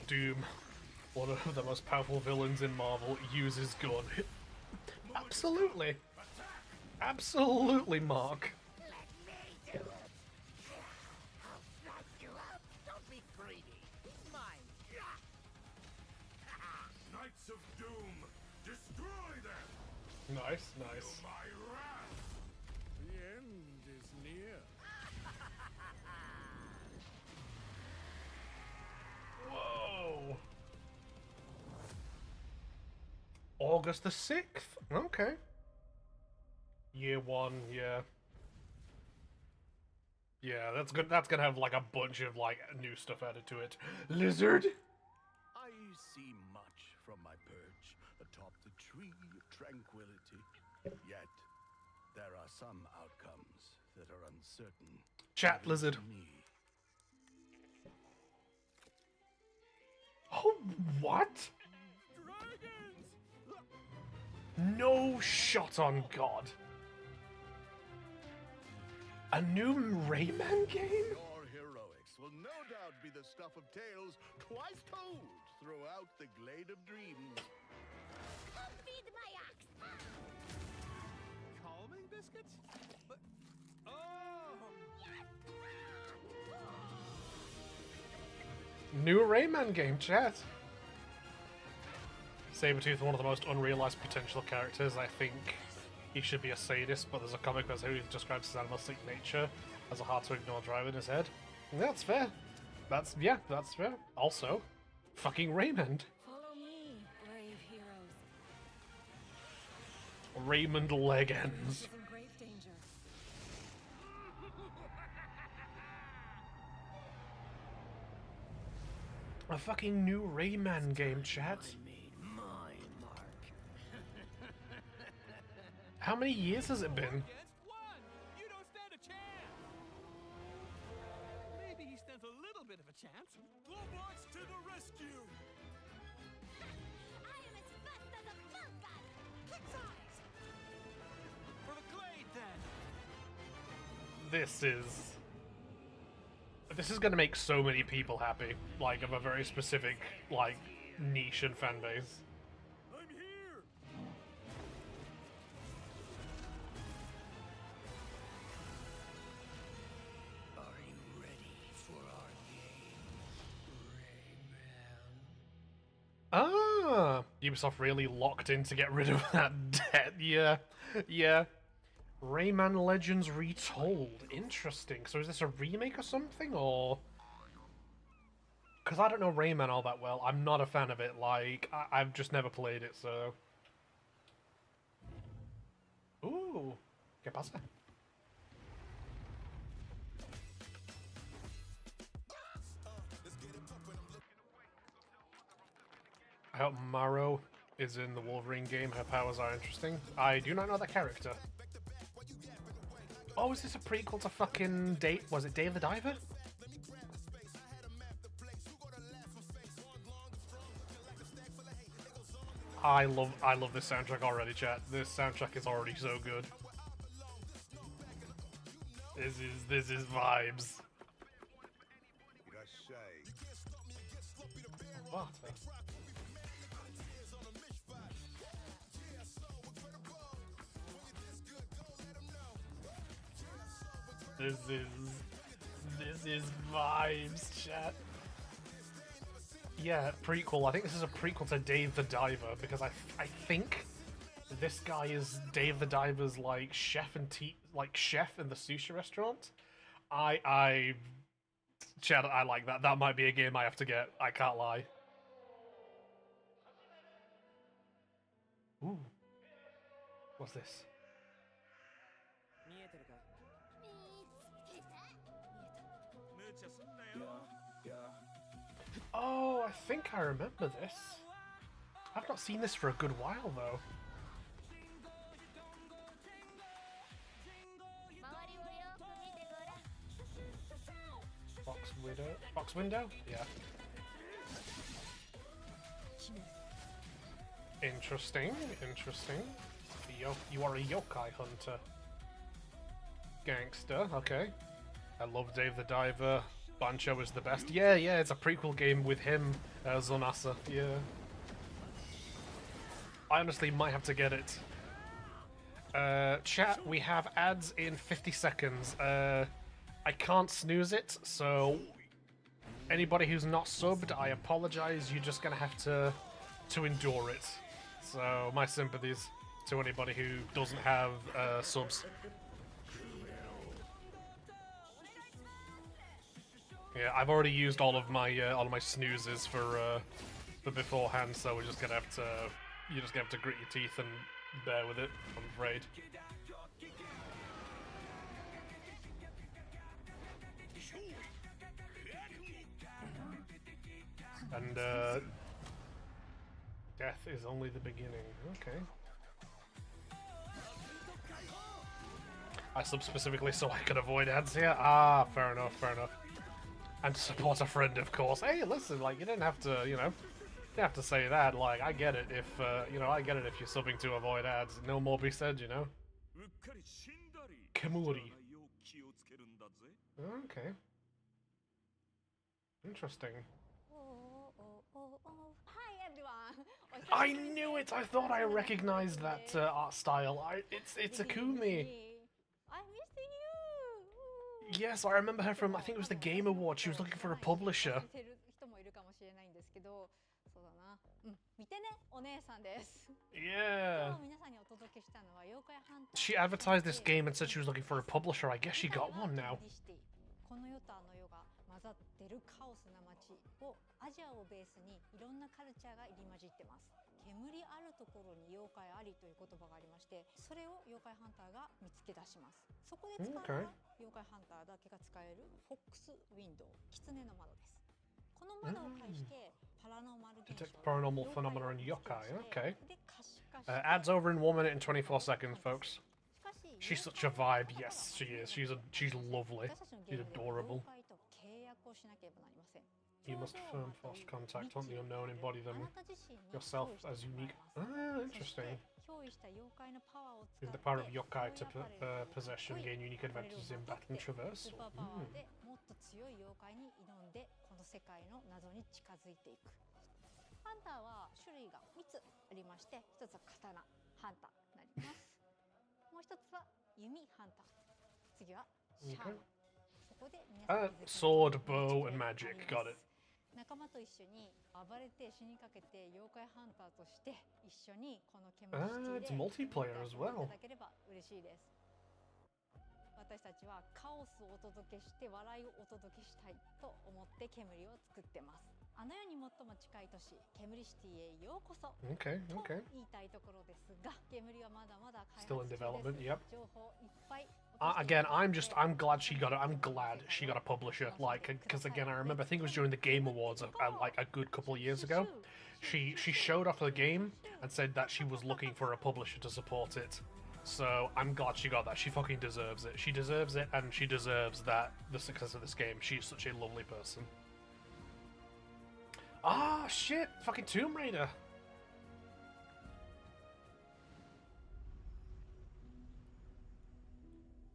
Doom, one of the most powerful villains in Marvel, uses gun. Absolutely. Absolutely, Mark. Don't be greedy. Mine. Knights of Doom, destroy them! Nice, nice. My wrath! The end is near. Whoa. August the 6th? Okay. Year 1, yeah. Yeah, that's good. That's gonna have like a bunch of like new stuff added to it. Lizard? I see much from my perch atop the tree of tranquility. Yet, there are some outcomes that are uncertain. Chat lizard. To me. Oh, what? No shot on God. A new Rayman game? Your heroics will no doubt be the stuff of tales twice told throughout the Glade of Dreams. Come feed my ox. Calming biscuits? But oh, New Rayman game, chat. Sabretooth, one of the most unrealized potential characters. I think he should be a sadist, but there's a comic where he describes his animalistic nature as a hard-to-ignore drive in his head. And that's fair. That's fair. Also, fucking Raymond. Follow me, brave heroes. Raymond Legends. He's in grave danger. A fucking new Rayman game, chat. Made my mark. How many years has it been? against one. You don't stand a chance. Maybe he stands a little bit of a chance. Globox to the rescue! I am as fast as a falcon. Kick size. For the Glade, then. This is gonna make so many people happy, like of a very specific, like, niche and fan base. I'm here! Are you ready for our game, Rayman? Ah, Ubisoft really locked in to get rid of that debt. Yeah. Rayman Legends Retold. Interesting. So is this a remake or something, or? Because I don't know Rayman all that well. I'm not a fan of it. Like, I've just never played it, so. Ooh, ¿qué pasa? I hope Maro is in the Wolverine game. Her powers are interesting. I do not know that character. Oh, is this a prequel to fucking Dave? Was it Dave the Diver? I love this soundtrack already, chat. This soundtrack is already so good. This is vibes. What? This is vibes, chat. Yeah, prequel. I think this is a prequel to Dave the Diver because I think this guy is Dave the Diver's like chef in the sushi restaurant. Chat, I like that. That might be a game I have to get. I can't lie. Ooh, what's this? Oh, I think I remember this. I've not seen this for a good while, though. Fox Window? Yeah. Interesting. You are a yokai hunter. Gangster, okay. I love Dave the Diver. Bancho is the best. Yeah, it's a prequel game with him, Zonasa. Yeah. I honestly might have to get it. Chat, we have ads in 50 seconds. I can't snooze it, so anybody who's not subbed, I apologize. You're just gonna have to endure it. So my sympathies to anybody who doesn't have subs. Yeah, I've already used all of my snoozes for beforehand, so you're just gonna have to grit your teeth and bear with it, I'm afraid. And Death is only the beginning. Okay. I sub specifically so I can avoid ads here. Ah, fair enough, fair enough. And to support a friend, of course. Hey, listen, like, you didn't have to, you know, you have to say that. Like, I get it if, you know, I get it if you're subbing to avoid ads. No more be said, you know. Kemuri. Okay. Interesting. Hi everyone. I knew it. I thought I recognized that art style. It's Akumi. I missed you. Yes, I remember her from. I think it was the Game Awards. She was looking for a publisher. 人もいるかもしれないんですけど、そうだな。見てね、お姉さんです。 Yeah. 今日皆さんにお届けしたのは妖怪ハンター。 She advertised this game and said she was looking for a publisher. I guess she got one now. この世とあの世が混ざってるカオスな街をアジアをベースにいろんなカルチャーが入り混じってます。煙あるところに妖怪ありという言葉がありまして、それを妖怪ハンターが見つけ出します。そこで使うのは妖怪ハンターだけが使えるフォックスウィンドウ、狐の窓です。この窓を介してパラノーマル現象、 Detect paranormal phenomena and yokai. Okay. Ads over in 1 minute and 24 seconds, folks. She's such a vibe. Yes, she is. She's lovely. She's adorable. You must firm fast contact on the unknown, embody them yourself as unique. Ah, interesting. With the power of yokai to possession, gain unique advantages in battle and traversal. もっと強い妖怪に挑んでこの世界の謎に近づいていく。ハンターは種類が3つありまして、1つは刀ハンターになります。もう1つは弓ハンター。次はシャーマン。そこで皆さん気づき sword, bow, and magic. Got it. 仲間と一緒に暴れて死にかけて妖怪ハンターとして一緒にこの煙シティで it's multiplayer as well. いただければ嬉しいです。私たちはカオスをお届けして笑いをお届けしたいと思って煙を作ってます。あの世に最も近い都市煙シティへようこそ。 Okay, okay. と言いたいところですが、煙はまだまだ開発 Still in 中です。 development. Yep. 情報いっぱい Again, I'm glad she got it. I'm glad she got a publisher. Like, because again, I remember, I think it was during the Game Awards, like a good couple of years ago. She showed off the game and said that she was looking for a publisher to support it. So I'm glad she got that. She fucking deserves it. She deserves it, and she deserves the success of this game. She's such a lovely person. Ah, shit! Fucking Tomb Raider.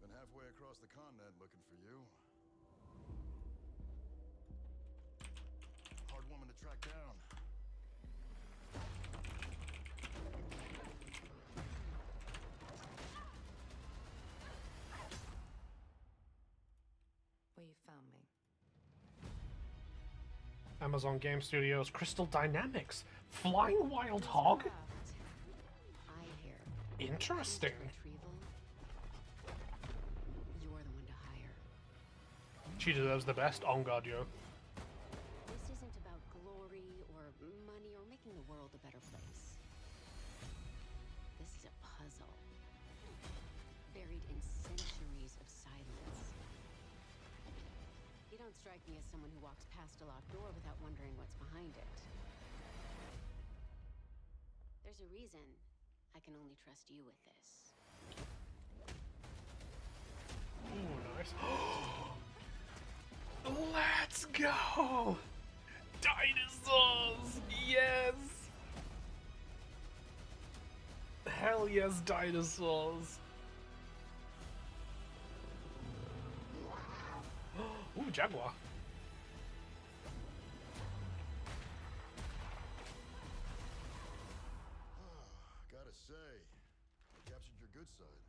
Been halfway across the continent looking for you. Hard woman to track down. Well, you found me. Amazon Game Studios, Crystal Dynamics, Flying Wild Hog. I hear. Interesting. Retrieval. You're the one to hire. She deserves the best. On God, yo. This isn't about glory or money or making the world a better place. This is a puzzle. Buried in centuries of silence. You don't strike me as someone who walks past a locked door without wondering what's behind it. There's a reason I can only trust you with this. Ooh, nice. Let's go! Dinosaurs! Yes! Hell yes, dinosaurs! Ooh, Jaguar. Gotta say, you captured your good side.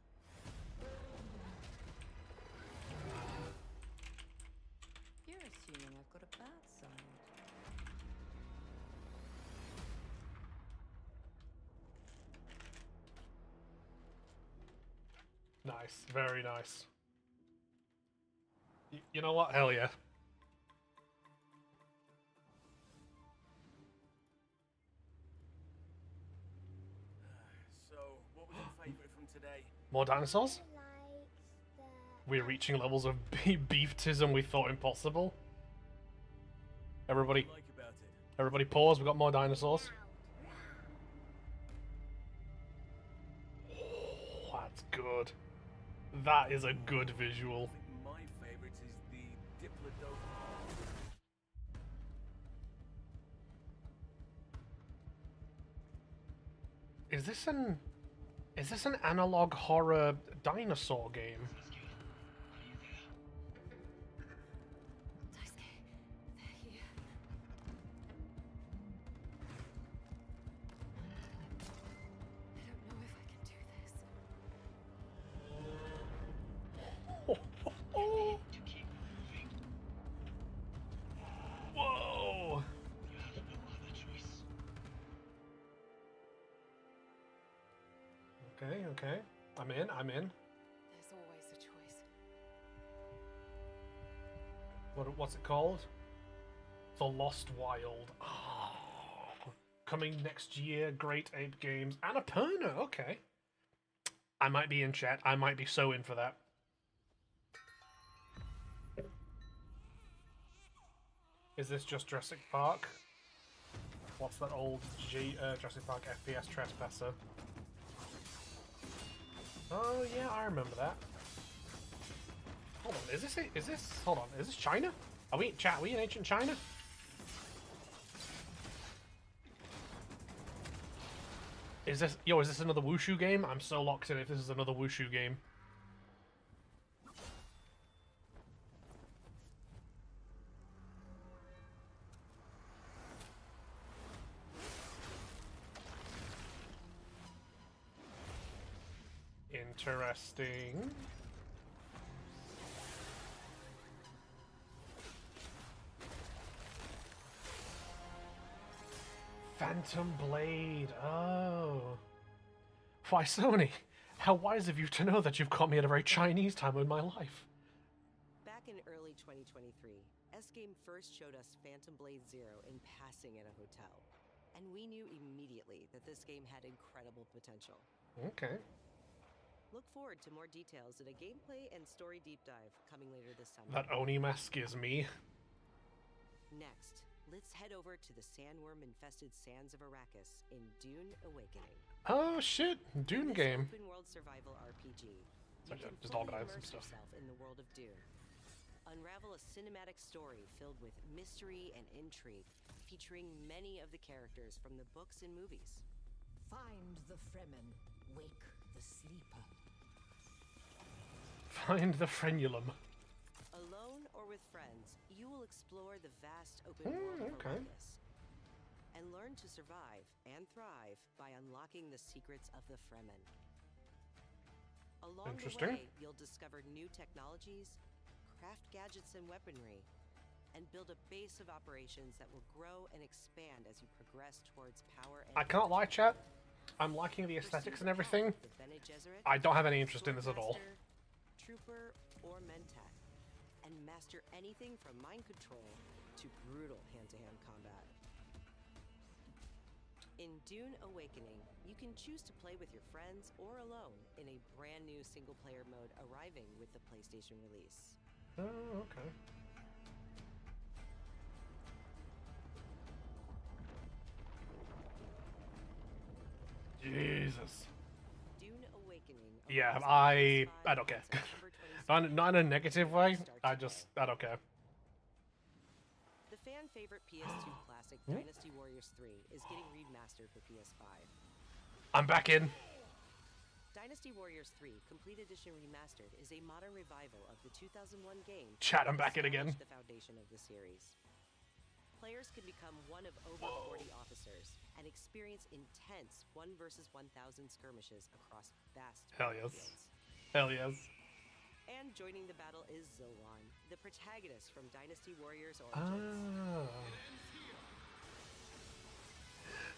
You're assuming I've got a bad side. Nice, very nice. You know what? Hell yeah. So, what was your favorite from today? More dinosaurs? We're reaching levels of beeftism we thought impossible. Everybody, Like about it? everybody pause, we've got more dinosaurs. It's good. That is a good visual. My favorite is the Diplodocus. Is this an analog horror dinosaur game? Daisuke, they're here. I don't know if I can do this. Whoa! Okay, okay. I'm in. There's always a choice. What's it called? The Lost Wild. Oh, coming next year, Great Ape Games. Annapurna, okay. I might be in chat. I might be so in for that. Is this just Jurassic Park? What's that old Jurassic Park FPS trespasser? Oh yeah, I remember that. Hold on, is this China? Are we in ancient China? Is this another Wushu game? I'm so locked in if this is another Wushu game. Interesting. Phantom Blade. Oh. Why, Sony? How wise of you to know that you've caught me at a very Chinese time in my life. Back in early 2023, S-Game first showed us Phantom Blade Zero in passing at a hotel. And we knew immediately that this game had incredible potential. Okay. Look forward to more details in a gameplay and story deep dive coming later this summer. That Oni mask is me. Next, let's head over to the sandworm-infested sands of Arrakis in Dune Awakening. Oh shit, Dune game. Open-world survival RPG. Sorry, You can just fully organize some immerse stuff. yourself in the world of Dune. Unravel a cinematic story filled with mystery and intrigue, featuring many of the characters from the books and movies. Find the Fremen, wake the sleeper. Find the frenulum. Alone or with friends, you will explore the vast open world of okay. Arrakis and learn to survive and thrive by unlocking the secrets of the Fremen. Along the Interesting. way, you'll discover new technologies, craft gadgets and weaponry, and build a base of operations that will grow and expand as you progress towards power and I can't lie, chat. I'm liking the aesthetics and everything. I don't have any interest in this at all. Trooper, or Mentat, and master anything from mind control to brutal hand-to-hand combat. In Dune Awakening, you can choose to play with your friends or alone in a brand new single-player mode arriving with the PlayStation release. Oh, okay. Jesus. Dune Awakening. Yeah, I don't care. Not in a negative way. I don't care. The fan favorite PS2 classic Dynasty Warriors 3 is getting remastered for PS5. I'm back in. Dynasty Warriors 3 Complete Edition Remastered is a modern revival of the 2001 game. Chat, I'm back in again. The foundation of the series. Players can become one of over 40 officers and experience intense 1 versus 1,000 skirmishes across vast Hell yes. fields. Hell yes. And joining the battle is Zolan, the protagonist from Dynasty Warriors Origins.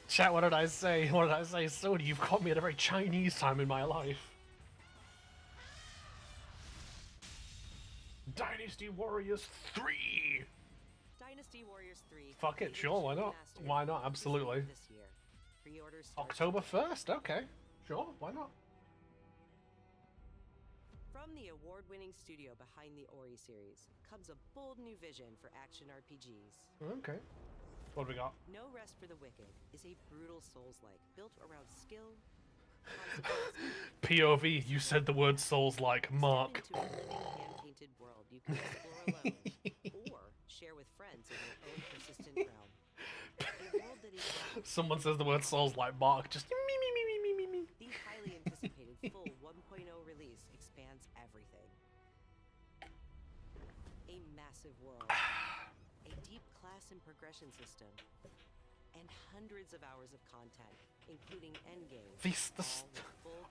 Chat, what did I say? What did I say? Sony, you've caught me at a very Chinese time in my life. Dynasty Warriors 3! Dynasty Warriors 3. Fuck it, sure, why not? Why not? Absolutely. This year. Pre-orders start October 1st? Okay. Sure, why not? From the award-winning studio behind the Ori series comes a bold new vision for action RPGs. Okay. What do we got? No Rest for the Wicked is a brutal Souls-like built around skill, POV, you said the word Souls-like, Mark. Step into a hand-painted world you can explore alone, or share with friends in your own persistent realm. A world that is Someone says the word Souls-like, Mark, just me. the highly anticipated full 1.0 release expands everything. A massive world, a deep class and progression system, and hundreds of hours of content, including endgame. This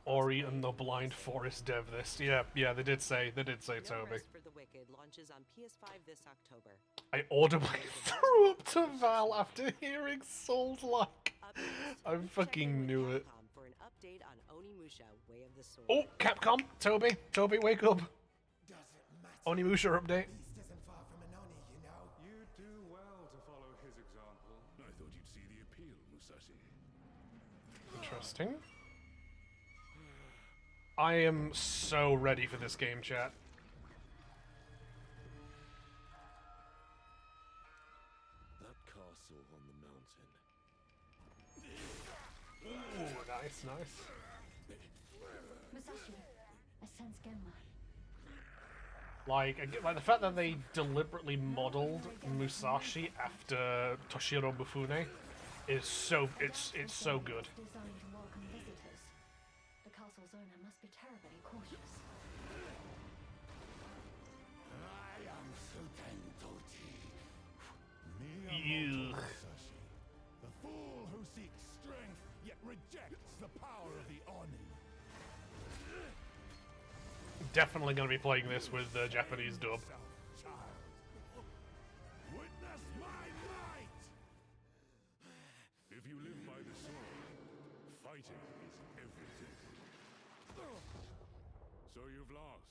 Ori and the Blind Forest dev this. Yeah, they did say No Toby. Rest for the Wicked launches on PS5 this October. I audibly threw up to Val after hearing Souls-like. I fucking knew it. Capcom for an update on Onimusha: Way of the Sword. Oh, Capcom! Toby, wake up! Onimusha update. You do well to follow his example. I thought you'd see the appeal, Musashi. Interesting. I am so ready for this game, chat. That castle on the mountain. Ooh, nice. Musashi, I sense Genma. Like the fact that they deliberately modeled Musashi after Toshiro Mifune is so it's so good. Designed to welcome visitors. The castle's owner must be terribly cautious. I am Suten Tochi. Ew. Musashi, the fool who seeks strength yet rejects the power of the Oni. Definitely going to be playing this with the Japanese dub. Child. Witness my might! If you live by the sword, fighting is everything. So you've lost.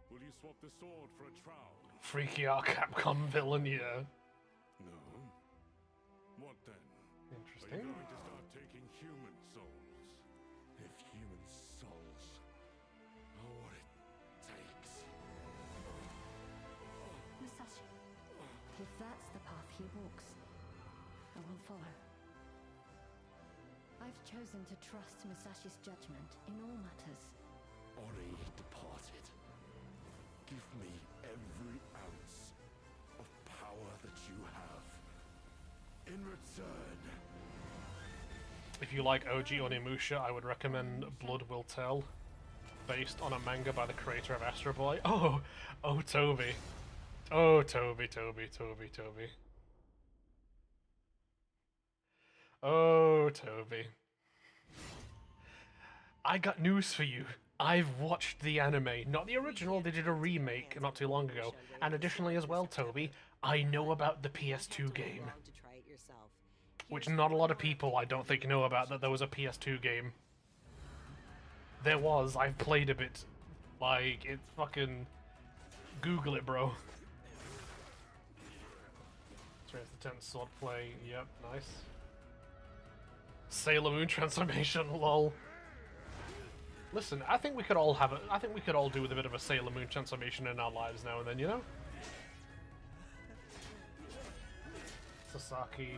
Will you swap the sword for a trowel? Freaky out Capcom villain, yeah. No. What then? Are Interesting. you going to start taking human souls? If human souls are what it takes. Musashi, if that's the path he walks, I will follow. I've chosen to trust Musashi's judgment in all matters. Ori departed. Give me every ounce of power that you have. In return. If you like OG Onimusha, I would recommend Blood Will Tell, based on a manga by the creator of Astro Boy. Oh, Toby. Oh, Toby. Oh, Toby. I got news for you. I've watched the anime, not the original, they did a remake not too long ago. And additionally as well, Toby, I know about the PS2 game. Which not a lot of people, I don't think, know about, that there was a PS2 game. There was, I've played a bit. Like, it's fucking... Google it, bro. Trace the 10th swordplay, yep, nice. Sailor Moon transformation, lol. Listen, I think we could all have I think we could all do with a bit of a Sailor Moon transformation in our lives now and then, you know? Sasaki.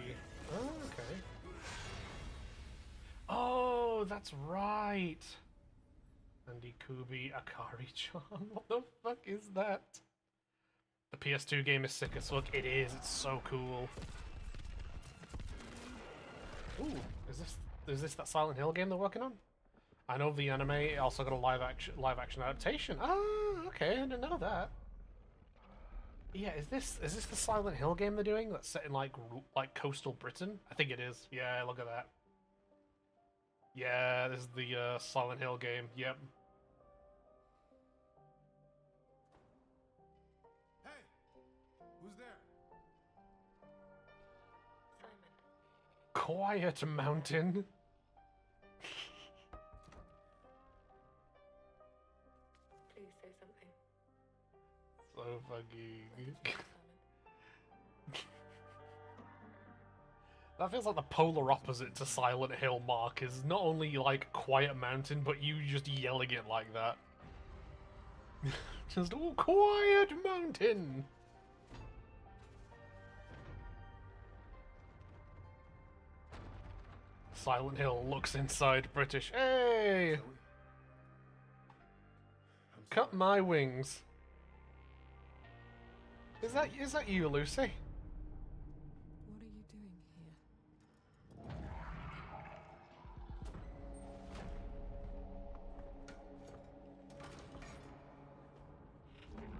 Oh, okay. Oh, that's right. Andy Kubi, Akari-chan. What the fuck is that? The PS2 game is sick as fuck. It is. It's so cool. Ooh, is this that Silent Hill game they're working on? I know the anime also got a live action adaptation. Ah, okay, I didn't know that. Yeah, is this the Silent Hill game they're doing that's set in like coastal Britain? I think it is. Yeah, look at that. Yeah, this is the Silent Hill game. Yep. Hey! Who's there? Quiet Mountain. Please say something. So fucking... That feels like the polar opposite to Silent Hill, Mark, is not only like Quiet Mountain, but you just yelling it like that. Just, oh, Quiet Mountain! Silent Hill looks inside British. Hey! Cut my wings. Is that you, Lucy? What are you doing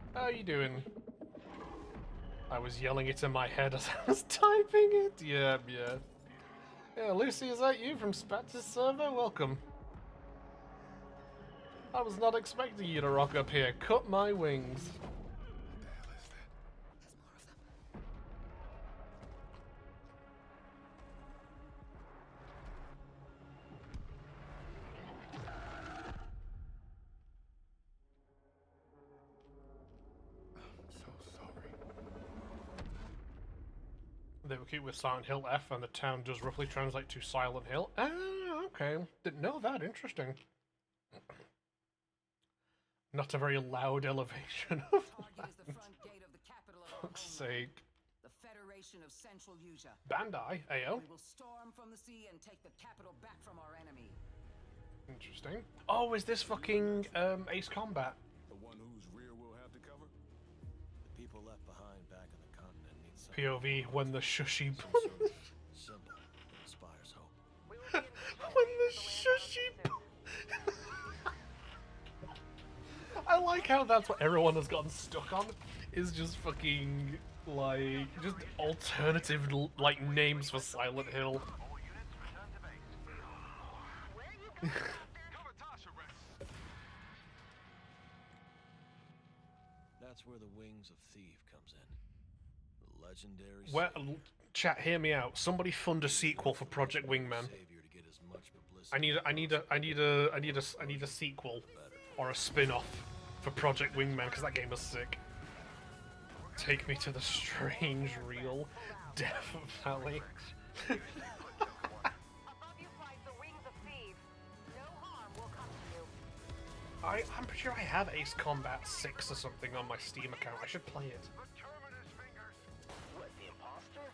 here? How are you doing? I was yelling it in my head as I was typing it. Yeah. Yeah, Lucy, is that you from Spat's server? Welcome. I was not expecting you to rock up here. Cut my wings. What the hell is that? There's more of them. I'm so sorry. They were cute with Silent Hill F, and the town does roughly translate to Silent Hill. Ah, okay. Didn't know that. Interesting. Not a very loud elevation of Target is the front gate of the capital of our fuck's homeland, sake. the Federation of Central Asia. Bandai, Ayo. We will storm from the sea and take the capital back from our enemy. Interesting. Oh, is this fucking Ace Combat? The one whose rear we'll have to cover? The people left behind back on the continent need some POV when the shushy symbol that inspires hope. when the shushy I like how that's what everyone has gotten stuck on, is just fucking, like, just alternative, like, names for Silent Hill. That's where the Wings of Thief comes in. The legendary Well, savior chat, hear me out. Somebody fund a sequel for Project Wingman. to get as much publicity. I need a sequel or a spin-off for Project Wingman because that game was sick. Take me to the strange, real Death Valley. Above you flies the Wings of Thieves. No harm will come to you. I'm pretty sure I have Ace Combat 6 or something on my Steam account. I should play it. What, the imposter?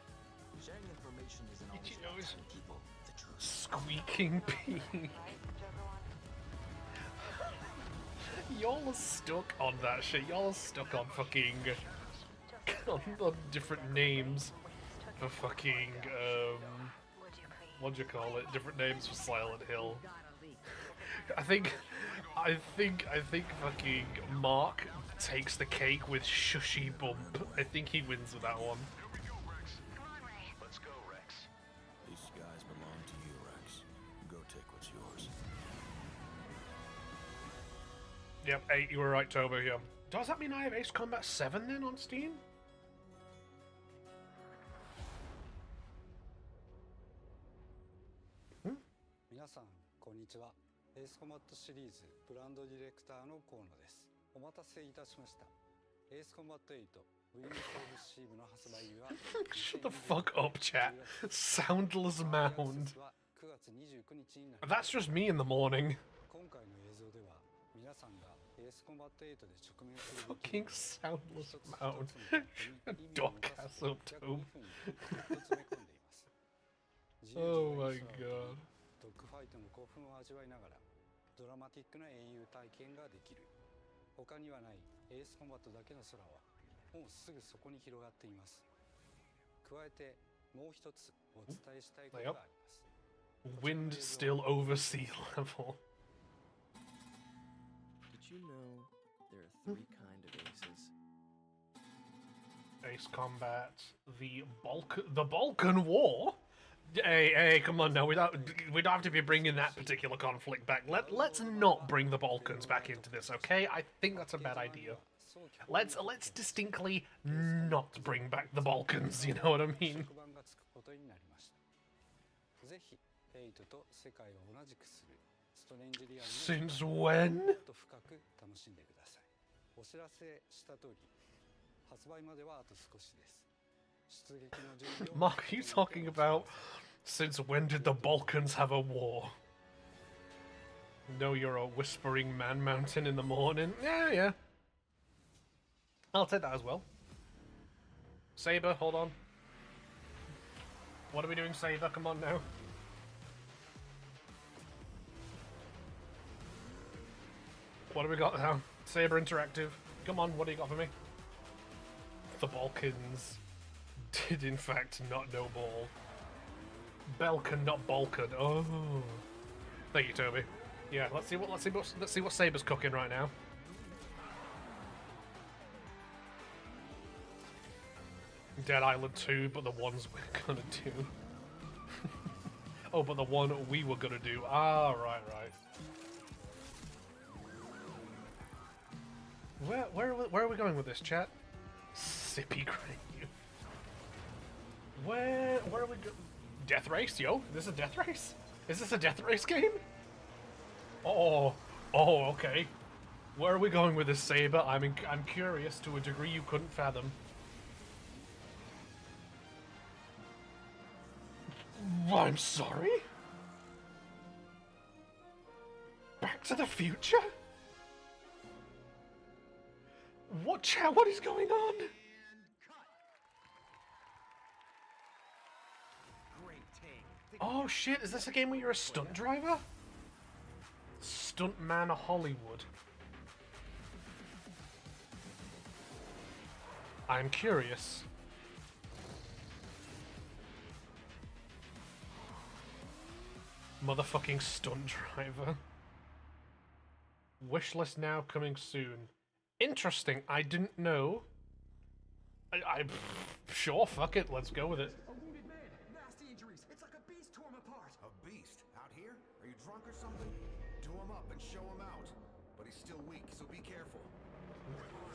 Sharing information isn't always Did you know telling people the truth. Squeaking pig. Y'all are stuck on that shit. Y'all are stuck on fucking on different names for fucking what do you call it? Different names for Silent Hill. I think fucking Mark takes the cake with Shushy Bump. I think he wins with that one. Let's go, Rex. These guys belong to you, Rex. Go take what's yours. Yep, 8, you were right, Tobo, yeah. Does that mean I have Ace Combat 7 then on Steam? Hmm? 皆さん、こんにちは。エースコマットシリーズブランドディレクターの河野です。お待たせいたしました。エースコマット8 Wings of Thieves の発売日は Shut the fuck up, chat. Soundless mound. 9月29日になります。 That's just me in the morning. 今回の映像では皆さんがエースコマット8で直面する Fucking soundless mound. Dog ass up, Tobe. Oh my god. ドッグファイトの興奮を味わいながらドラマティックな英雄体験ができる。他にはないエースコンバットだけの空はもうすぐそこに広がっています。加えてもう一つお伝えしたいことがあります。 Wind still over sea level. Did you know there are 3 kinds of aces? Ace Combat, the Balkan War. Hey, come on now. We don't have to be bringing that particular conflict back. Let's not bring the Balkans back into this, okay? I think that's a bad idea. Let's distinctly not bring back the Balkans. You know what I mean? Since when? Mark, are you talking about since when did the Balkans have a war? No, you're a whispering man mountain in the morning. Yeah. I'll take that as well. Saber, hold on. What are we doing, Saber? Come on now. What do we got now? Saber Interactive. Come on, what do you got for me? The Balkans did in fact not know ball. Belkan, not Balkan. Oh, thank you, Toby. Yeah, let's see what Saber's cooking right now. Dead Island 2, but the ones we're gonna do. Oh, but the one we were gonna do. Ah, right. Where are we going with this, chat? Sippy Grave. Where are we going? Death Race, yo? This is a Death Race? Is this a Death Race game? Oh, okay. Where are we going with this, Saber? I'm curious to a degree you couldn't fathom. I'm sorry? Back to the Future? What is going on? Oh shit, is this a game where you're a stunt driver? Stuntman Hollywood. I'm curious. Motherfucking stunt driver. Wishlist now coming soon. Interesting, I didn't know. I sure, fuck it, let's go with it. A wounded man, nasty injuries. It's like a beast tore him apart. A beast? Out here? Are you drunk or something? Do him up and show him out. But he's still weak, so be careful.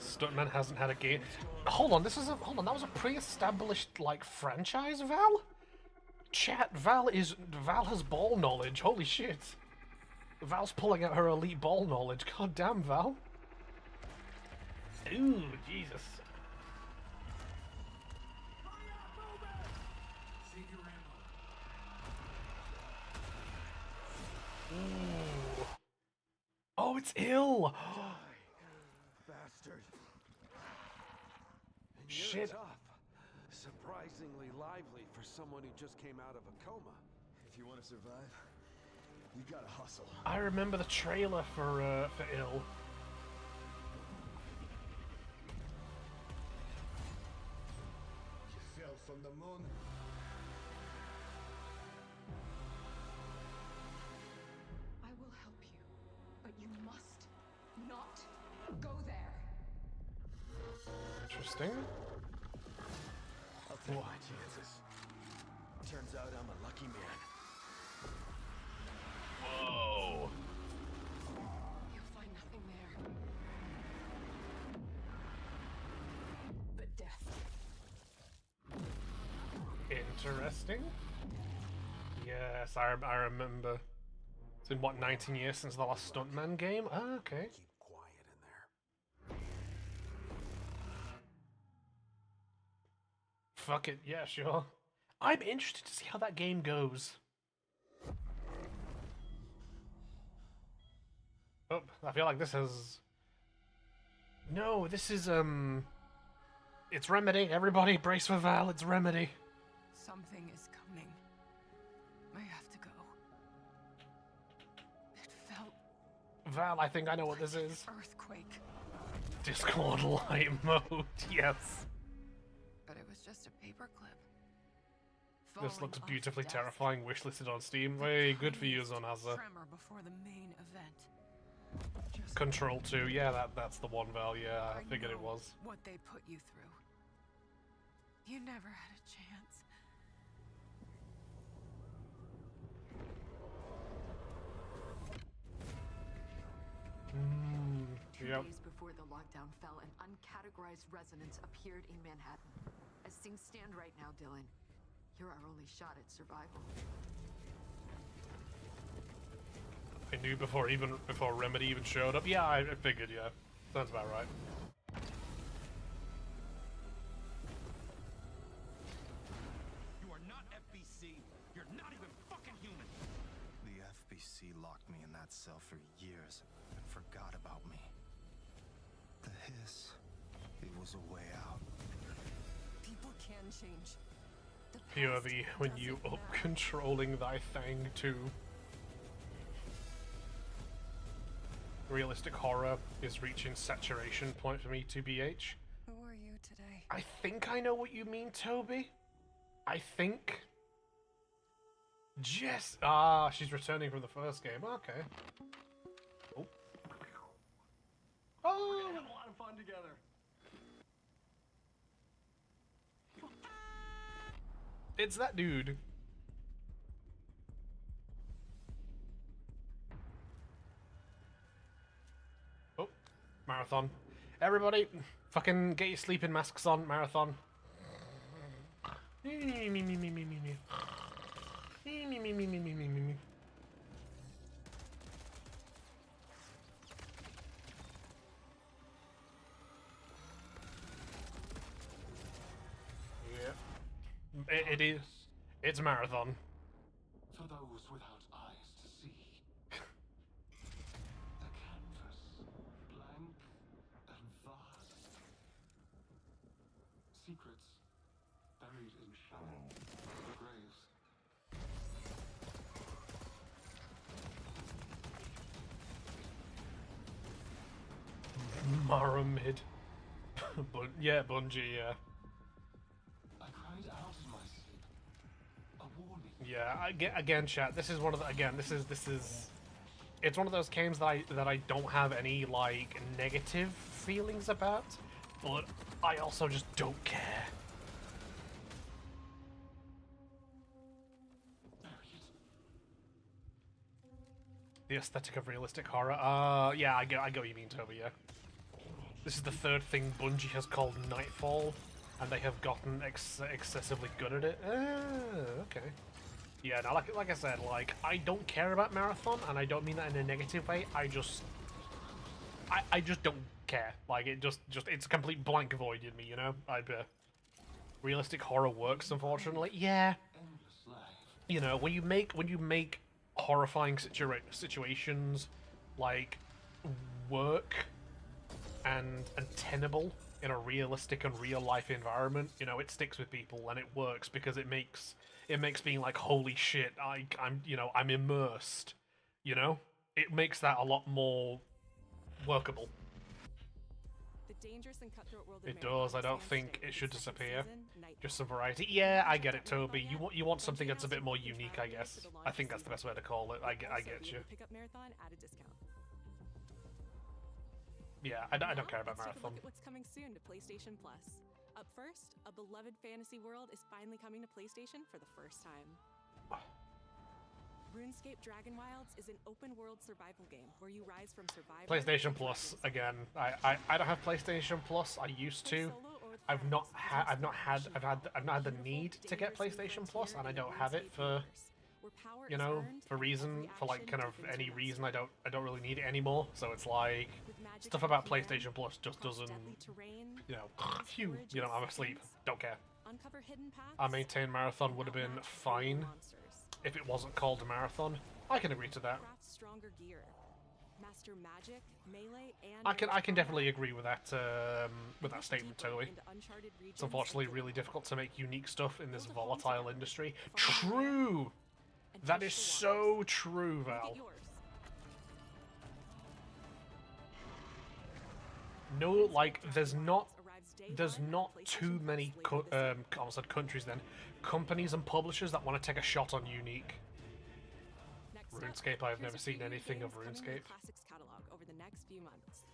Stuntman hasn't had a game. Hold on, that was a pre-established like franchise, Val? Chat, Val has ball knowledge. Holy shit. Val's pulling out her elite ball knowledge. God damn, Val. Ooh, Jesus. Ooh. Oh, it's ill. Bastard. Shit. Tough. Surprisingly lively for someone who just came out of a coma. If you want to survive, you gotta hustle. I remember the trailer for Ill. You fell from the moon. I will help you, but you must not go there. Interesting. I'll take my chances. Turns out I'm a lucky man. Whoa. You'll find nothing there. But death. Interesting. Yes, I remember. It's been, what, 19 years since the last Stuntman game? Ah, okay. Keep quiet in there. Fuck it, yeah, sure. I'm interested to see how that game goes. Oh, I feel like this has... No, this is, It's Remedy. Everybody brace for Val, it's Remedy. Something is coming. I have to go. It felt Val, I think I know what this is. earthquake. Discord light mode, yes. But it was just a paperclip. This looks beautifully terrifying, wishlisted on Steam. Way good for you, Zonaza. Tremor before the main event. Control 2, yeah, that's the one, Val, yeah, I figured it was. What they put you through. You never had a chance. Two Yep. days before the lockdown fell, an uncategorized resonance appeared in Manhattan. As things stand right now, Dylan, you're our only shot at survival. I knew before Remedy even showed up. Yeah, I figured, yeah. Sounds about right. You are not FBC. You're not even fucking human. The FBC locked me in that cell for years and forgot about me. The hiss, it was a way out. People can change. POV, when you up controlling thy thing too. realistic horror is reaching saturation point for me, 2BH. Who are you today? I think I know what you mean, Toby. I think. Jess. Ah, she's returning from the first game. Okay. Oh. Oh. We had a lot of fun together. It's that dude. Oh, marathon. Everybody, fucking get your sleeping masks on, marathon. It is. It's marathon. For those without eyes to see. The canvas, blank and vast. Secrets buried in shallow graves. Maramid. Yeah, Bungie, yeah. I cried out in my sleep. A warning. Yeah, again, chat. This is one of the this is. It's one of those games that I don't have any like negative feelings about, but I also just don't care. The aesthetic of realistic horror. Yeah, I get what you mean, Toby. Yeah. This is the third thing Bungie has called Nightfall, and they have gotten excessively good at it. Okay. Yeah, now like I said, like I don't care about Marathon, and I don't mean that in a negative way. I just don't care. Like it just it's a complete blank void in me, you know. Realistic horror works, unfortunately. Yeah. You know, when you make horrifying situations like work and tenable in a realistic and real life environment, you know, it sticks with people and it works because it makes being like, holy shit, I'm immersed, you know? It makes that a lot more workable. The dangerous and cutthroat world of It does. I don't think it should disappear. Just some variety. Yeah, I get it, Toby. You want something that's a bit more unique, I guess. I think that's the best way to call it. I get you. Pick up Marathon at a discount. Yeah, I don't care about Marathon. Take a look at what's coming soon to PlayStation Plus. Up first, a beloved fantasy world is finally coming to PlayStation for the first time. RuneScape Dragon Wilds is an open-world survival game where you rise from survival. PlayStation Plus again. I don't have PlayStation Plus. I used to. I've not had the need to get PlayStation Plus, and I don't have it for, you know, for like kind of any reason. I don't really need it anymore. So it's like stuff about PlayStation Plus just doesn't, you know, I'm asleep. Don't care. I maintain Marathon would have been fine if it wasn't called a Marathon. I can agree to that. I can definitely agree with that statement, Toby. It's unfortunately really difficult to make unique stuff in this volatile industry. True! That is so true, Val. No, like, there's not too many countries then, companies and publishers that want to take a shot on unique. RuneScape, I've never seen anything of RuneScape. Classics catalog over the next few months.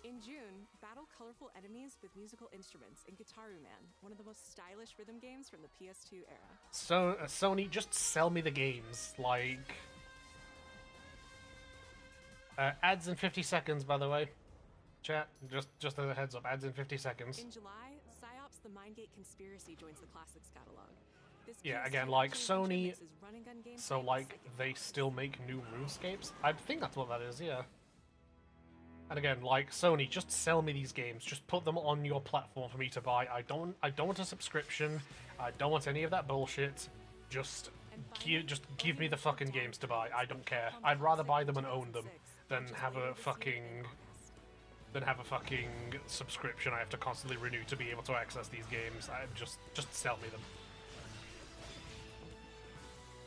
In June, battle colorful enemies with musical instruments in Guitaru Man, one of the most stylish rhythm games from the PS2 era. So, Sony, just sell me the games, like... ads in 50 seconds, by the way. Chat, just as a heads up, ads in 50 seconds. In July, PsyOps: The Mindgate Conspiracy joins the Classics catalog. Yeah, again, like Sony, so like they still make new RuneScapes. I think that's what that is, yeah. And again, like Sony, just sell me these games. Just put them on your platform for me to buy. I don't want a subscription. I don't want any of that bullshit. Just give me the fucking games to buy. I don't care. I'd rather buy them and own them than have a fucking subscription I have to constantly renew to be able to access these games. Just sell me them.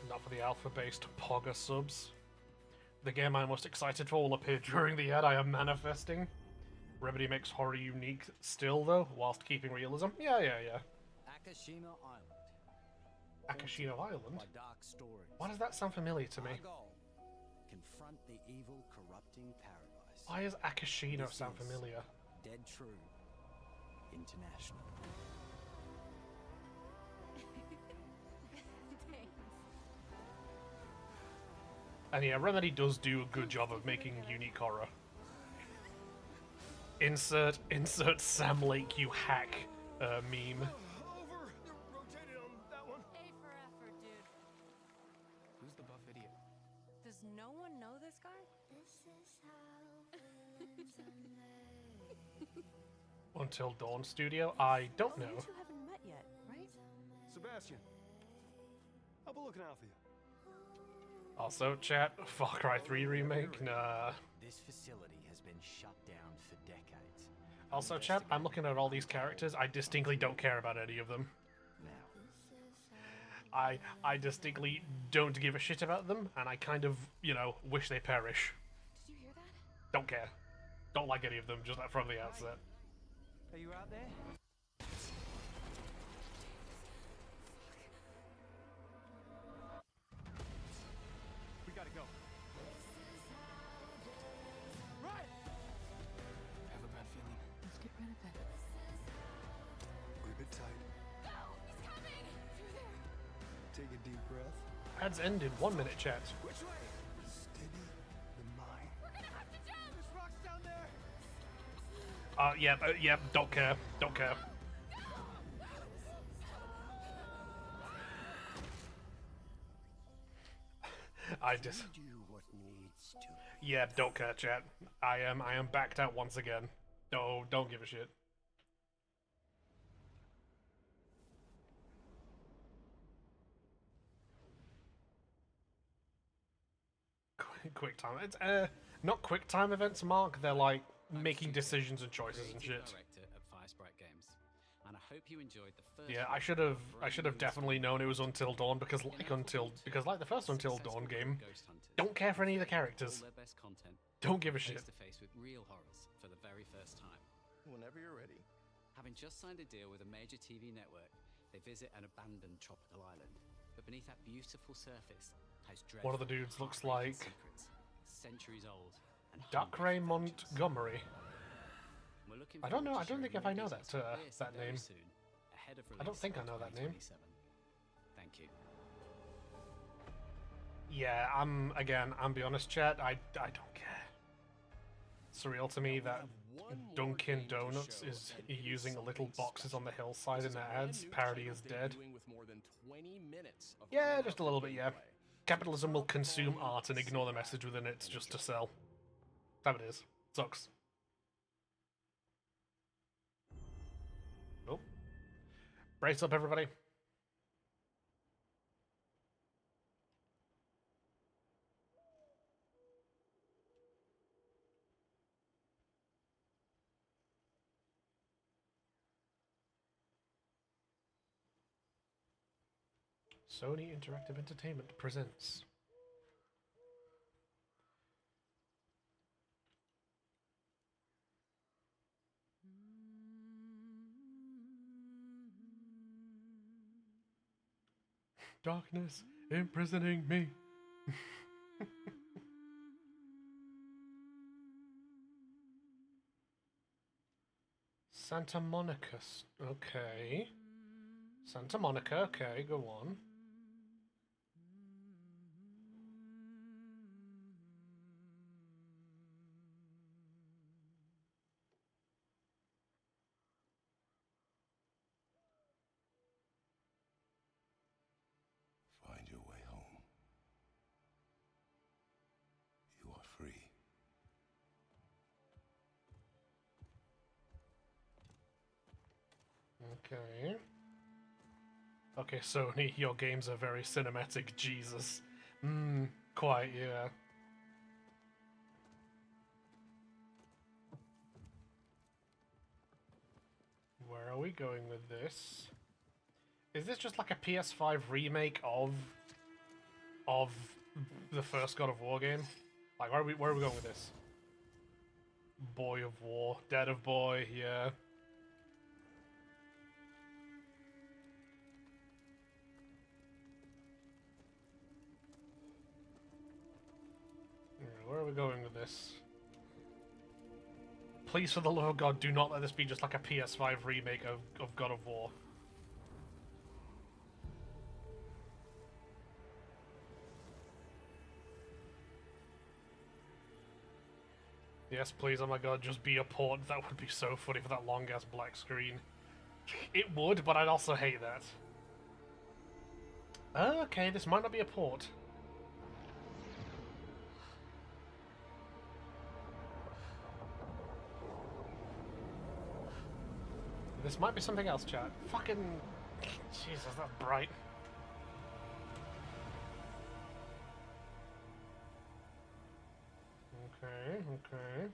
Not for the alpha-based Pogga subs. The game I'm most excited for will appear during the ad I am manifesting. Remedy makes horror unique still, though, whilst keeping realism. Yeah. Akashino Island. Akashino Island? By dark stories. Why does that sound familiar to me? Our goal, confront the evil, corrupting paradise. Why does Akashino This sound is familiar? Dead True International. And yeah, Remedy does do a good job of making unique horror. Insert Sam Lake, you hack meme. Over! They're rotated on that one. A for effort, dude. Who's the buff idiot? Does no one know this guy? Until Dawn Studio? I don't know. You two haven't met yet, right? Sebastian, I'll be looking out for you. Also, chat, Far Cry 3 remake? Nah. This facility has been shut down for decades. Also, chat, I'm looking at all these characters. I distinctly don't care about any of them. I distinctly don't give a shit about them, and I kind of, you know, wish they perish. Did you hear that? Don't care. Don't like any of them, just from the outset. Are you out there? We gotta go. Right! I have a bad feeling. Let's get rid of it. Grip it tight. No, he's coming! Through there. Take a deep breath. Ads ended 1 minute, chat. Which way? Steady the mind. We're gonna have to jump! There's rocks down there! Yep, don't care. Don't care. I just... Do what needs to. Yeah, don't care, chat. I am backed out once again. No, don't give a shit. Quick time. It's not quick time events, Mark. They're like making decisions and choices and shit. Director at Firesprite Games, and I hope you enjoyed the first. Yeah, I should have definitely known it was Until Dawn because like the first Until Dawn game, don't care for any of the characters. All their best content. Don't give a shit. Face to face with real horrors for the very first time. Whenever you're ready. Having just signed a deal with a major TV network, they visit an abandoned tropical island. But beneath that beautiful surface has One of the dudes looks like secrets, centuries old. And Duckray Montgomery. we're looking I don't know. forward I to don't think sharing if I more know details that about this that very name. soon, ahead of I don't release think I in know that name. 2027. Thank you. Yeah, I'm be honest, chat. I don't care. Surreal to me that Dunkin' Donuts is using little boxes on the hillside in their ads. Parody is dead. Yeah, just a little bit, yeah. Capitalism will consume art and ignore the message within it just to sell. That's what it is. Sucks. Oh. Brace up, everybody. Sony Interactive Entertainment presents. Darkness imprisoning me. Santa Monica. Okay. Santa Monica, okay, go on. Find your way home. You are free. Okay. Okay, Sony, your games are very cinematic, Jesus. Quite, yeah. Where are we going with this? Is this just like a PS5 remake of the first God of War game? Like, where are we going with this? Boy of War, Dead of Boy, yeah. Where are we going with this? Please, for the love of God, do not let this be just like a PS5 remake of God of War. Yes, please, oh my god, just be a port. That would be so funny for that long-ass black screen. It would, but I'd also hate that. Okay, this might not be a port. This might be something else, chat. Fucking... Jesus, that's bright. Okay, okay.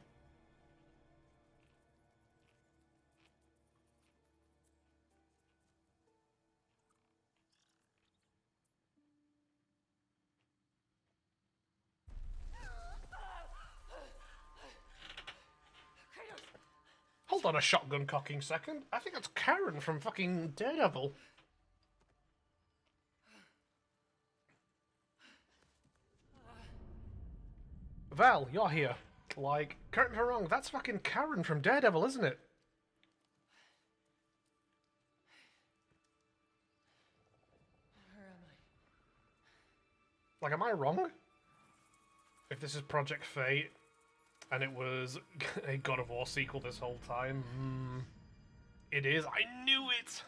Hold on a shotgun cocking second. I think that's Karen from fucking Daredevil. Val, you're here. Like, correct me if I'm wrong, that's fucking Karen from Daredevil, isn't it? Where am I? Like, am I wrong? If this is Project Fate, and it was a God of War sequel this whole time, it is. I knew it!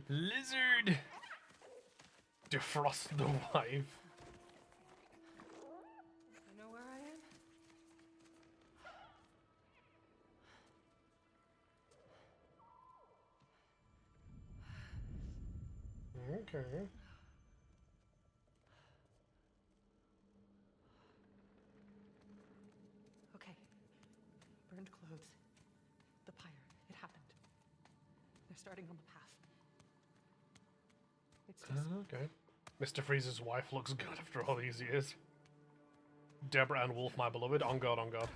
Lizard! Defrost the wife. You know where I am? Okay. Okay. Burned clothes. The pyre. It happened. They're starting on the path. It's just... Okay. Mr. Freeze's wife looks good after all these years. Deborah Ann Wolf, my beloved. On God, on God.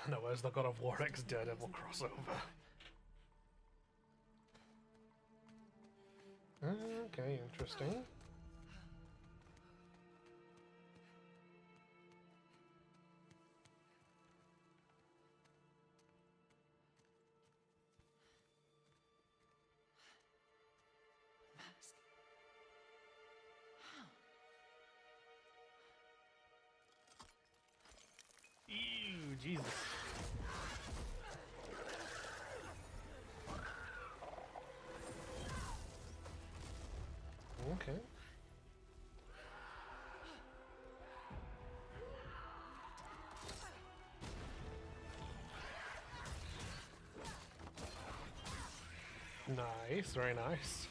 No, where's the God of War X Daredevil crossover? Okay, interesting. Ew, Jesus. Okay. Nice, very nice.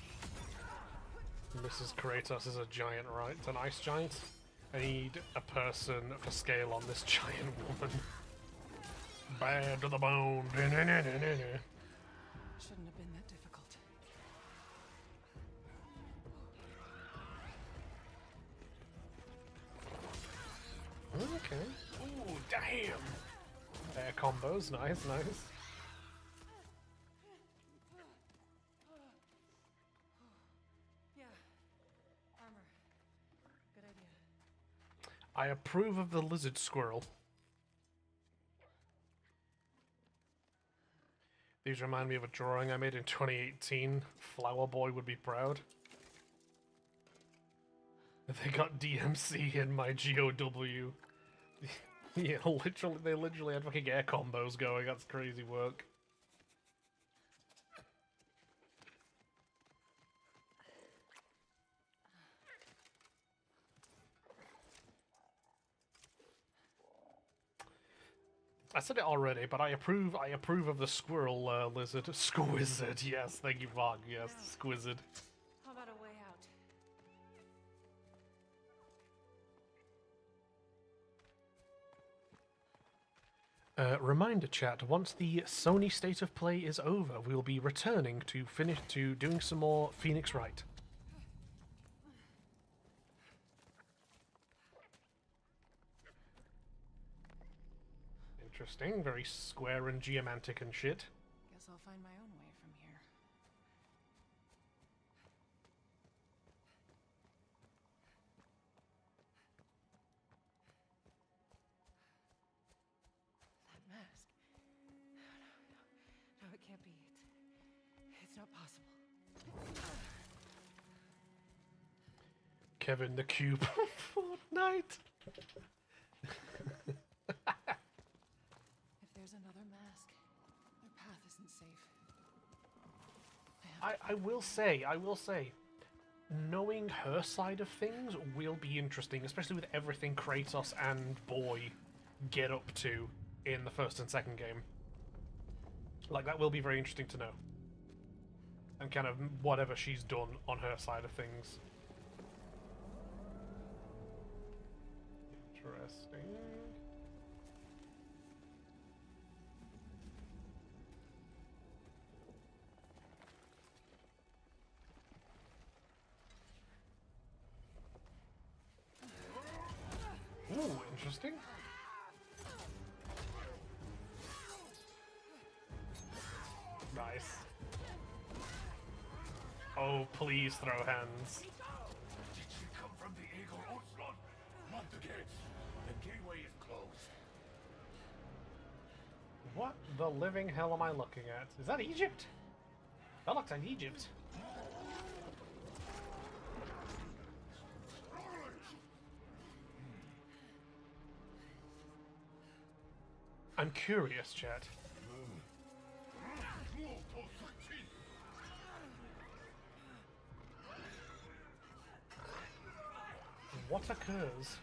Mrs. Kratos is a giant, right? An ice giant? I need a person for scale on this giant woman. Bad to the bone. Shouldn't have been that difficult. Okay. Ooh, damn! Air combos, nice, nice. Yeah. Armor. Good idea. I approve of the lizard squirrel. These remind me of a drawing I made in 2018. Flower Boy would be proud. They got DMC in my GOW. Yeah, literally, they literally had fucking air combos going. That's crazy work. I said it already, but I approve of the squirrel lizard. Squizzard, yes, thank you, Vog, yes, squizzard. How about a way out? Reminder chat, once the Sony State of Play is over, we'll be returning to doing some more Phoenix Wright. Interesting, very square and geomantic and shit. Guess I'll find my own way from here. That mask. No, it can't be. It's not possible. Kevin the Cube. Fortnite. If there's another mask, their path isn't safe. I will say, knowing her side of things will be interesting, especially with everything Kratos and Boy get up to in the first and second game. Like, that will be very interesting to know. And kind of whatever she's done on her side of things. Interesting. Ooh, interesting. Nice. Oh, please throw hands. Did she come from the Eagle Ocelot? Not the gates. The gateway is closed. What the living hell am I looking at? Is that Egypt? That looks like Egypt. I'm curious, chat. What occurs?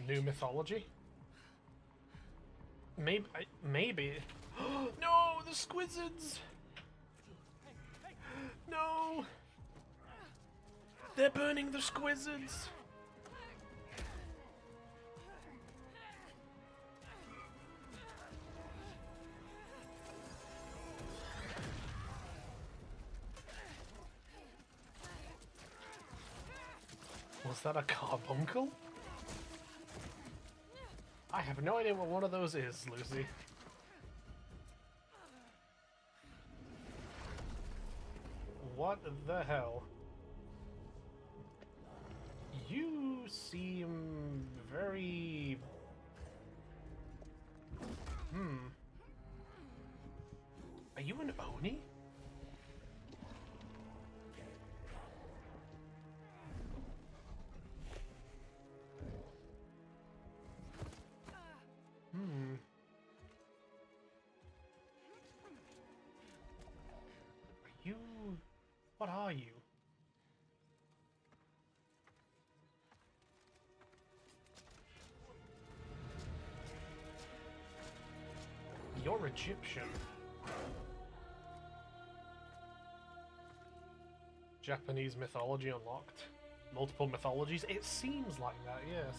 New mythology? Maybe. No, the Squizzards! No! They're burning the Squizzards! Was that a carbuncle? I have no idea what one of those is, Lucy. What the hell? You seem very... Are you an Oni? What are you? You're Egyptian. Japanese mythology unlocked. Multiple mythologies? It seems like that, yes.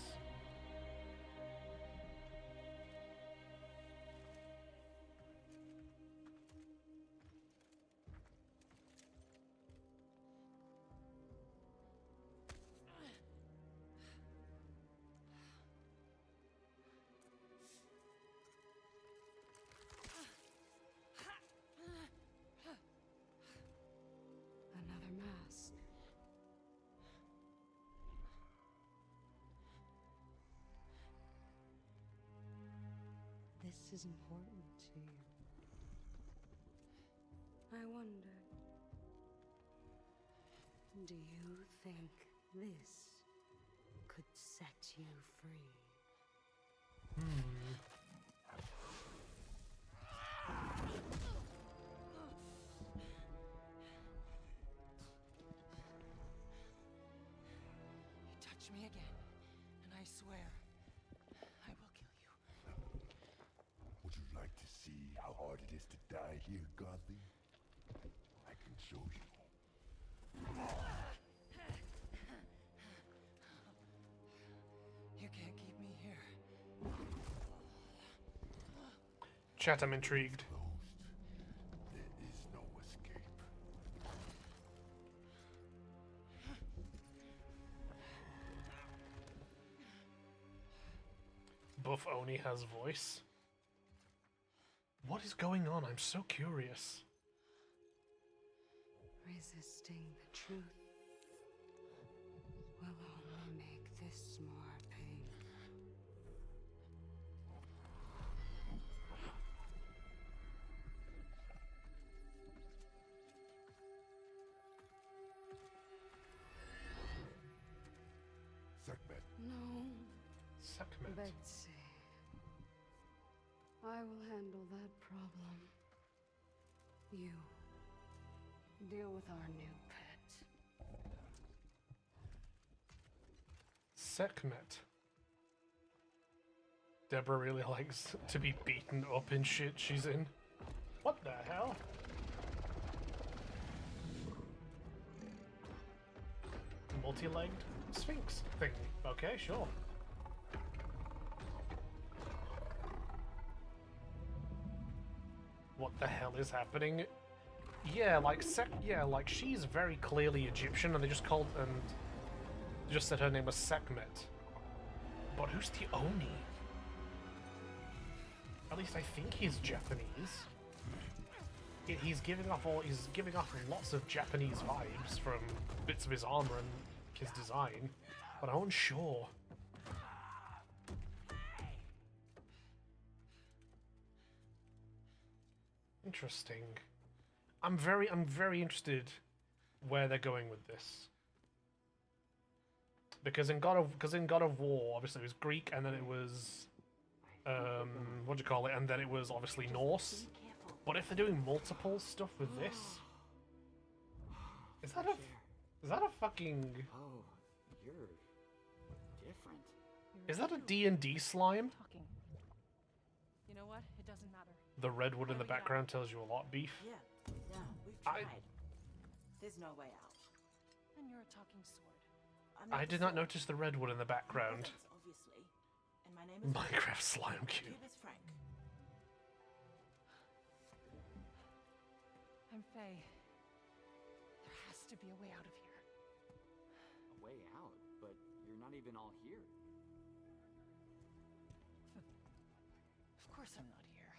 This is important to you. I wonder, do you think this could set you free? You touch me again, and I I swear, I will kill you. Would you like to see how hard it is to die here, Godly? I can show you. You can't keep me here. Chat, I'm intrigued. There is no escape. Buff Oni has voice. What is going on? I'm so curious. Resisting the truth will only make this more painful. Sekhmet. No. Sekhmet. Betsy. I will handle that problem. You deal with our new pet. Sekhmet. Deborah really likes to be beaten up in shit she's in. What the hell? Multi-legged sphinx thing. Okay, sure. What the hell is happening? Yeah, like like she's very clearly Egyptian, and they just called and just said her name was Sekhmet. But who's the Oni? At least I think he's Japanese. He's giving off lots of Japanese vibes from bits of his armor and his design, but I'm unsure. Interesting. I'm very interested where they're going with this. Because in God of War, obviously it was Greek, and then it was what do you call it? And then it was obviously Norse. But if they're doing multiple stuff with this, is that a fucking? Oh, you're different. Is that a D&D slime? You know what? It doesn't matter. The redwood in the background tells you a lot, Beef. Yeah, we've tried. There's no way out. And you're a talking sword. I did not notice the redwood in the background. Obviously. And my name is Minecraft slime cube. Cube is Frank. I'm Faye. There has to be a way out of here. A way out? But you're not even all here. Of course I'm not here.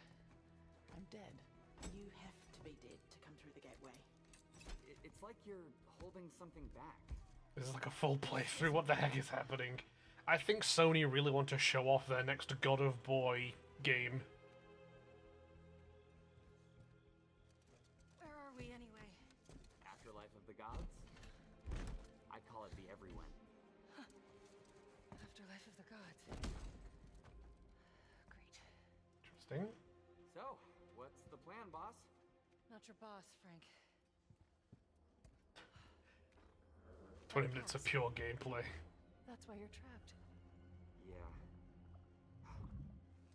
I'm dead. You have to be dead to come through the gateway. It's like you're holding something back. This is like a full playthrough. What the heck is happening? I think Sony really want to show off their next God of Boy game. Where are we anyway? Afterlife of the Gods? I call it the Everyone. Afterlife of the Gods. Great. Interesting. So, what's the plan, boss? Not your boss, Frank. 20 minutes of pure gameplay. That's why you're trapped. Yeah.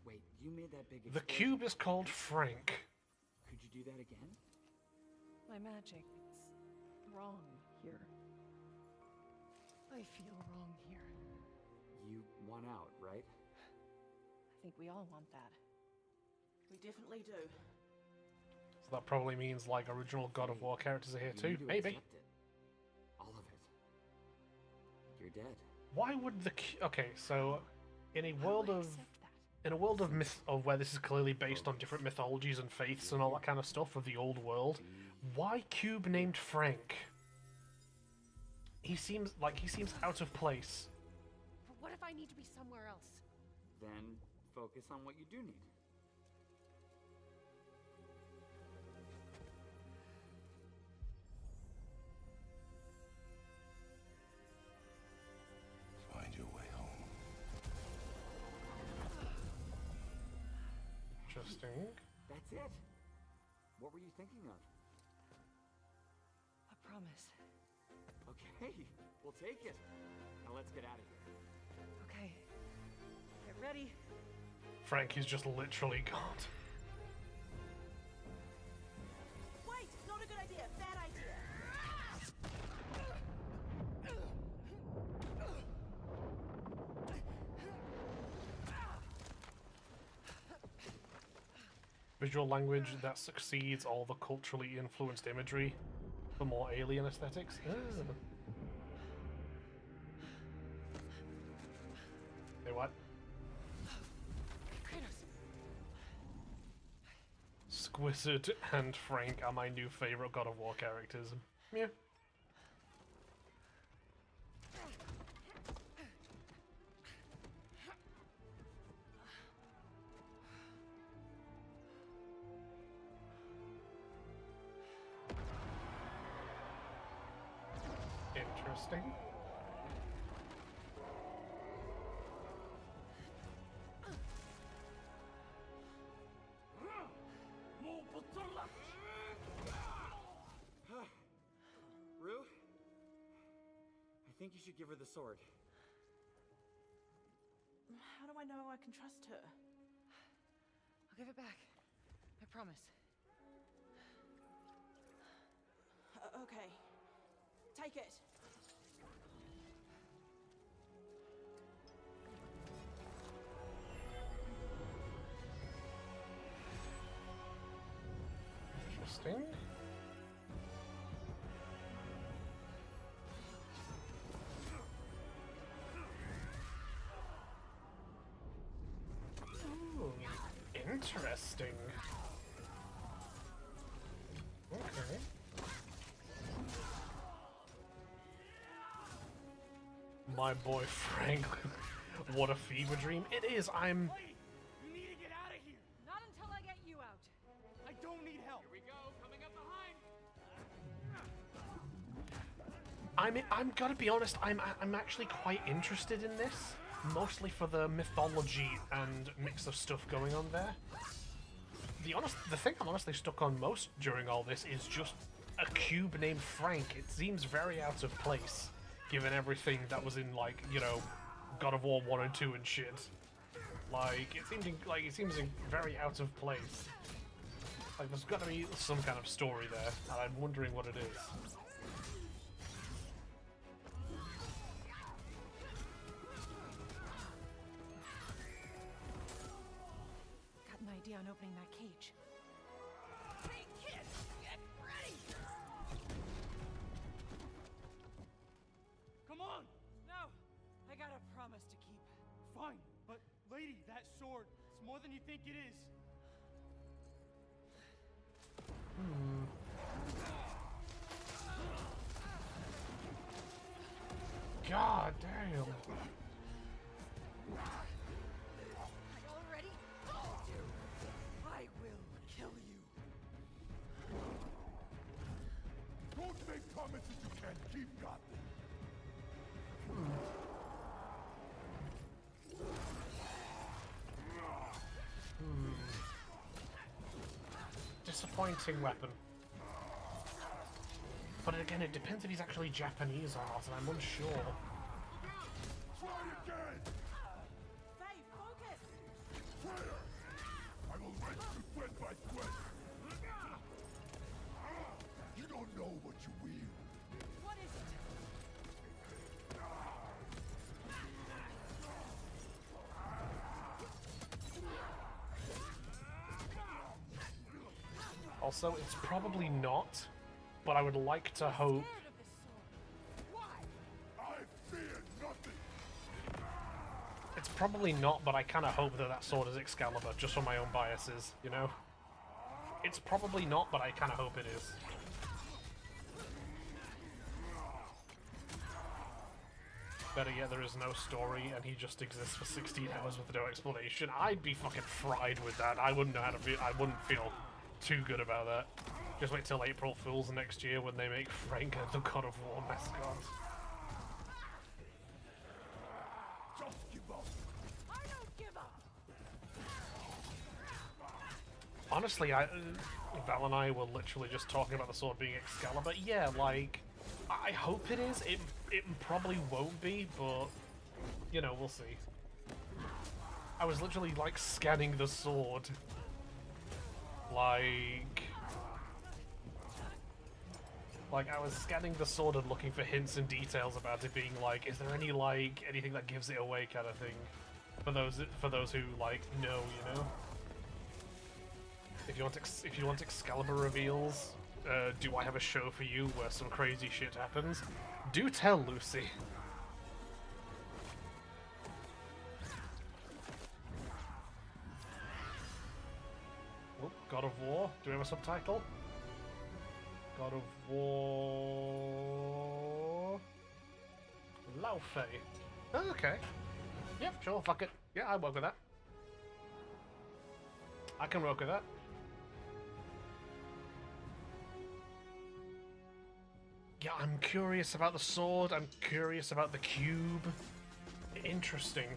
Wait, you made that big The explosion. cube is called Frank. Could you do that again? My magic, it's wrong here. I feel wrong here. You want out, right? I think we all want that. We definitely do. So that probably means like original God of War characters are here You too. need to Maybe. accept it. All of it. You're dead. Why would the okay? So, in a world of myth of where this is clearly based on different mythologies and faiths and all that kind of stuff of the old world, why cube named Frank? He seems out of place. But what if I need to be somewhere else? Then focus on what you do need. Find your way home. Interesting. That's it. What were you thinking of? A promise. Okay, we'll take it. Now let's get out of here. Okay. Ready. Frank is just literally God. Wait! Not a good idea. Bad idea. Visual language that succeeds all the culturally influenced imagery for more alien aesthetics. Say what? Squizzard and Frank are my new favorite God of War characters. Yeah. Interesting. Rue? I think you should give her the sword. How do I know I can trust her? I'll give it back. I promise. Okay. Take it. Interesting. Ooh, interesting. Okay. My boy Frank, what a fever dream. It is, You need to get out of here! Not until I get you out. I don't need help! Here we go, coming up behind! I'm gotta be honest, I'm actually quite interested in this. Mostly for the mythology and mix of stuff going on there. The thing I'm honestly stuck on most during all this is just a cube named Frank. It seems very out of place, given everything that was in, like, you know, God of War 1 and 2 and shit. Like, it seems very out of place. Like, there's gotta be some kind of story there, and I'm wondering what it is. Got an idea on opening that cage. Hey kids, get ready! Come on! No! I got a promise to keep. Fine, but lady, that sword, it's more than you think it is. God damn. Already told you! I will kill you! Don't make promises you can't keep, Gotham! Disappointing weapon. But again, it depends if he's actually Japanese or not, and I'm unsure. Try again! Faye, focus! Prayer! I will wrench you thread by thread! You don't know what you wield. What is it? Also, it's probably not, but I would like to hope. I fear nothing! It's probably not, but I kind of hope that that sword is Excalibur, just for my own biases, you know? It's probably not, but I kind of hope it is. Better yet, there is no story, and he just exists for 16 hours with no explanation. I'd be fucking fried with that. I wouldn't know how to feel. I wouldn't feel too good about that. Just wait till April Fools next year when they make Frank the God of War mascot. Just give up! I don't give up! Honestly, Val and I were literally just talking about the sword being Excalibur. Yeah, like, I hope it is. It probably won't be, but, you know, we'll see. I was literally like scanning the sword. Like I was scanning the sword and looking for hints and details about it, being like, is there any like anything that gives it away kind of thing, for those who like know, you know. If you want Excalibur reveals, do I have a show for you where some crazy shit happens? Do tell Lucy. Oh, God of War. Do we have a subtitle? God of War... Lao Fei. Oh, okay. Yep, sure, fuck it. Yeah, I'll work with that. I can work with that. Yeah, I'm curious about the sword. I'm curious about the cube. Interesting.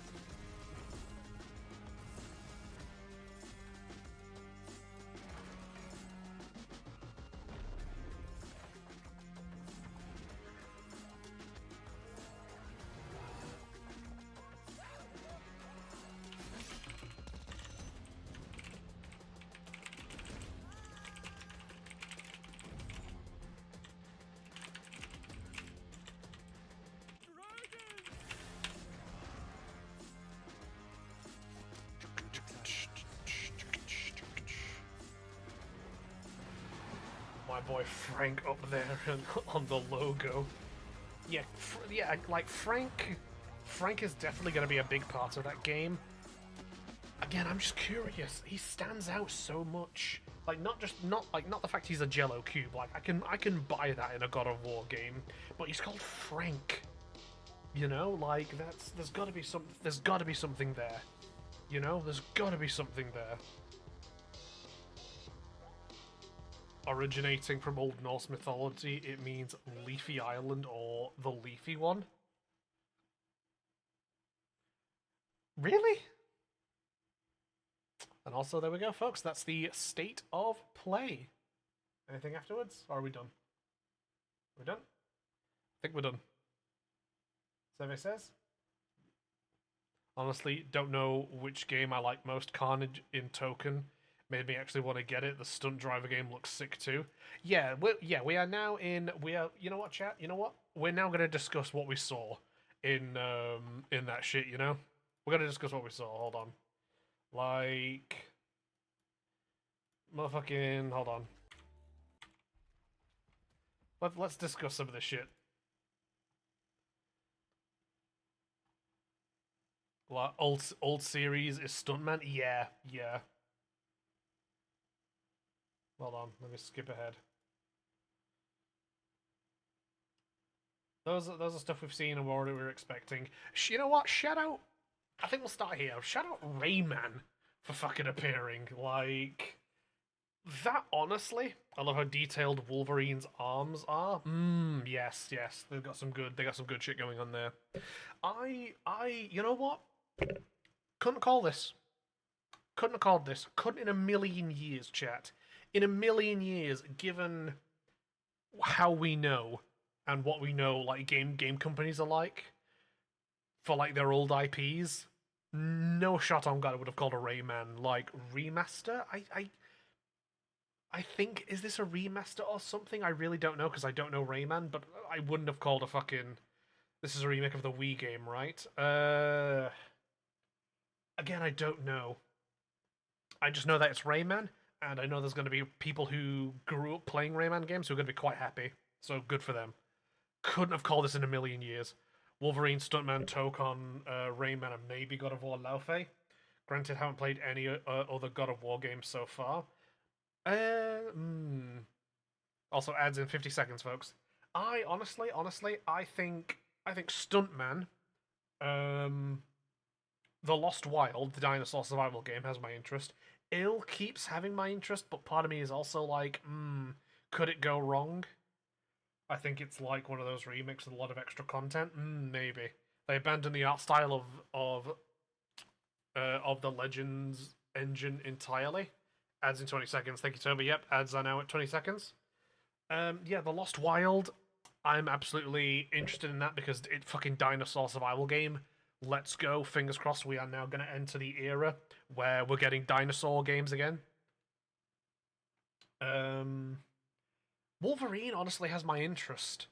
My boy Frank up there on the logo. Yeah, yeah, like Frank is definitely going to be a big part of that game. Again, I'm just curious. He stands out so much. Like not the fact he's a Jello cube. Like I can buy that in a God of War game, but he's called Frank. You know, like there's got to be something there. You know, there's got to be something there. Originating from Old Norse mythology, it means Leafy Island or the Leafy One. Really? And also, there we go, folks. That's the state of play. Anything afterwards? Or are we done? Are we done? I think we're done. Survey says. Honestly, don't know which game I like most. Carnage in Token made me actually want to get it. The Stunt Driver game looks sick too. Yeah, we are now in. You know what, chat? You know what? We're now going to discuss what we saw in that shit. You know, we're going to discuss what we saw. Hold on, like, motherfucking. Hold on. Let's discuss some of this shit. Like old series is Stuntman. Yeah. Hold on, let me skip ahead. Those are stuff we've seen and what we were expecting. You know what? Shout out. I think we'll start here. Shout out Rayman for fucking appearing. Like that. Honestly, I love how detailed Wolverine's arms are. Yes. They got some good shit going on there. You know what? Couldn't call this. Couldn't have called this. Couldn't in a million years, chat. In a million years, given how we know and what we know, like game companies are like for like their old IPs, no shot on God I would have called a Rayman like remaster. I think, is this a remaster or something? I really don't know because I don't know Rayman, but I wouldn't have called a fucking. This is a remake of the Wii game, right? Again, I don't know. I just know that it's Rayman. And I know there's going to be people who grew up playing Rayman games who are going to be quite happy. So good for them. Couldn't have called this in a million years. Wolverine, Stuntman, Tokon, Rayman, and maybe God of War Lao Fei. Granted, haven't played any other God of War games so far. Also adds in 50 seconds, folks. I honestly, I think Stuntman, The Lost Wild, the dinosaur survival game, has my interest. Ill keeps having my interest, but part of me is also like, could it go wrong? I think it's like one of those remakes with a lot of extra content. Maybe. They abandoned the art style of the Legends engine entirely. Ads in 20 seconds. Thank you, Toby. Yep, ads are now at 20 seconds. Yeah, The Lost Wild. I'm absolutely interested in that because it fucking dinosaur survival game let's go. Fingers crossed we are now going to enter the era where we're getting dinosaur games again. Wolverine honestly has my interest.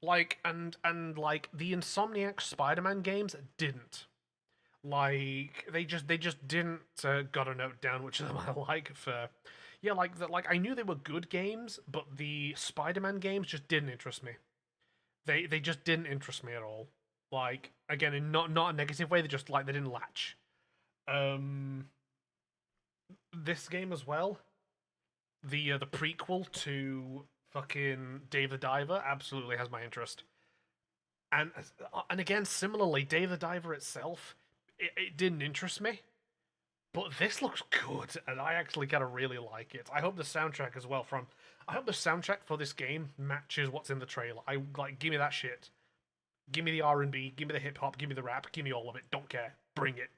Like, and like, the Insomniac Spider-Man games didn't. Like, they just didn't, gotta note down which of them I like for... Yeah, like, I knew they were good games, but the Spider-Man games just didn't interest me. They just didn't interest me at all. Like, again, in not a negative way, they just, like, they didn't latch. This game as well, the prequel to fucking Dave the Diver absolutely has my interest. And again, similarly, Dave the Diver itself, it didn't interest me. But this looks good, and I actually kind of really like it. I hope the soundtrack as well I hope the soundtrack for this game matches what's in the trailer. Give me that shit. Give me the R&B, give me the hip-hop, give me the rap, give me all of it. Don't care. Bring it.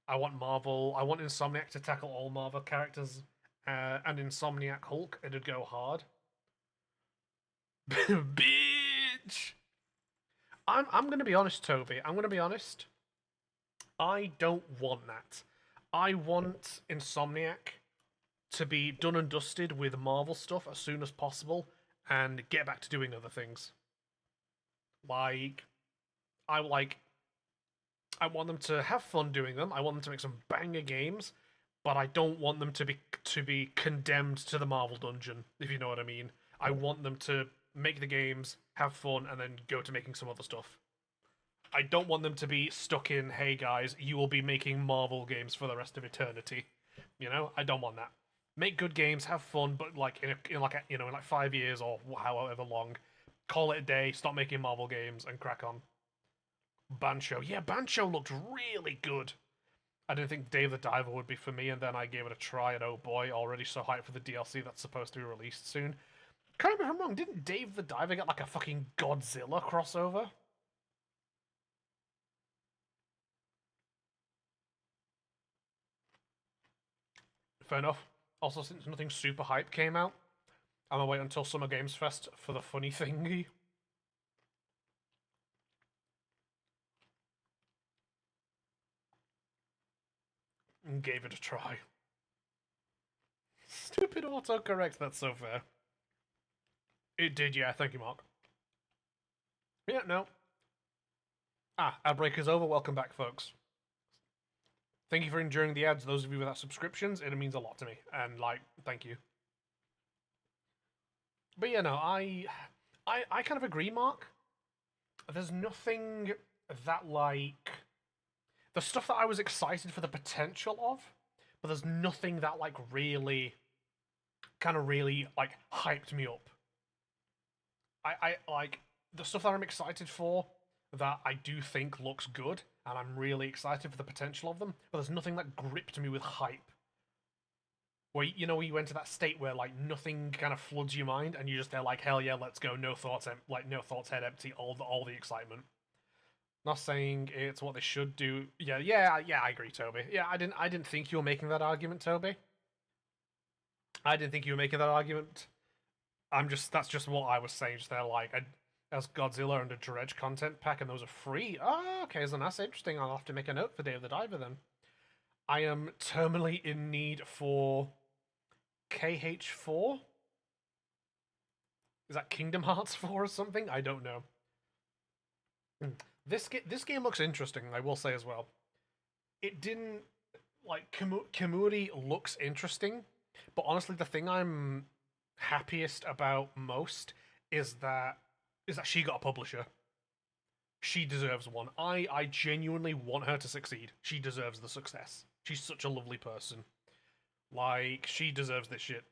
I want Marvel, I want Insomniac to tackle all Marvel characters, and Insomniac Hulk, it'd go hard. Bitch! I'm gonna be honest, Toby. I'm gonna be honest. I don't want that. I want Insomniac to be done and dusted with Marvel stuff as soon as possible and get back to doing other things. I want them to have fun doing them. I want them to make some banger games, but I don't want them to be condemned to the Marvel dungeon, if you know what I mean. I want them to make the games, have fun, and then go to making some other stuff. I don't want them to be stuck in, hey guys, you will be making Marvel games for the rest of eternity. You know, I don't want that. Make good games, have fun, but like in 5 years or however long, call it a day, stop making Marvel games, and crack on. Bancho. Yeah, Bancho looked really good. I didn't think Dave the Diver would be for me, and then I gave it a try, and oh boy, already so hyped for the DLC that's supposed to be released soon. Correct me if I'm wrong, didn't Dave the Diver get like a fucking Godzilla crossover? Fair enough. Also, since nothing super hype came out, I'm gonna wait until Summer Games Fest for the funny thingy. And gave it a try. Stupid autocorrect, that's so fair. It did, yeah, thank you, Mark. Yeah, no. Ad break is over, welcome back, folks. Thank you for enduring the ads, those of you without subscriptions, it means a lot to me, and, like, thank you. But yeah, no, I kind of agree, Mark. There's nothing that, like... The stuff that I was excited for the potential of, but there's nothing that, like, really... kind of really, like, hyped me up. I like, the stuff that I'm excited for, that I do think looks good, and I'm really excited for the potential of them, but there's nothing that gripped me with hype. Where, you know, you went to that state where, like, nothing kind of floods your mind, and you're just there like, hell yeah, let's go, no thoughts, no thoughts, head empty, all the excitement. Not saying it's what they should do. Yeah, I agree, Toby. Yeah, I didn't think you were making that argument, Toby. I didn't think you were making that argument. That's just what I was saying, just there, like, as Godzilla and a Dredge content pack, and those are free. Oh, okay, so that's interesting. I'll have to make a note for Dave the Diver, then. I am terminally in need for KH4? Is that Kingdom Hearts 4 or something? I don't know. This game looks interesting, I will say as well. It didn't... Like, Kamuri looks interesting, but honestly, the thing I'm happiest about most is that she got a publisher. She deserves one. I genuinely want her to succeed. She deserves the success. She's such a lovely person. Like, she deserves this shit.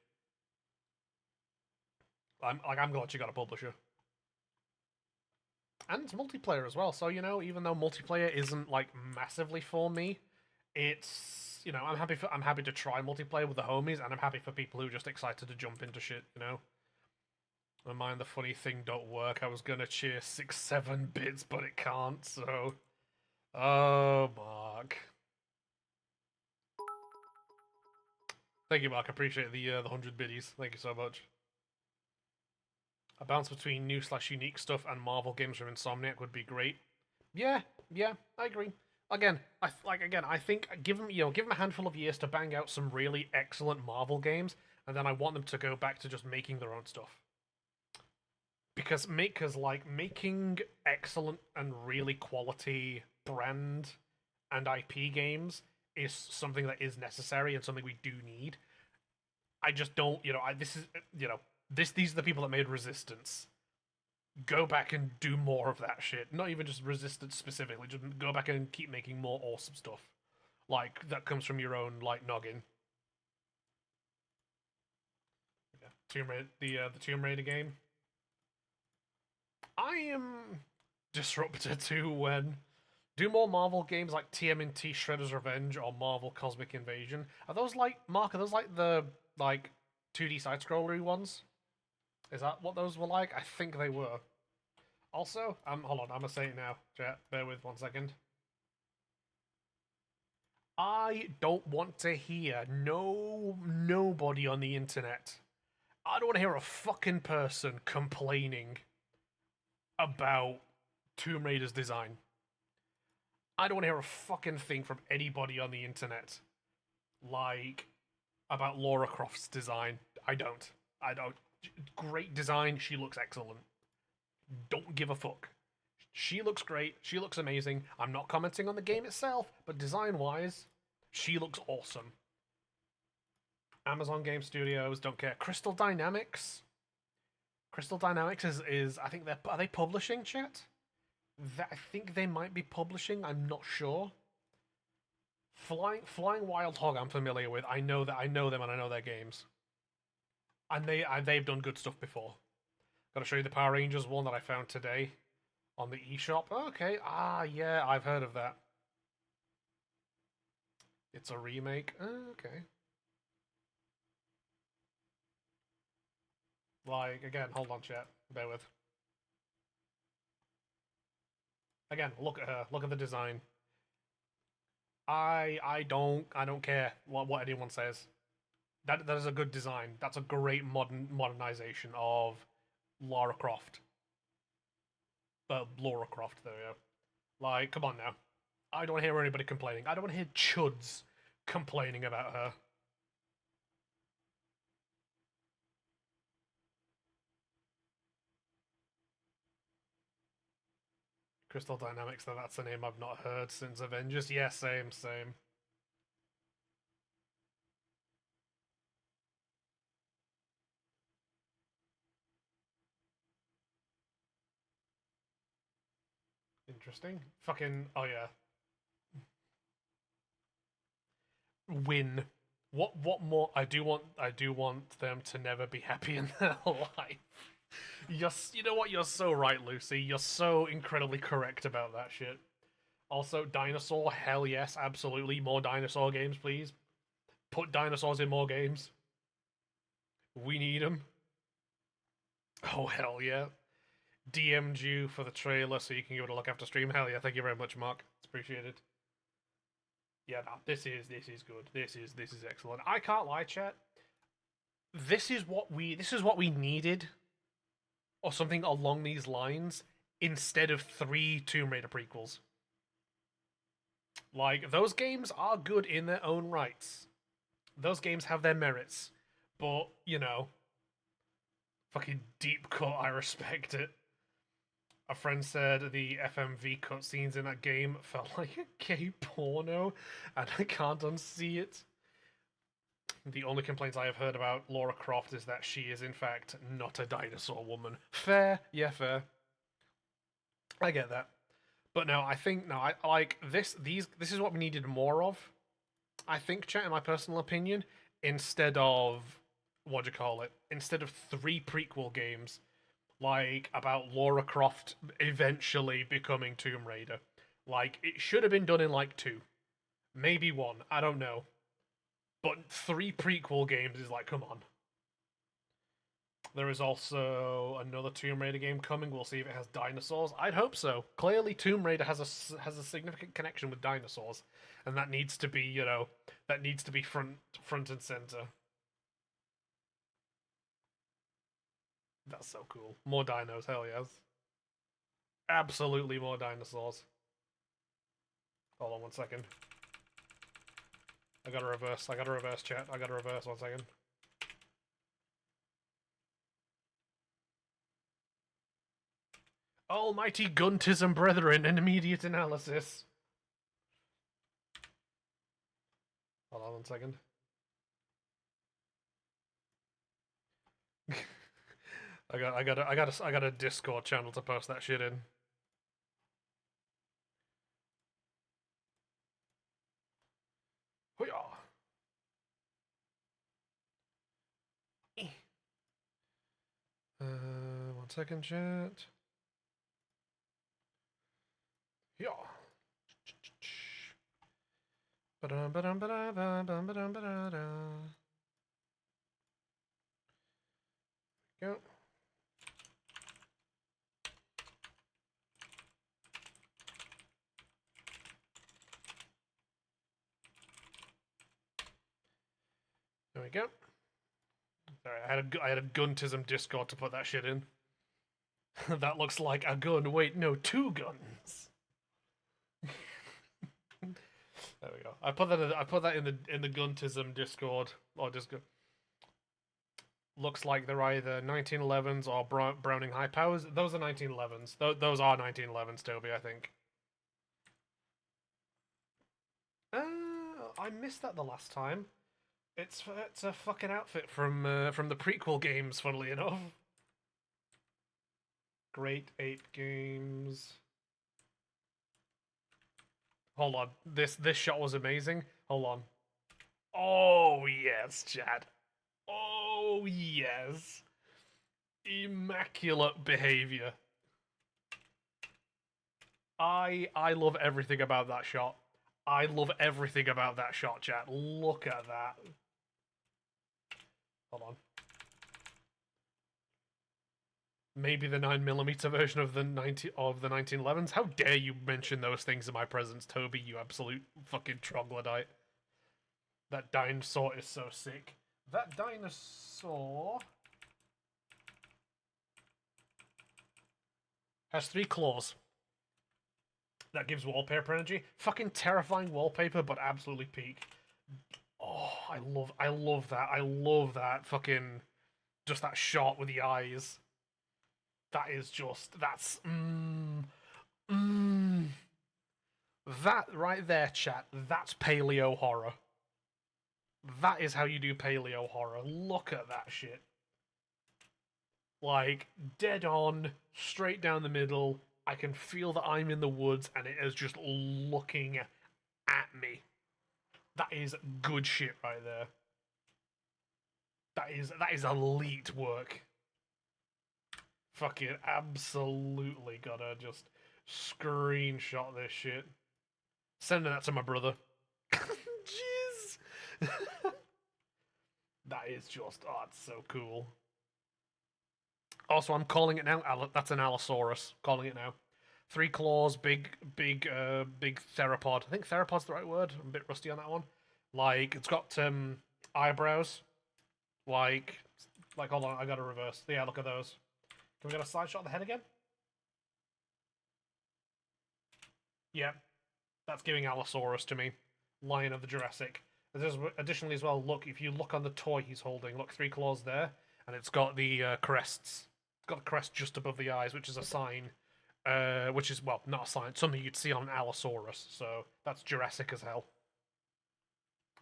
I'm glad she got a publisher. And it's multiplayer as well, so, you know, even though multiplayer isn't, like, massively for me, it's, you know, I'm happy to try multiplayer with the homies, and I'm happy for people who are just excited to jump into shit, you know? Never mind, the funny thing don't work. I was gonna cheer 6-7 bits, but it can't, so... Oh, Mark. Thank you, Mark. I appreciate the 100 biddies. Thank you so much. A bounce between new/unique stuff and Marvel games from Insomniac would be great. Yeah, Yeah, I agree. Again, I think give them a handful of years to bang out some really excellent Marvel games, and then I want them to go back to just making their own stuff. Because making excellent and really quality brand and IP games is something that is necessary and something we do need. I just don't, these are the people that made Resistance. Go back and do more of that shit. Not even just Resistance specifically, just go back and keep making more awesome stuff. Like, that comes from your own, noggin. Yeah. Tomb Raider, the Tomb Raider game. I am disrupted to when... Do more Marvel games like TMNT Shredder's Revenge or Marvel Cosmic Invasion. Are those, Mark, are those, the, 2D side-scrollery ones? Is that what those were like? I think they were. Also, hold on, I'm gonna say it now. Chat, bear with 1 second. I don't want to hear nobody on the internet. I don't want to hear a fucking person complaining about Tomb Raider's design. I don't want to hear a fucking thing from anybody on the internet, about Lara Croft's design. I don't. Great design, she looks excellent. Don't give a fuck. She looks great, she looks amazing. I'm not commenting on the game itself, but design-wise, she looks awesome. Amazon Game Studios, don't care. Crystal Dynamics? Crystal Dynamics is I think are they publishing, chat? I think they might be publishing, I'm not sure. Flying Wild Hog I'm familiar with. I know them and I know their games. And they've done good stuff before. Gotta show you the Power Rangers one that I found today on the eShop. Okay, yeah, I've heard of that. It's a remake. Okay. Again, hold on, chat. Bear with. Again, look at her. Look at the design. I don't care what anyone says. That is a good design. That's a great modernization of Lara Croft. Laura Croft, there we go. Come on now. I don't want to hear anybody complaining. I don't want to hear chuds complaining about her. Crystal Dynamics, that's a name I've not heard since Avengers. Yeah, same. Interesting. Fucking, oh yeah. Win. What more? I do want them to never be happy in their life. You know what? You're so right, Lucy. You're so incredibly correct about that shit. Also, dinosaur, hell yes, absolutely. More dinosaur games, please. Put dinosaurs in more games. We need them. Oh, hell yeah. DM'd you for the trailer so you can give it a look after stream. Hell yeah, thank you very much, Mark. It's appreciated. Yeah, no, this is good. This is excellent. I can't lie, chat. This is what we needed, or something along these lines, instead of 3 Tomb Raider prequels. Those games are good in their own rights. Those games have their merits. But, fucking deep cut, I respect it. A friend said the FMV cutscenes in that game felt like a gay porno, and I can't unsee it. The only complaints I have heard about Lara Croft is that she is, in fact, not a dinosaur woman. Fair. Yeah, fair. I get that. But no, I think, I like this is what we needed more of. I think, chat, in my personal opinion, instead of, instead of 3 prequel games, about Lara Croft eventually becoming Tomb Raider. It should have been done in, 2. Maybe 1, I don't know. But 3 prequel games is come on. There is also another Tomb Raider game coming. We'll see if it has dinosaurs. I'd hope so. Clearly, Tomb Raider has a significant connection with dinosaurs, and that needs to be, front and center. That's so cool. More dinos, hell yes. Absolutely more dinosaurs. Hold on 1 second. I gotta reverse, chat. I gotta reverse 1 second. Almighty Guntism brethren, an immediate analysis. Hold on 1 second. I got a Discord channel to post that shit in. Hoo-yah. 1 second, chat. Yeah. Go. There we go. Sorry, I had a Guntism Discord to put that shit in. That looks like a gun. Wait, no, 2 guns. There we go. I put that in the Guntism Discord or Discord. Looks like they're either 1911s or Browning high powers. Those are 1911s. Those are 1911s, Toby, I think. I missed that the last time. It's a fucking outfit from the prequel games, funnily enough. Great Ape Games. Hold on. This shot was amazing. Hold on. Oh yes, Chad. Oh yes. Immaculate behavior. I love everything about that shot. I love everything about that shot, chat. Look at that. Hold on. Maybe the 9mm version of the 1911s. How dare you mention those things in my presence, Toby, you absolute fucking troglodyte. That dinosaur is so sick. That dinosaur has 3 claws. That gives wallpaper energy. Fucking terrifying wallpaper, but absolutely peak. Oh, I love that. I love that fucking just that shot with the eyes. That is just that's that right there, chat. That's paleo horror. That is how you do paleo horror. Look at that shit. Like dead on, straight down the middle. I can feel that I'm in the woods and it is just looking at me. That is good shit right there. That is elite work. Fucking absolutely gotta just screenshot this shit. Sending that to my brother. Jeez. That is just, oh, it's so cool. Also, I'm calling it now. That's an Allosaurus. Calling it now. 3 claws, big theropod. I think theropod's the right word. I'm a bit rusty on that one. Like, it's got eyebrows. Like, hold on, I gotta reverse. Yeah, look at those. Can we get a side shot of the head again? Yeah, that's giving Allosaurus to me. Lion of the Jurassic. There's additionally as well, look, if you look on the toy he's holding, look, 3 claws there, and it's got the crests. It's got the crest just above the eyes, which is a sign. Which is, well, not a sign, something you'd see on an Allosaurus, so that's Jurassic as hell.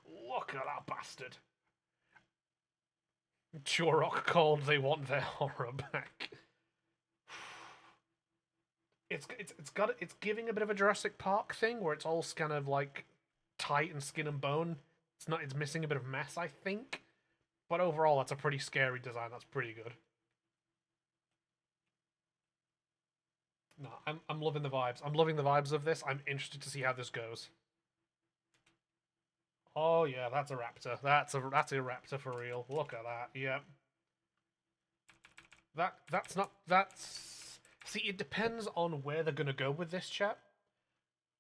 Look at that bastard. Turok called they want their horror back. It's giving a bit of a Jurassic Park thing where it's all kind of like tight and skin and bone. It's missing a bit of mess, I think. But overall, that's a pretty scary design. That's pretty good. No, I'm loving the vibes. I'm loving the vibes of this. I'm interested to see how this goes. Oh yeah, that's a raptor. That's a raptor for real. Look at that. Yep. That's see, it depends on where they're gonna go with this, chat.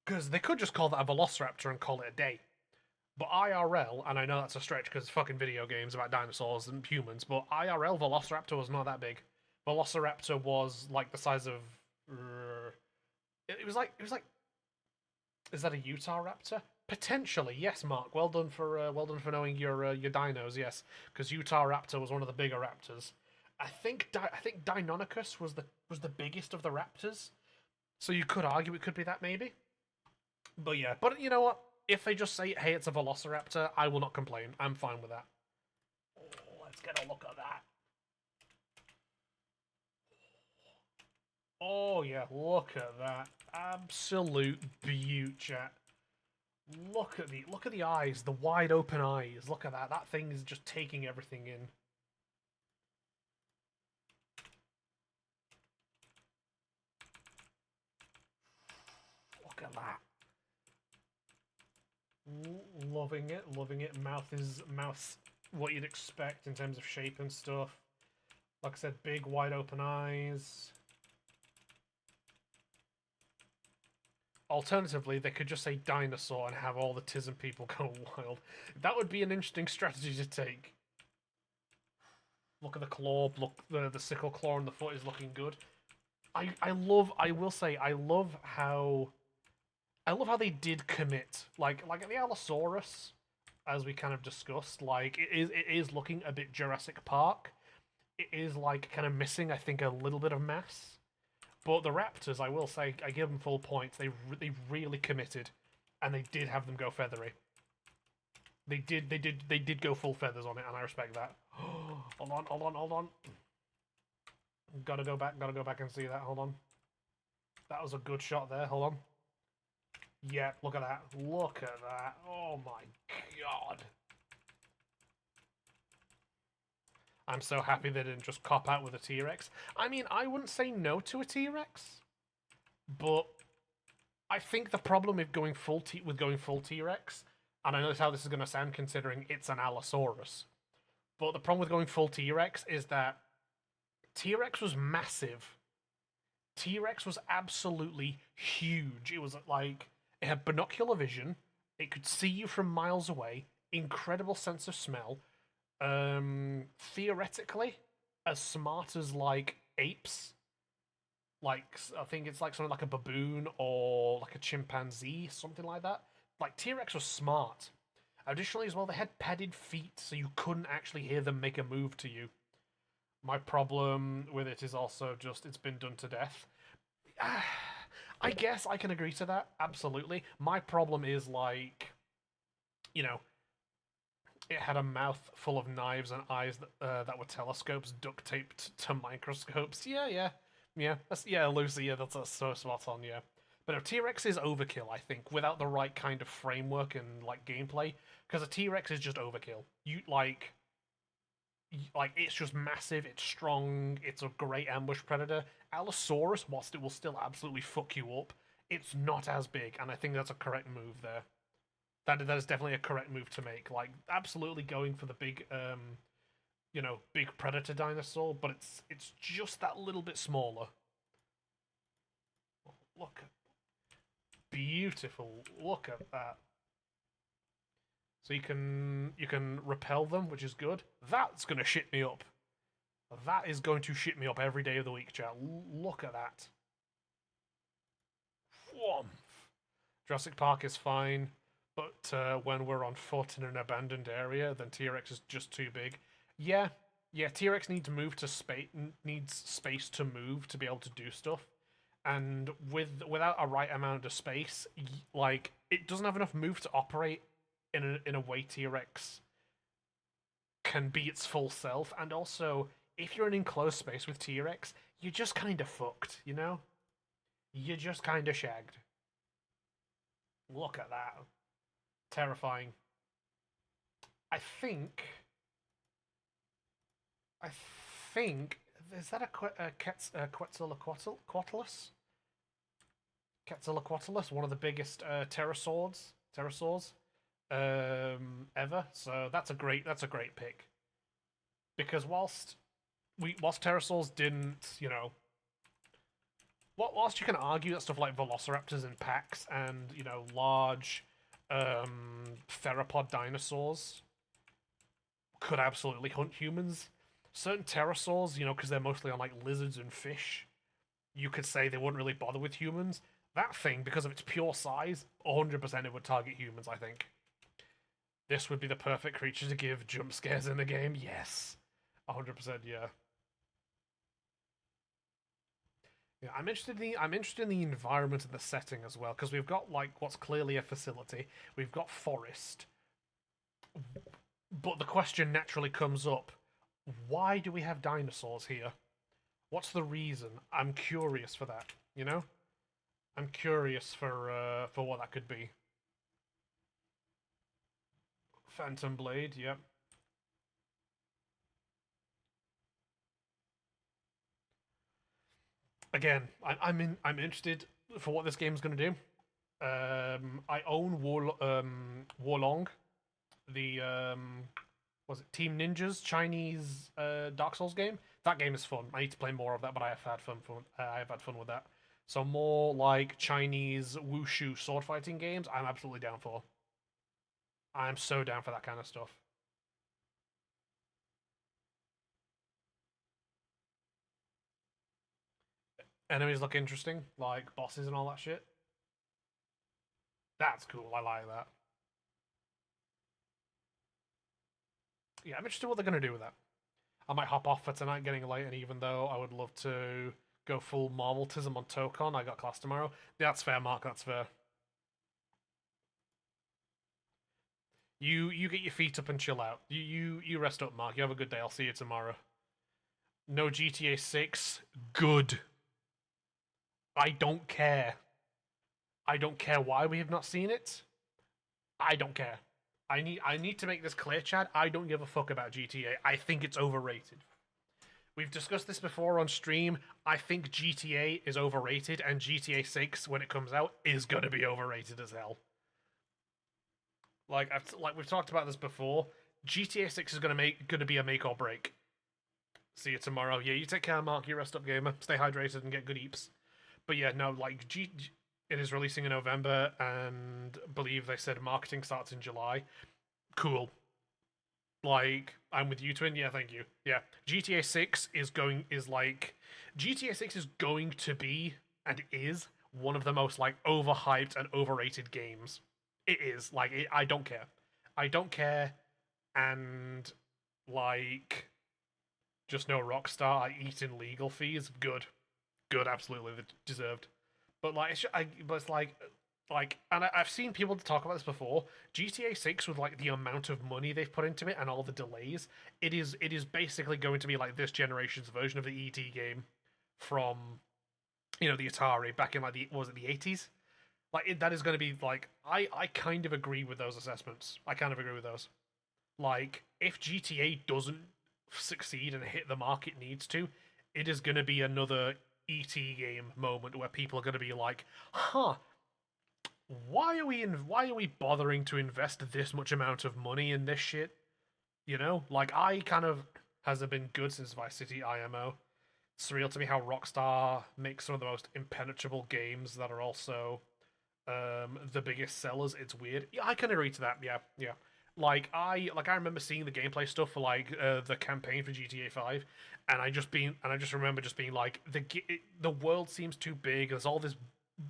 Because they could just call that a Velociraptor and call it a day. But IRL, and I know that's a stretch because it's fucking video games about dinosaurs and humans, but IRL Velociraptor was not that big. Velociraptor was like the size of it was like Is that a Utah raptor? Potentially, yes, Mark. Well done for knowing your dinos. Yes, because Utah raptor was one of the bigger raptors. I think Deinonychus was the biggest of the raptors. So you could argue it could be that maybe. But yeah, but you know what? If they just say, hey, it's a Velociraptor, I will not complain. I'm fine with that. Oh, let's get a look at that. Oh yeah, look at that. Absolute beaut, chat. Look at the eyes, the wide open eyes. Look at that. That thing is just taking everything in. Look at that. Loving it, loving it. Mouth's what you'd expect in terms of shape and stuff. Like I said, big wide open eyes. Alternatively, they could just say dinosaur and have all the Tism people go wild. That would be an interesting strategy to take. Look at the claw, look the sickle claw on the foot is looking good. I will say I love how they did commit. Like the Allosaurus, as we kind of discussed, like it is looking a bit Jurassic Park. It is like kind of missing, I think, a little bit of mass. But the Raptors, I will say, I give them full points. They really committed, and they did have them go feathery. They did go full feathers on it, and I respect that. Hold on. Gotta go back and see that. Hold on. That was a good shot there. Hold on. Yeah, look at that. Look at that. Oh my god. I'm so happy they didn't just cop out with a T-Rex. I mean, I wouldn't say no to a T-Rex, but I think the problem with going full T-Rex, and I know how this is going to sound considering it's an Allosaurus, but the problem with going full T-Rex is that T-Rex was massive. T-Rex was absolutely huge. It was like, it had binocular vision, it could see you from miles away, incredible sense of smell, theoretically as smart as like apes. Like, I think it's like something like a baboon or like a chimpanzee, something like that. Like, T-Rex was smart. Additionally as well, they had padded feet, so you couldn't actually hear them make a move to you. My problem with it is also just it's been done to death. I guess I can agree to that, absolutely. My problem is, like, you know, it had a mouth full of knives and eyes that were telescopes duct taped to microscopes. Yeah, Lucy, yeah, that's so spot on, yeah. But a T-Rex is overkill, I think, without the right kind of framework and, like, gameplay, because a T-Rex is just overkill. Like, it's just massive, it's strong, it's a great ambush predator. Allosaurus, whilst it will still absolutely fuck you up, it's not as big, and I think that's a correct move there. That is definitely a correct move to make. Like, absolutely going for the big, you know, big predator dinosaur, but it's just that little bit smaller. Look at beautiful. Look at that. So you can repel them, which is good. That's gonna shit me up. That is going to shit me up every day of the week, chat. Look at that. Whoomp. Jurassic Park is fine. But when we're on foot in an abandoned area, then T-Rex is just too big. Yeah, T-Rex needs space to move to be able to do stuff. And without a right amount of space, like, it doesn't have enough move to operate in a way T-Rex can be its full self. And also, if you're in enclosed space with T-Rex, you're just kind of fucked, you know? You're just kind of shagged. Look at that. Terrifying. I think is that a Quetzalcoatlus? Quetzalcoatlus, one of the biggest pterosaurs ever. So that's a great pick. Because whilst pterosaurs didn't, you know, whilst you can argue that stuff like velociraptors in packs and, you know, large theropod dinosaurs could absolutely hunt humans, certain pterosaurs, you know, because they're mostly on like lizards and fish, you could say they wouldn't really bother with humans. That thing, because of its pure size, 100% it would target humans, I think. This would be the perfect creature to give jump scares in the game. Yes. 100%, yeah. Yeah, I'm interested in the environment and the setting as well, because we've got like what's clearly a facility. We've got forest. But the question naturally comes up, why do we have dinosaurs here? What's the reason? I'm curious for that, you know? I'm curious for what that could be. Phantom Blade, yep. Again, I'm interested for what this game's gonna do. I own Wolong, the was it Team Ninja's Chinese Dark Souls game? That game is fun. I need to play more of that, but I have had fun with that. So more like Chinese wushu sword fighting games, I'm absolutely down for. I'm so down for that kind of stuff. Enemies look interesting, like bosses and all that shit. That's cool, I like that. Yeah, I'm interested in what they're going to do with that. I might hop off for tonight, getting late, and even though I would love to go full Marveltism on Tokon, I got class tomorrow. That's fair, Mark, that's fair. You get your feet up and chill out. You rest up, Mark. You have a good day. I'll see you tomorrow. No GTA 6. Good. I don't care. I don't care why we have not seen it. I don't care. I need to make this clear, Chad. I don't give a fuck about GTA. I think it's overrated. We've discussed this before on stream. I think GTA is overrated, and GTA 6, when it comes out, is gonna be overrated as hell. Like we've talked about this before. GTA 6 is gonna be a make or break. See you tomorrow. Yeah, you take care, Mark. You rest up, gamer. Stay hydrated and get good eeps. But yeah, no, like it is releasing in November, and I believe they said marketing starts in July. Cool. Like, I'm with you, Twin. Yeah, thank you. Yeah, GTA 6 is going to be, and is, one of the most, like, overhyped and overrated games. It is. Like, I don't care. I don't care, and, like, just no Rockstar. I eat in legal fees. Good. Good, absolutely. Deserved. But, like, it's like, and I've seen people talk about this before. GTA 6, with like the amount of money they've put into it and all the delays, it is basically going to be like this generation's version of the ET game from, you know, the Atari back in like the 80s. Like that is going to be like I kind of agree with those assessments. I kind of agree with those. Like if GTA doesn't succeed and hit the mark it needs to, it is going to be another ET game moment where people are going to be like, huh. Why are we bothering to invest this much amount of money in this shit? You know, like hasn't been good since Vice City IMO. It's surreal to me how Rockstar makes some of the most impenetrable games that are also the biggest sellers. It's weird. Yeah, I can agree to that. Yeah. Like I remember seeing the gameplay stuff for like the campaign for GTA 5, and I just remember just being like the world seems too big. There's all this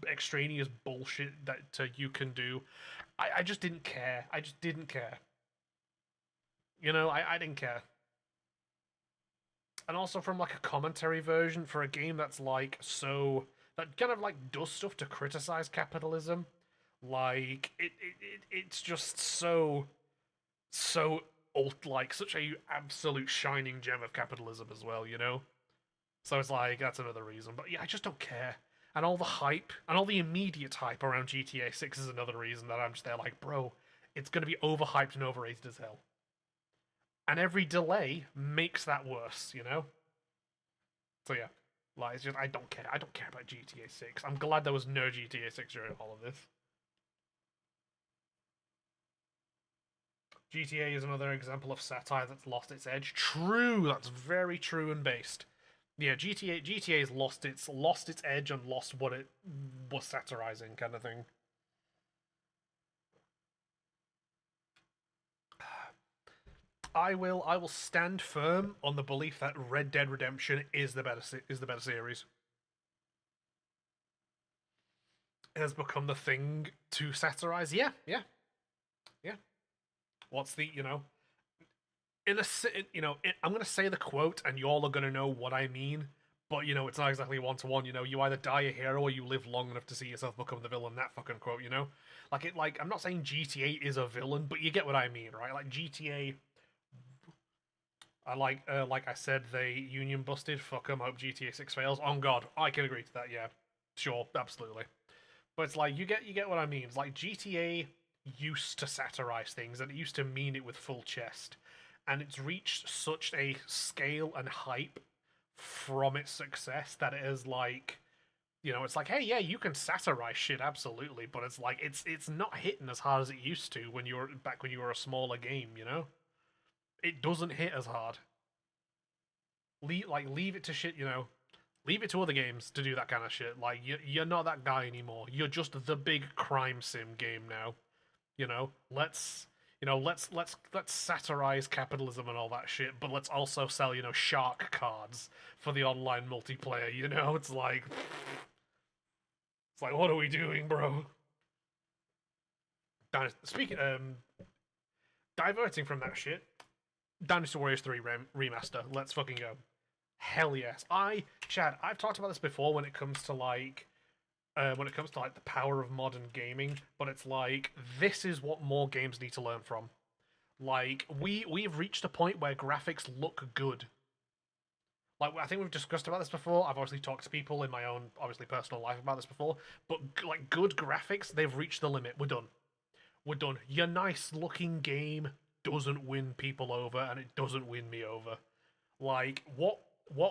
extraneous bullshit that you can do. I just didn't care. I just didn't care. You know, I didn't care. And also from like a commentary version for a game that's like that kind of like does stuff to criticize capitalism. Like it's just so like such a absolute shining gem of capitalism as well, you know? So it's like that's another reason. But yeah, I just don't care. And all the hype, and all the immediate hype around GTA 6 is another reason that I'm just there like, bro, it's going to be overhyped and overrated as hell. And every delay makes that worse, you know? So yeah, like, it's just, I don't care. I don't care about GTA 6. I'm glad there was no GTA 6 during all of this. GTA is another example of satire that's lost its edge. True, that's very true and based. Yeah, GTA's lost its edge and lost what it was satirizing, kind of thing. I will stand firm on the belief that Red Dead Redemption is the better series. has become the thing to satirize. Yeah. What's the, I'm going to say the quote and y'all are going to know what I mean, but, it's not exactly one-to-one, you either die a hero or you live long enough to see yourself become the villain, that fucking quote, Like, I'm not saying GTA is a villain, but you get what I mean, right? Like, GTA, like I said, they union busted, fuck 'em, hope GTA 6 fails. On God, I can agree to that, yeah. Sure, absolutely. But it's like, you get what I mean. It's like, GTA used to satirize things, and it used to mean it with full chest. And it's reached such a scale and hype from its success that it is like, it's like, hey, yeah, you can satirize shit, absolutely, but it's like, it's not hitting as hard as it used to when you were a smaller game, It doesn't hit as hard. Leave it to shit, leave it to other games to do that kind of shit. Like, you're not that guy anymore. You're just the big crime sim game now. Let's satirize capitalism and all that shit, but let's also sell, shark cards for the online multiplayer, It's like, what are we doing, bro? Speaking, diverting from that shit, Dynasty Warriors 3 remaster, let's fucking go. Hell yes. Chad, I've talked about this before when it comes to the power of modern gaming, but it's like, this is what more games need to learn from. Like, we've reached a point where graphics look good. Like, I think we've discussed about this before. I've obviously talked to people in my own, obviously, personal life about this before, but, like, good graphics, they've reached the limit. We're done. Your nice-looking game doesn't win people over, and it doesn't win me over. Like, what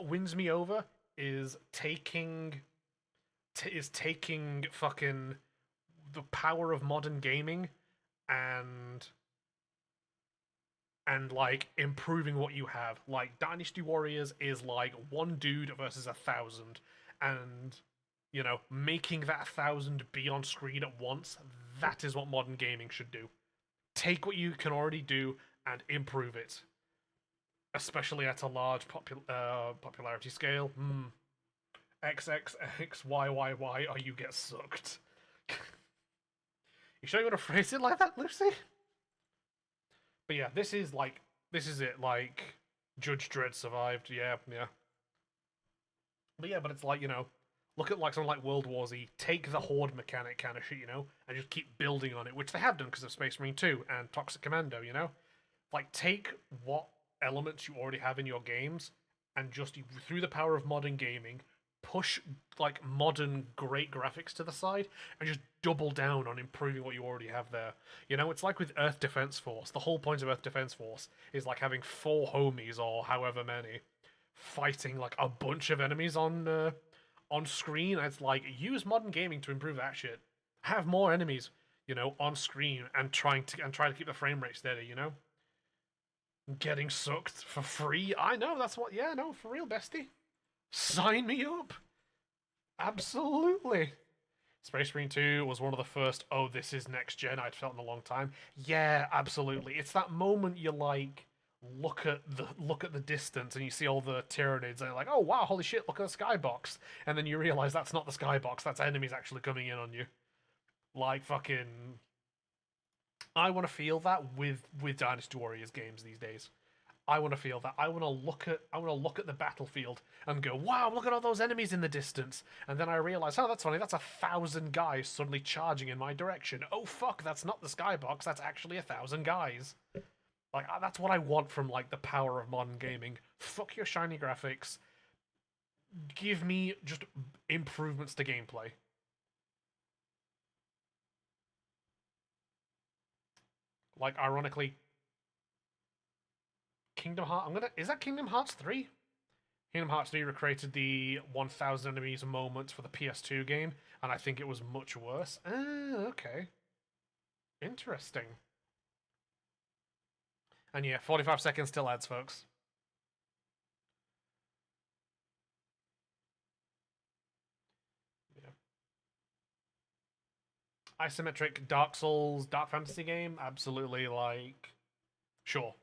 wins me over is taking fucking the power of modern gaming and like improving what you have. Like, Dynasty Warriors is like one dude versus 1,000, and making that 1,000 be on screen at once. That is what modern gaming should do. Take what you can already do and improve it, especially at a large popularity scale. XXXYYY, or you get sucked. You sure you want to phrase it like that, Lucy? But yeah, this is it, like, Judge Dredd survived, yeah. But yeah, but it's like, look at like something like World War Z, take the Horde mechanic kind of shit, and just keep building on it, which they have done because of Space Marine 2 and Toxic Commando, Like, take what elements you already have in your games, and just, through the power of modern gaming, push, like, modern great graphics to the side, and just double down on improving what you already have there. It's like with Earth Defense Force. The whole point of Earth Defense Force is, like, having 4 homies, or however many, fighting, like, a bunch of enemies on screen. It's like, use modern gaming to improve that shit. Have more enemies, on screen, and try to keep the frame rate steady, Getting sucked for free? I know, that's what, yeah, no, for real, bestie. Sign me up! Absolutely! Space Marine 2 was one of the first, oh, this is next gen I'd felt in a long time. Yeah, absolutely. It's that moment you, like, look at the distance and you see all the Tyranids and you're like, oh wow, holy shit, look at the skybox. And then you realise that's not the skybox, that's enemies actually coming in on you. Like, fucking... I want to feel that with Dynasty Warriors games these days. I want to feel that. I want to look at the battlefield and go, wow, look at all those enemies in the distance. And then I realize, oh, that's funny, that's 1,000 guys suddenly charging in my direction. Oh fuck, that's not the skybox, that's actually 1,000 guys. Like, that's what I want from, like, the power of modern gaming. Fuck your shiny graphics. Give me just improvements to gameplay. Like, ironically, Kingdom Hearts... Is that Kingdom Hearts 3? Kingdom Hearts 3 recreated the 1,000 enemies moments for the PS2 game, and I think it was much worse. Okay. Interesting. And yeah, 45 seconds till ads, folks. Yeah. Isometric Dark Souls, Dark Fantasy game? Absolutely, like... Sure.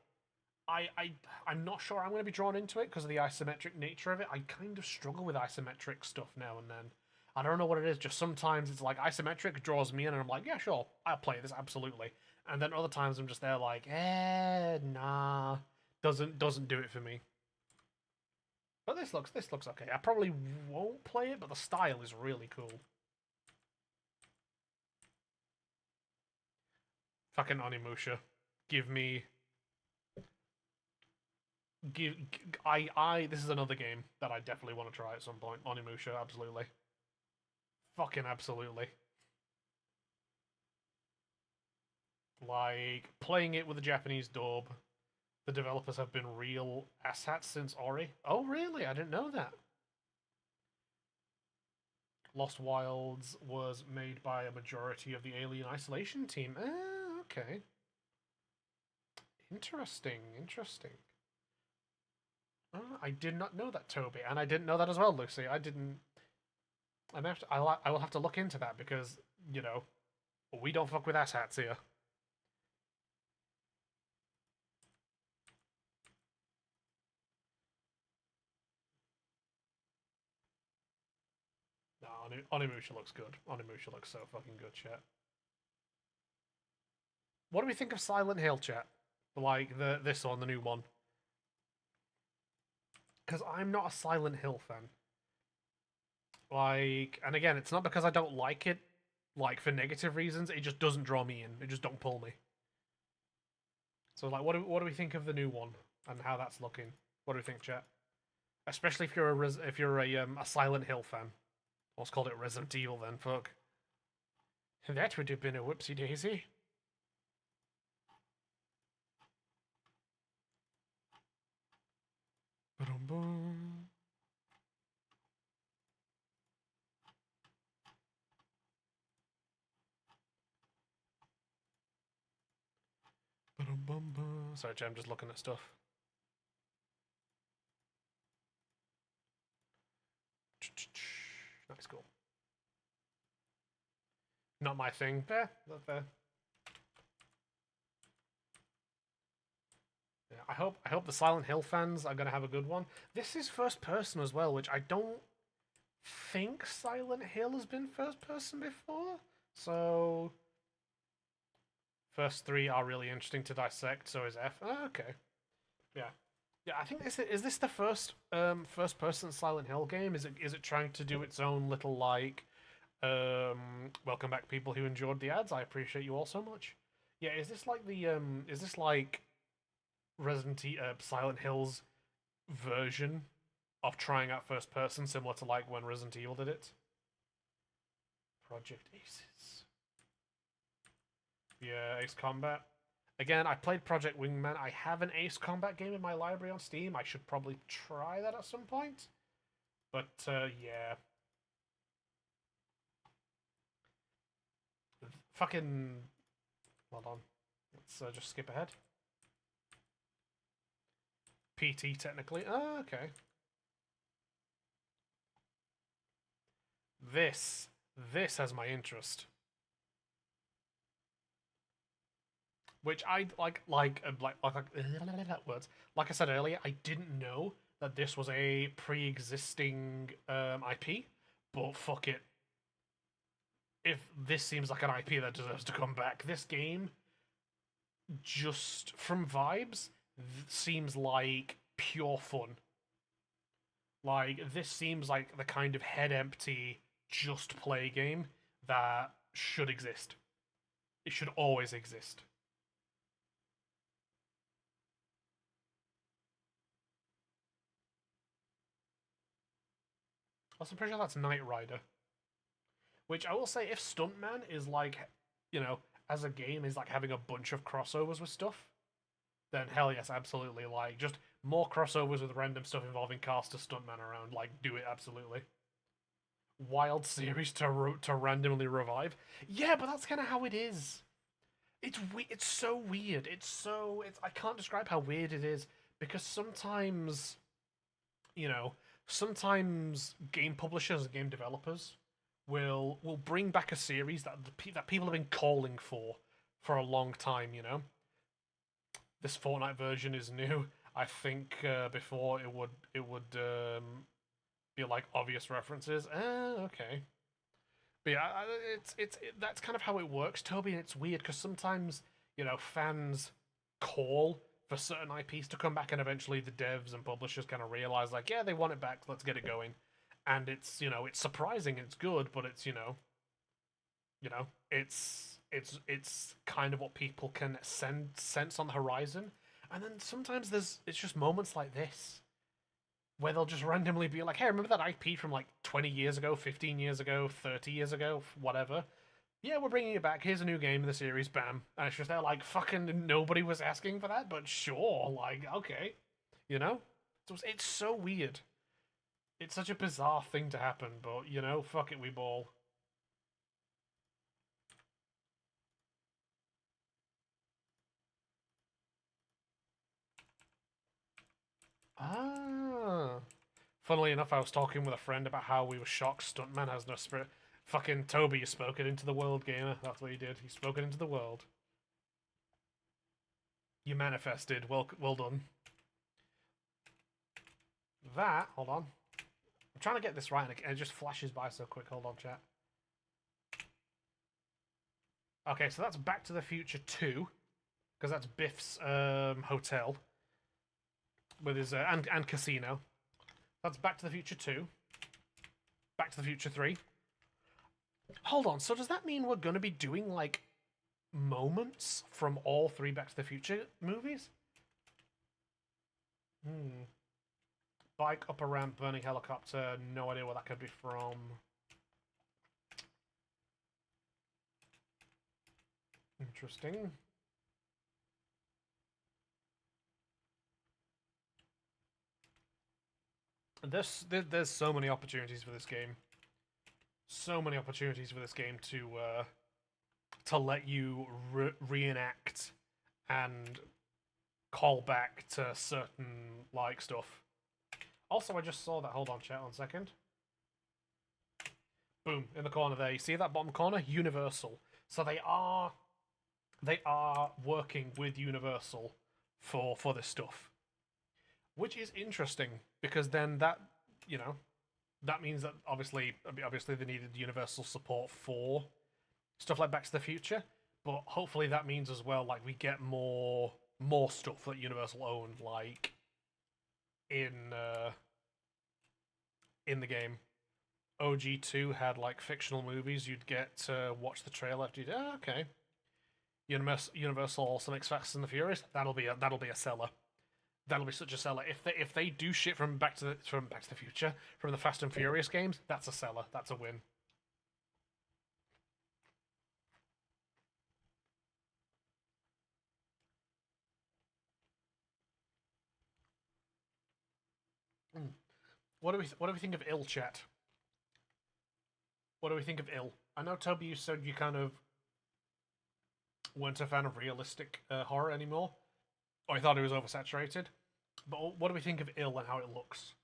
I'm not sure I'm going to be drawn into it because of the isometric nature of it. I kind of struggle with isometric stuff now and then. I don't know what it is. Just sometimes it's like isometric draws me in, and I'm like, yeah, sure, I'll play this absolutely. And then other times I'm just there like, nah, doesn't do it for me. But this looks okay. I probably won't play it, but the style is really cool. Fucking Onimusha, give me. This is another game that I definitely want to try at some point. Onimusha, absolutely. Fucking absolutely. Like, playing it with a Japanese dub, the developers have been real asshats since Ori. Oh, really? I didn't know that. Lost Wilds was made by a majority of the Alien Isolation team. Okay. Interesting. I did not know that, Toby, and I didn't know that as well, Lucy. I didn't. I will have to look into that because, you know, we don't fuck with asshats here. No, Onimusha looks good. Onimusha looks so fucking good, chat. What do we think of Silent Hill, chat? Like this one, the new one. Because I'm not a Silent Hill fan. Like, and again, it's not because I don't like it, like, for negative reasons. It just doesn't draw me in. It just don't pull me. So, like, what do we think of the new one and how that's looking? What do we think, chat? Especially if you're a Silent Hill fan. Let's call it Resident Evil then. Fuck. That would have been a whoopsie daisy. Ba-dum-bum. Sorry, Jay, I'm just looking at stuff. Nice, cool. Not my thing. Fair, not fair. Yeah, I hope the Silent Hill fans are gonna have a good one. This is first person as well, which I don't think Silent Hill has been first person before. So first three are really interesting to dissect. So is F. Oh, okay. Yeah. Yeah, I think is this the first first person Silent Hill game? Is it trying to do its own little like welcome back people who enjoyed the ads? I appreciate you all so much. Yeah, is this like the is this like Silent Hill's version of trying out first person, similar to like when Resident Evil did it? Project Aces. Yeah, Ace Combat. Again, I played Project Wingman. I have an Ace Combat game in my library on Steam. I should probably try that at some point. But, yeah. Fucking... Hold on. Let's just skip ahead. PT, technically. Oh, okay. This has my interest. Which I like words. Like I said earlier, I didn't know that this was a pre-existing IP, but fuck it. If this seems like an IP that deserves to come back, this game, just from vibes, seems like pure fun. Like, this seems like the kind of head-empty, just play game that should exist. It should always exist. I'm pretty sure that's Knight Rider. Which I will say, if Stuntman is like, you know, as a game is like having a bunch of crossovers with stuff, then hell yes, absolutely. Like, just more crossovers with random stuff involving cars to Stuntman around. Like, do it, absolutely. Wild series to randomly revive. Yeah, but that's kind of how it is. It's so weird. I can't describe how weird it is, because sometimes, you know, sometimes game publishers and game developers will bring back a series that people have been calling for a long time, you know. This Fortnite version is new. I think before it would be like obvious references. Okay. But yeah, that's kind of how it works, Toby, and it's weird because sometimes, you know, fans call for certain IPs to come back, and eventually the devs and publishers kind of realize, like, yeah, they want it back, let's get it going. And it's, you know, it's surprising, it's good, but it's, you know, it's kind of what people can sense on the horizon. And then sometimes it's just moments like this where they'll just randomly be like, hey, remember that IP from like 20 years ago, 15 years ago, 30 years ago, whatever? Yeah, we're bringing it back. Here's a new game in the series, bam. And it's just they're like, fucking nobody was asking for that, but sure, like, okay. You know? So it's so weird. It's such a bizarre thing to happen, but, you know, fuck it, we ball. Ah. Funnily enough, I was talking with a friend about how we were shocked Stuntman has no spirit. Fucking Toby, you spoke it into the world, gamer. That's what you did. You spoke it into the world. You manifested. Well done. That, hold on. I'm trying to get this right, and it just flashes by so quick. Hold on, chat. Okay, so that's Back to the Future 2, because that's Biff's hotel with his and casino. That's Back to the Future 2. Back to the Future 3. Hold on, so does that mean we're going to be doing, like, moments from all 3 Back to the Future movies? Bike, up a ramp, burning helicopter. No idea where that could be from. Interesting. There's so many opportunities for this game. So many opportunities for this game to let you reenact and call back to certain like stuff. Also, I just saw that. Hold on, chat, 1 second. Boom, in the corner there. You see that bottom corner? Universal. So they are working with Universal for this stuff, which is interesting because then that, you know, that means that obviously they needed Universal support for stuff like Back to the Future, but hopefully that means as well, like, we get more stuff that Universal owned, like in the game. OG2 had like fictional movies you'd get to watch the trailer after you did. Oh, okay. Universal also makes Fast and the Furious. That'll be a seller. That'll be such a seller. If they do shit from Back to the Future, from the Fast and Furious games, that's a seller. That's a win. What do we think of Ill, chat? What do we think of Ill? I know, Toby, you said you kind of weren't a fan of realistic horror anymore, or I thought it was oversaturated. But what do we think of Ill and how it looks?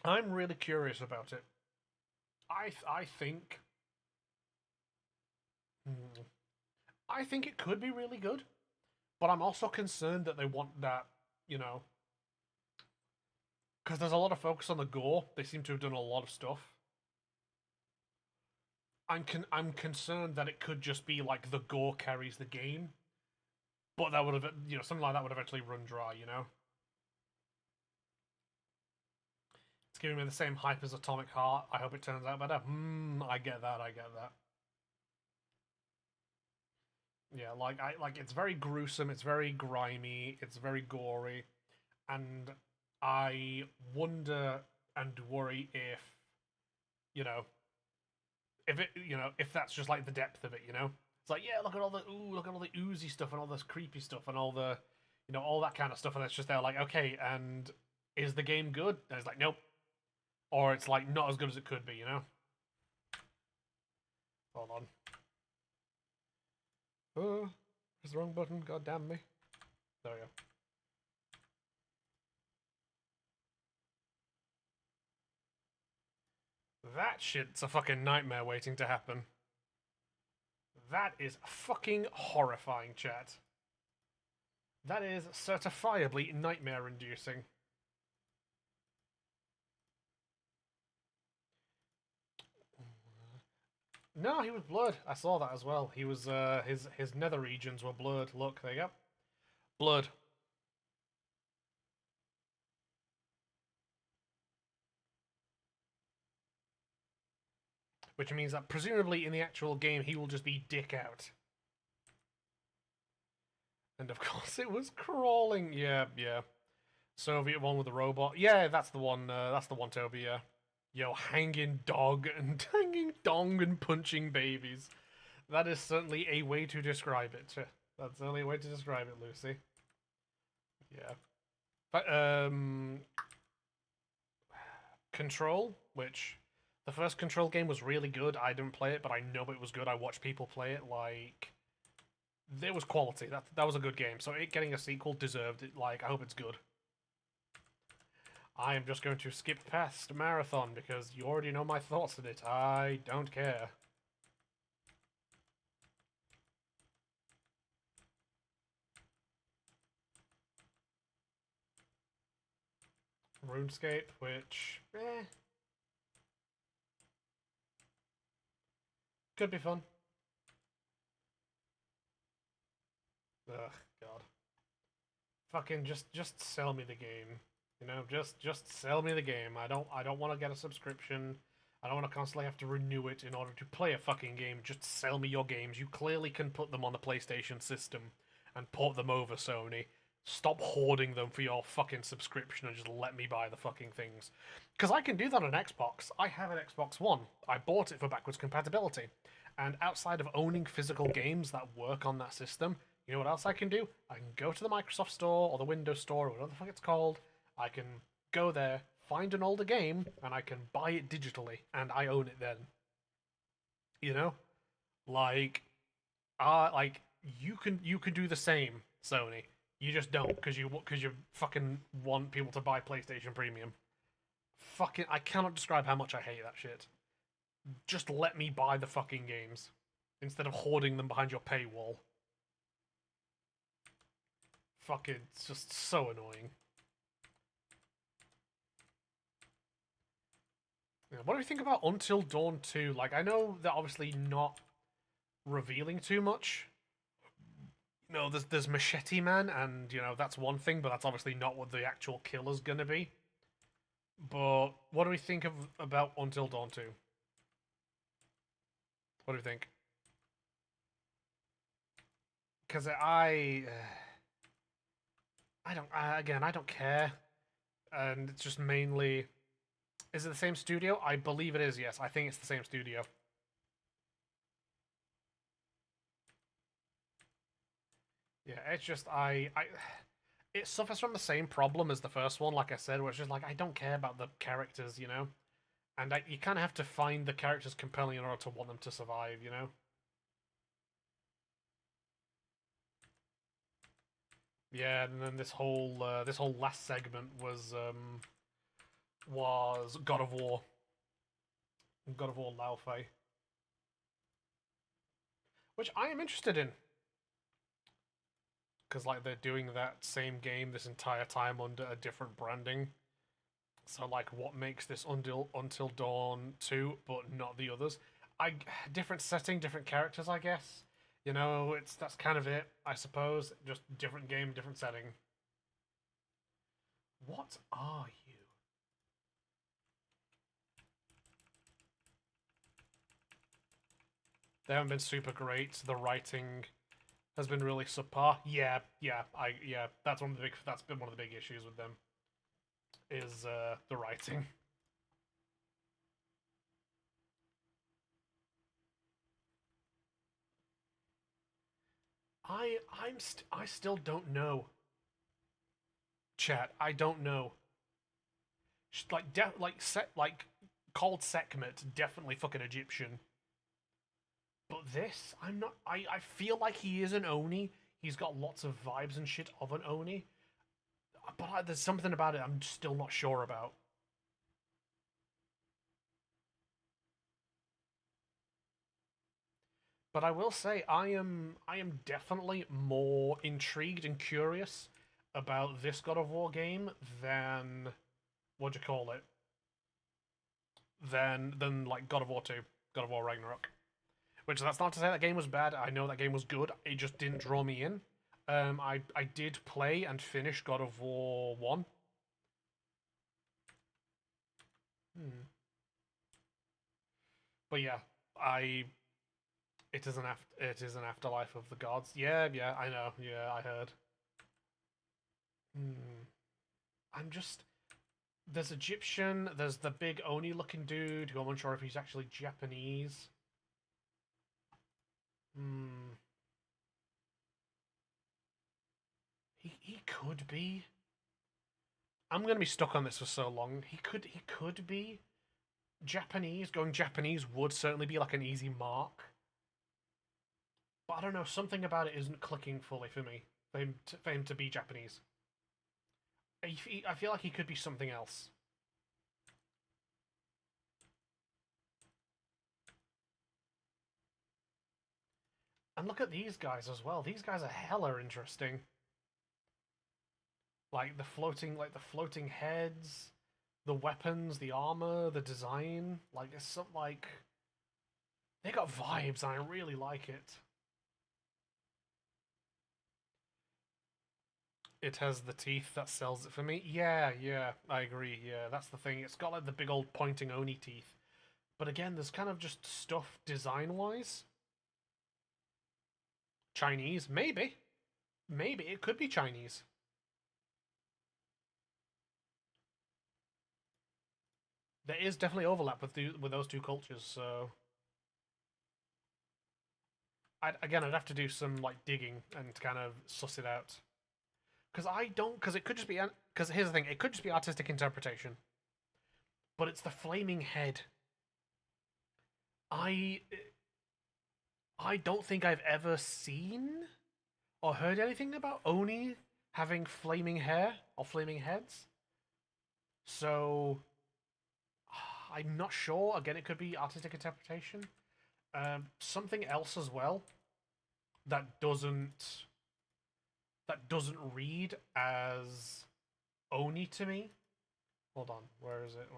I'm really curious about it. I think it could be really good, but I'm also concerned that they want that, you know, because there's a lot of focus on the gore. They seem to have done a lot of stuff. I'm concerned that it could just be like the gore carries the game, but that would have, you know, something like that would eventually run dry, you know. It's giving me the same hype as Atomic Heart. I hope it turns out better. I get that. Yeah, like it's very gruesome. It's very grimy. It's very gory, and I wonder and worry if, you know, if that's just like the depth of it, you know. It's like, yeah, look at all the oozy stuff and all this creepy stuff and all the, you know, all that kind of stuff, and it's just there like, okay, and is the game good? And it's like, nope. Or it's like not as good as it could be, you know. Hold on. Oh, it's the wrong button. God damn me. There we go. That shit's a fucking nightmare waiting to happen. That is fucking horrifying, chat. That is certifiably nightmare-inducing. No, he was blurred. I saw that as well. He was his nether regions were blurred. Look, there you go. Blurred. Which means that presumably in the actual game he will just be dick out. And of course it was crawling. Yeah, yeah. Soviet one with the robot. Yeah, that's the one. That's the one, Toby. Yeah. Yo, hanging dog and punching babies. That is certainly a way to describe it. That's certainly a way to describe it, Lucy. Yeah. But Control, which the first Control game was really good. I didn't play it, but I know it was good. I watched people play it. Like, there was quality. That was a good game. So it getting a sequel deserved it. Like, I hope it's good. I am just going to skip past Marathon because you already know my thoughts on it. I don't care. RuneScape, which, could be fun. Ugh, God. Fucking just sell me the game. You know, just sell me the game. I don't want to get a subscription. I don't want to constantly have to renew it in order to play a fucking game. Just sell me your games. You clearly can put them on the PlayStation system and port them over, Sony. Stop hoarding them for your fucking subscription and just let me buy the fucking things. Because I can do that on Xbox. I have an Xbox One. I bought it for backwards compatibility. And outside of owning physical games that work on that system, you know what else I can do? I can go to the Microsoft Store or the Windows Store or whatever the fuck it's called. I can go there, find an older game, and I can buy it digitally, and I own it then. You know? Like you can do the same, Sony. You just don't, because you fucking want people to buy PlayStation Premium. Fucking, I cannot describe how much I hate that shit. Just let me buy the fucking games, instead of hoarding them behind your paywall. Fucking, it's just so annoying. What do you think about Until Dawn 2? Like, I know they're obviously not revealing too much. You know, there's Machete Man, and, you know, that's one thing, but that's obviously not what the actual killer's gonna be. But what do we think about Until Dawn 2? What do you think? Because I don't care. And it's just mainly... Is it the same studio? I believe it is, yes. I think it's the same studio. Yeah, it's just, it suffers from the same problem as the first one, like I said, where it's just like, I don't care about the characters, you know? And you kind of have to find the characters compelling in order to want them to survive, you know? Yeah, and then this whole last segment was God of War. God of War Lao Fei. Which I am interested in. Because, like, they're doing that same game this entire time under a different branding. So, like, what makes this Until Dawn 2, but not the others? Different setting, different characters, I guess. You know, that's kind of it, I suppose. Just different game, different setting. What are you? They haven't been super great. The writing has been really subpar. Yeah, that's been one of the big issues with them. Is the writing. I still don't know. Chat, I don't know. Called Sekhmet, definitely fucking Egyptian. But this, I'm not. I feel like he is an Oni. He's got lots of vibes and shit of an Oni. But there's something about it I'm still not sure about. But I will say, I am definitely more intrigued and curious about this God of War game than than like God of War 2, God of War Ragnarok. Which, that's not to say that game was bad. I know that game was good. It just didn't draw me in. I did play and finish God of War 1. But yeah, it is an afterlife of the gods. Yeah, I know. Yeah, I heard. I'm just... There's Egyptian, there's the big Oni-looking dude, who I'm unsure if he's actually Japanese. He could be. I'm gonna be stuck on this for so long. He could be Japanese. Going Japanese would certainly be like an easy mark. But I don't know, something about it isn't clicking fully for me. For him to be Japanese. I feel like he could be something else. And look at these guys as well. These guys are hella interesting. Like the floating heads, the weapons, the armor, the design. Like there's some like they got vibes and I really like it. It has the teeth that sells it for me. Yeah, I agree. Yeah, that's the thing. It's got like the big old pointing Oni teeth. But again, there's kind of just stuff design-wise. Chinese? Maybe. Maybe. It could be Chinese. There is definitely overlap with those two cultures, so... I'd have to do some like digging and kind of suss it out. Because it could just be... Because here's the thing, it could just be artistic interpretation. But it's the flaming head. I don't think I've ever seen or heard anything about Oni having flaming hair or flaming heads. So... I'm not sure. Again, it could be artistic interpretation. Something else as well that doesn't read as Oni to me. Hold on, where is it?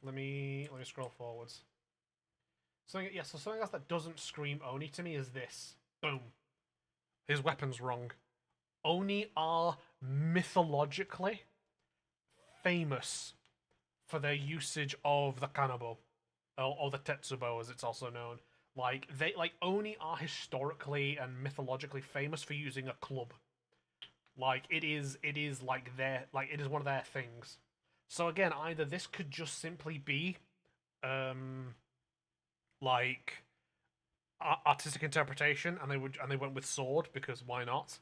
Let me scroll forwards. Something else that doesn't scream Oni to me is this. Boom. His weapon's wrong. Oni are mythologically famous for their usage of the kanabo, or the tetsubo as it's also known. Oni are historically and mythologically famous for using a club. It is one of their things. So again, either this could just simply be artistic interpretation and they went with sword because why not?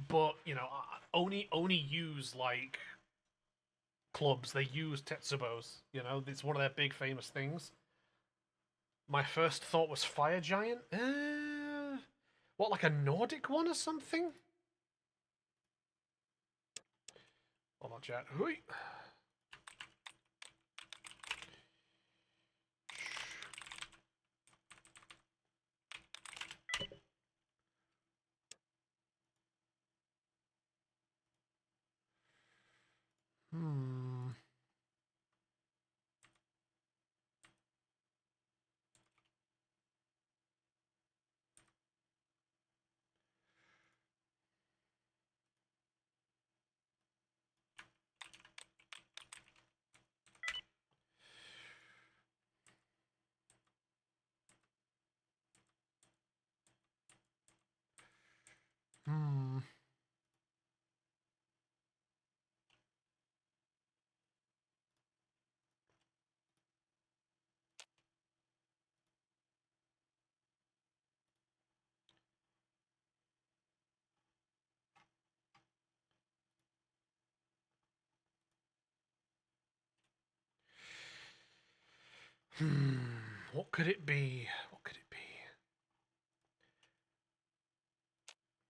But, you know, Oni use, clubs. They use tetsubos, you know? It's one of their big famous things. My first thought was Fire Giant? What, like a Nordic one or something? Hold on, chat. Hui. What could it be?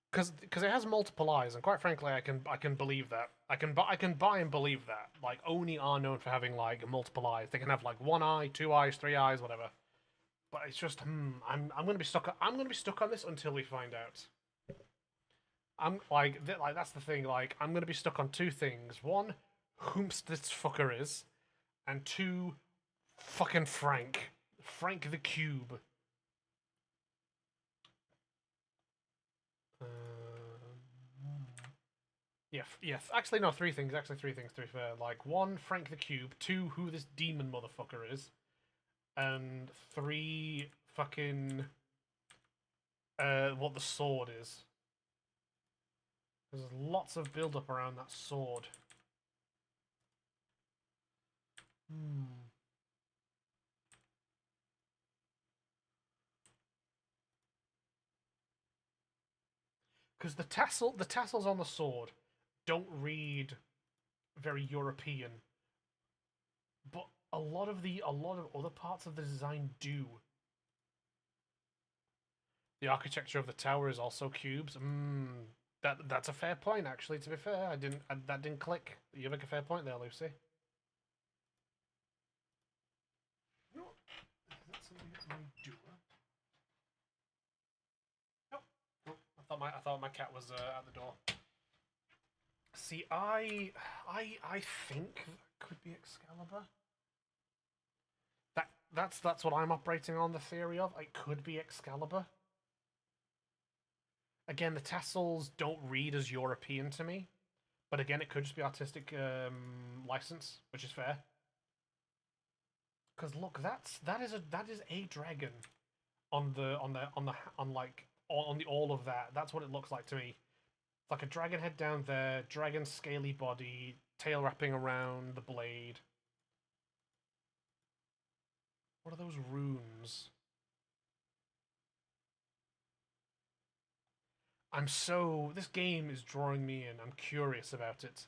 Because it has multiple eyes, and quite frankly, I can believe that. I can buy and believe that. Like, Oni are known for having multiple eyes. They can have one eye, 2 eyes, 3 eyes, whatever. But it's just I'm gonna be stuck. I'm gonna be stuck on this until we find out. I'm that's the thing. I'm gonna be stuck on two things. One, whomst this fucker is, and 2, fucking Frank. Frank the Cube. Yeah, actually no, 3 things, to be fair. Like, 1, Frank the Cube, 2, who this demon motherfucker is, and 3, fucking, what the sword is. There's lots of build-up around that sword. Because the tassels on the sword don't read very European, but a lot of other parts of the design do. The architecture of the tower is also cubes. That's a fair point, actually. To be fair, that didn't click. You make a fair point there, Lucy. You know what? Is that something that we do? Nope. I thought my cat was at the door. See, I think that could be Excalibur. That's what I'm operating on the theory of. It could be Excalibur. Again, the tassels don't read as European to me, but again, it could just be artistic license, which is fair. Because look, that is a dragon on all of that. That's what it looks like to me. It's like a dragon head down there, dragon scaly body, tail wrapping around the blade. What are those runes? This game is drawing me in. I'm curious about it.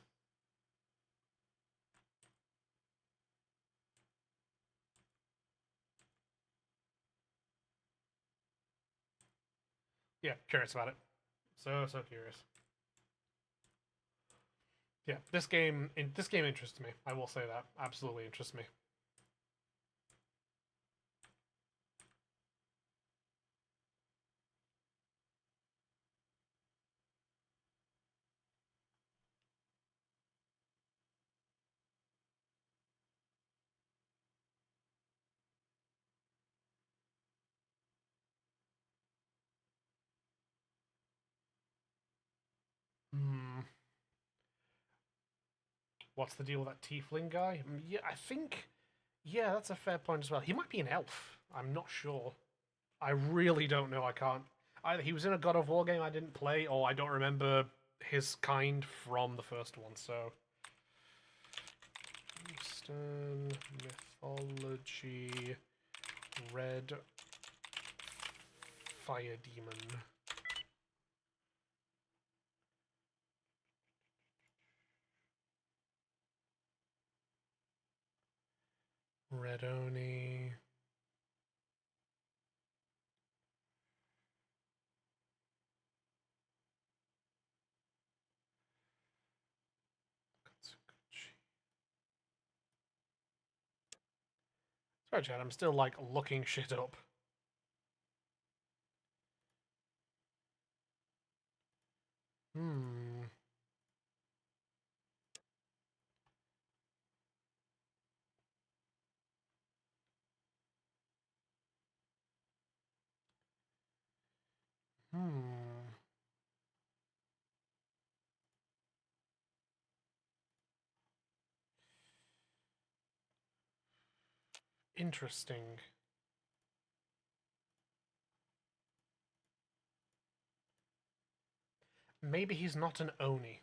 Yeah, curious about it. So curious. Yeah, this game interests me. I will say that. Absolutely interests me. What's the deal with that tiefling guy? Yeah, I think... Yeah, that's a fair point as well. He might be an elf. I'm not sure. I really don't know. I can't... Either he was in a God of War game I didn't play, or I don't remember his kind from the first one, so... Eastern mythology... Red... Fire demon... Red Oni. Sorry, Chad, I'm still, like, looking shit up. Interesting. Maybe he's not an Oni.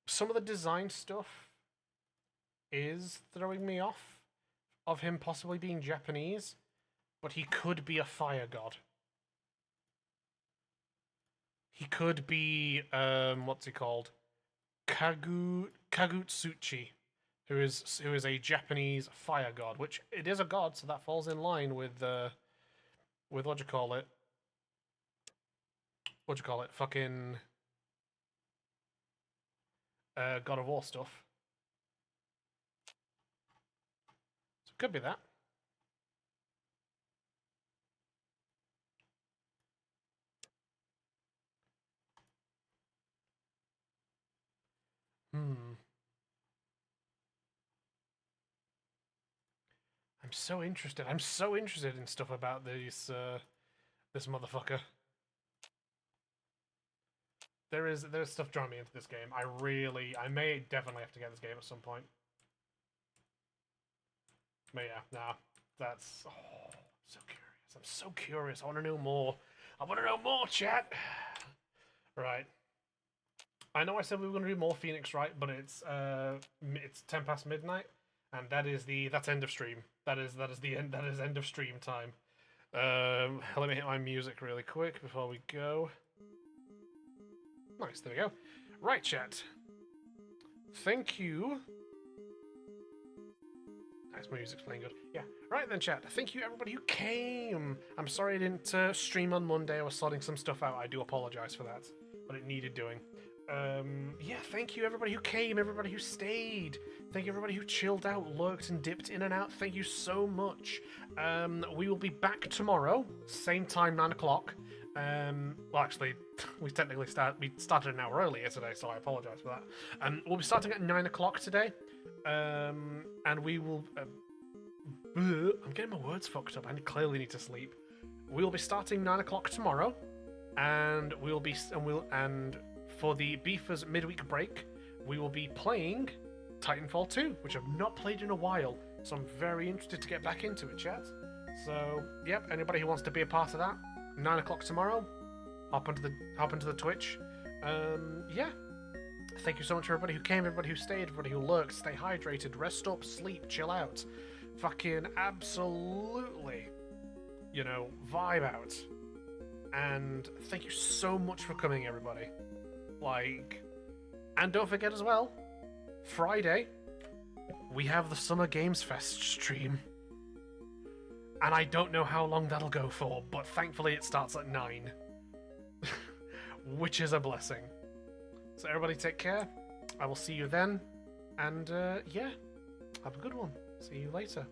Some of the design stuff is throwing me off of him possibly being Japanese, but he could be a fire god. He could be, what's he called? Kagutsuchi, who is a Japanese fire god, which it is a god, so that falls in line with what do you call it? What do you call it? Fucking God of War stuff. So it could be that. I'm so interested. I'm so interested in stuff about this motherfucker. There's stuff drawing me into this game. I may definitely have to get this game at some point. But yeah, nah, that's, oh, I'm so curious. I'm so curious. I want to know more. I want to know more, chat. Right. I know I said we were going to do more Phoenix, right? But it's 10 past midnight, and that's end of stream. That is end of stream time. Let me hit my music really quick before we go. Nice, there we go. Right, chat. Thank you. Nice, my music's playing good. Yeah. Right then, chat. Thank you, everybody who came. I'm sorry I didn't stream on Monday. I was sorting some stuff out. I do apologize for that, but it needed doing. Yeah, thank you, everybody who came, everybody who stayed. Thank you, everybody who chilled out, lurked, and dipped in and out. Thank you so much. We will be back tomorrow, same time, 9 o'clock. Well, actually, we started an hour earlier today, so I apologize for that. We'll be starting at 9 o'clock today, and we will. I'm getting my words fucked up. I clearly need to sleep. We will be starting 9 o'clock tomorrow, and for the Beefers midweek break, we will be playing Titanfall 2, which I've not played in a while, so I'm very interested to get back into it, chat. So, yep, anybody who wants to be a part of that, 9 o'clock tomorrow, hop into the Twitch. Yeah. Thank you so much for everybody who came, everybody who stayed, everybody who lurked. Stay hydrated, rest up, sleep, chill out. Fucking absolutely, vibe out. And thank you so much for coming, everybody. And don't forget as well, Friday, we have the Summer Games Fest stream. And I don't know how long that'll go for, but thankfully it starts at 9. Which is a blessing. So everybody take care. I will see you then. And yeah, have a good one. See you later.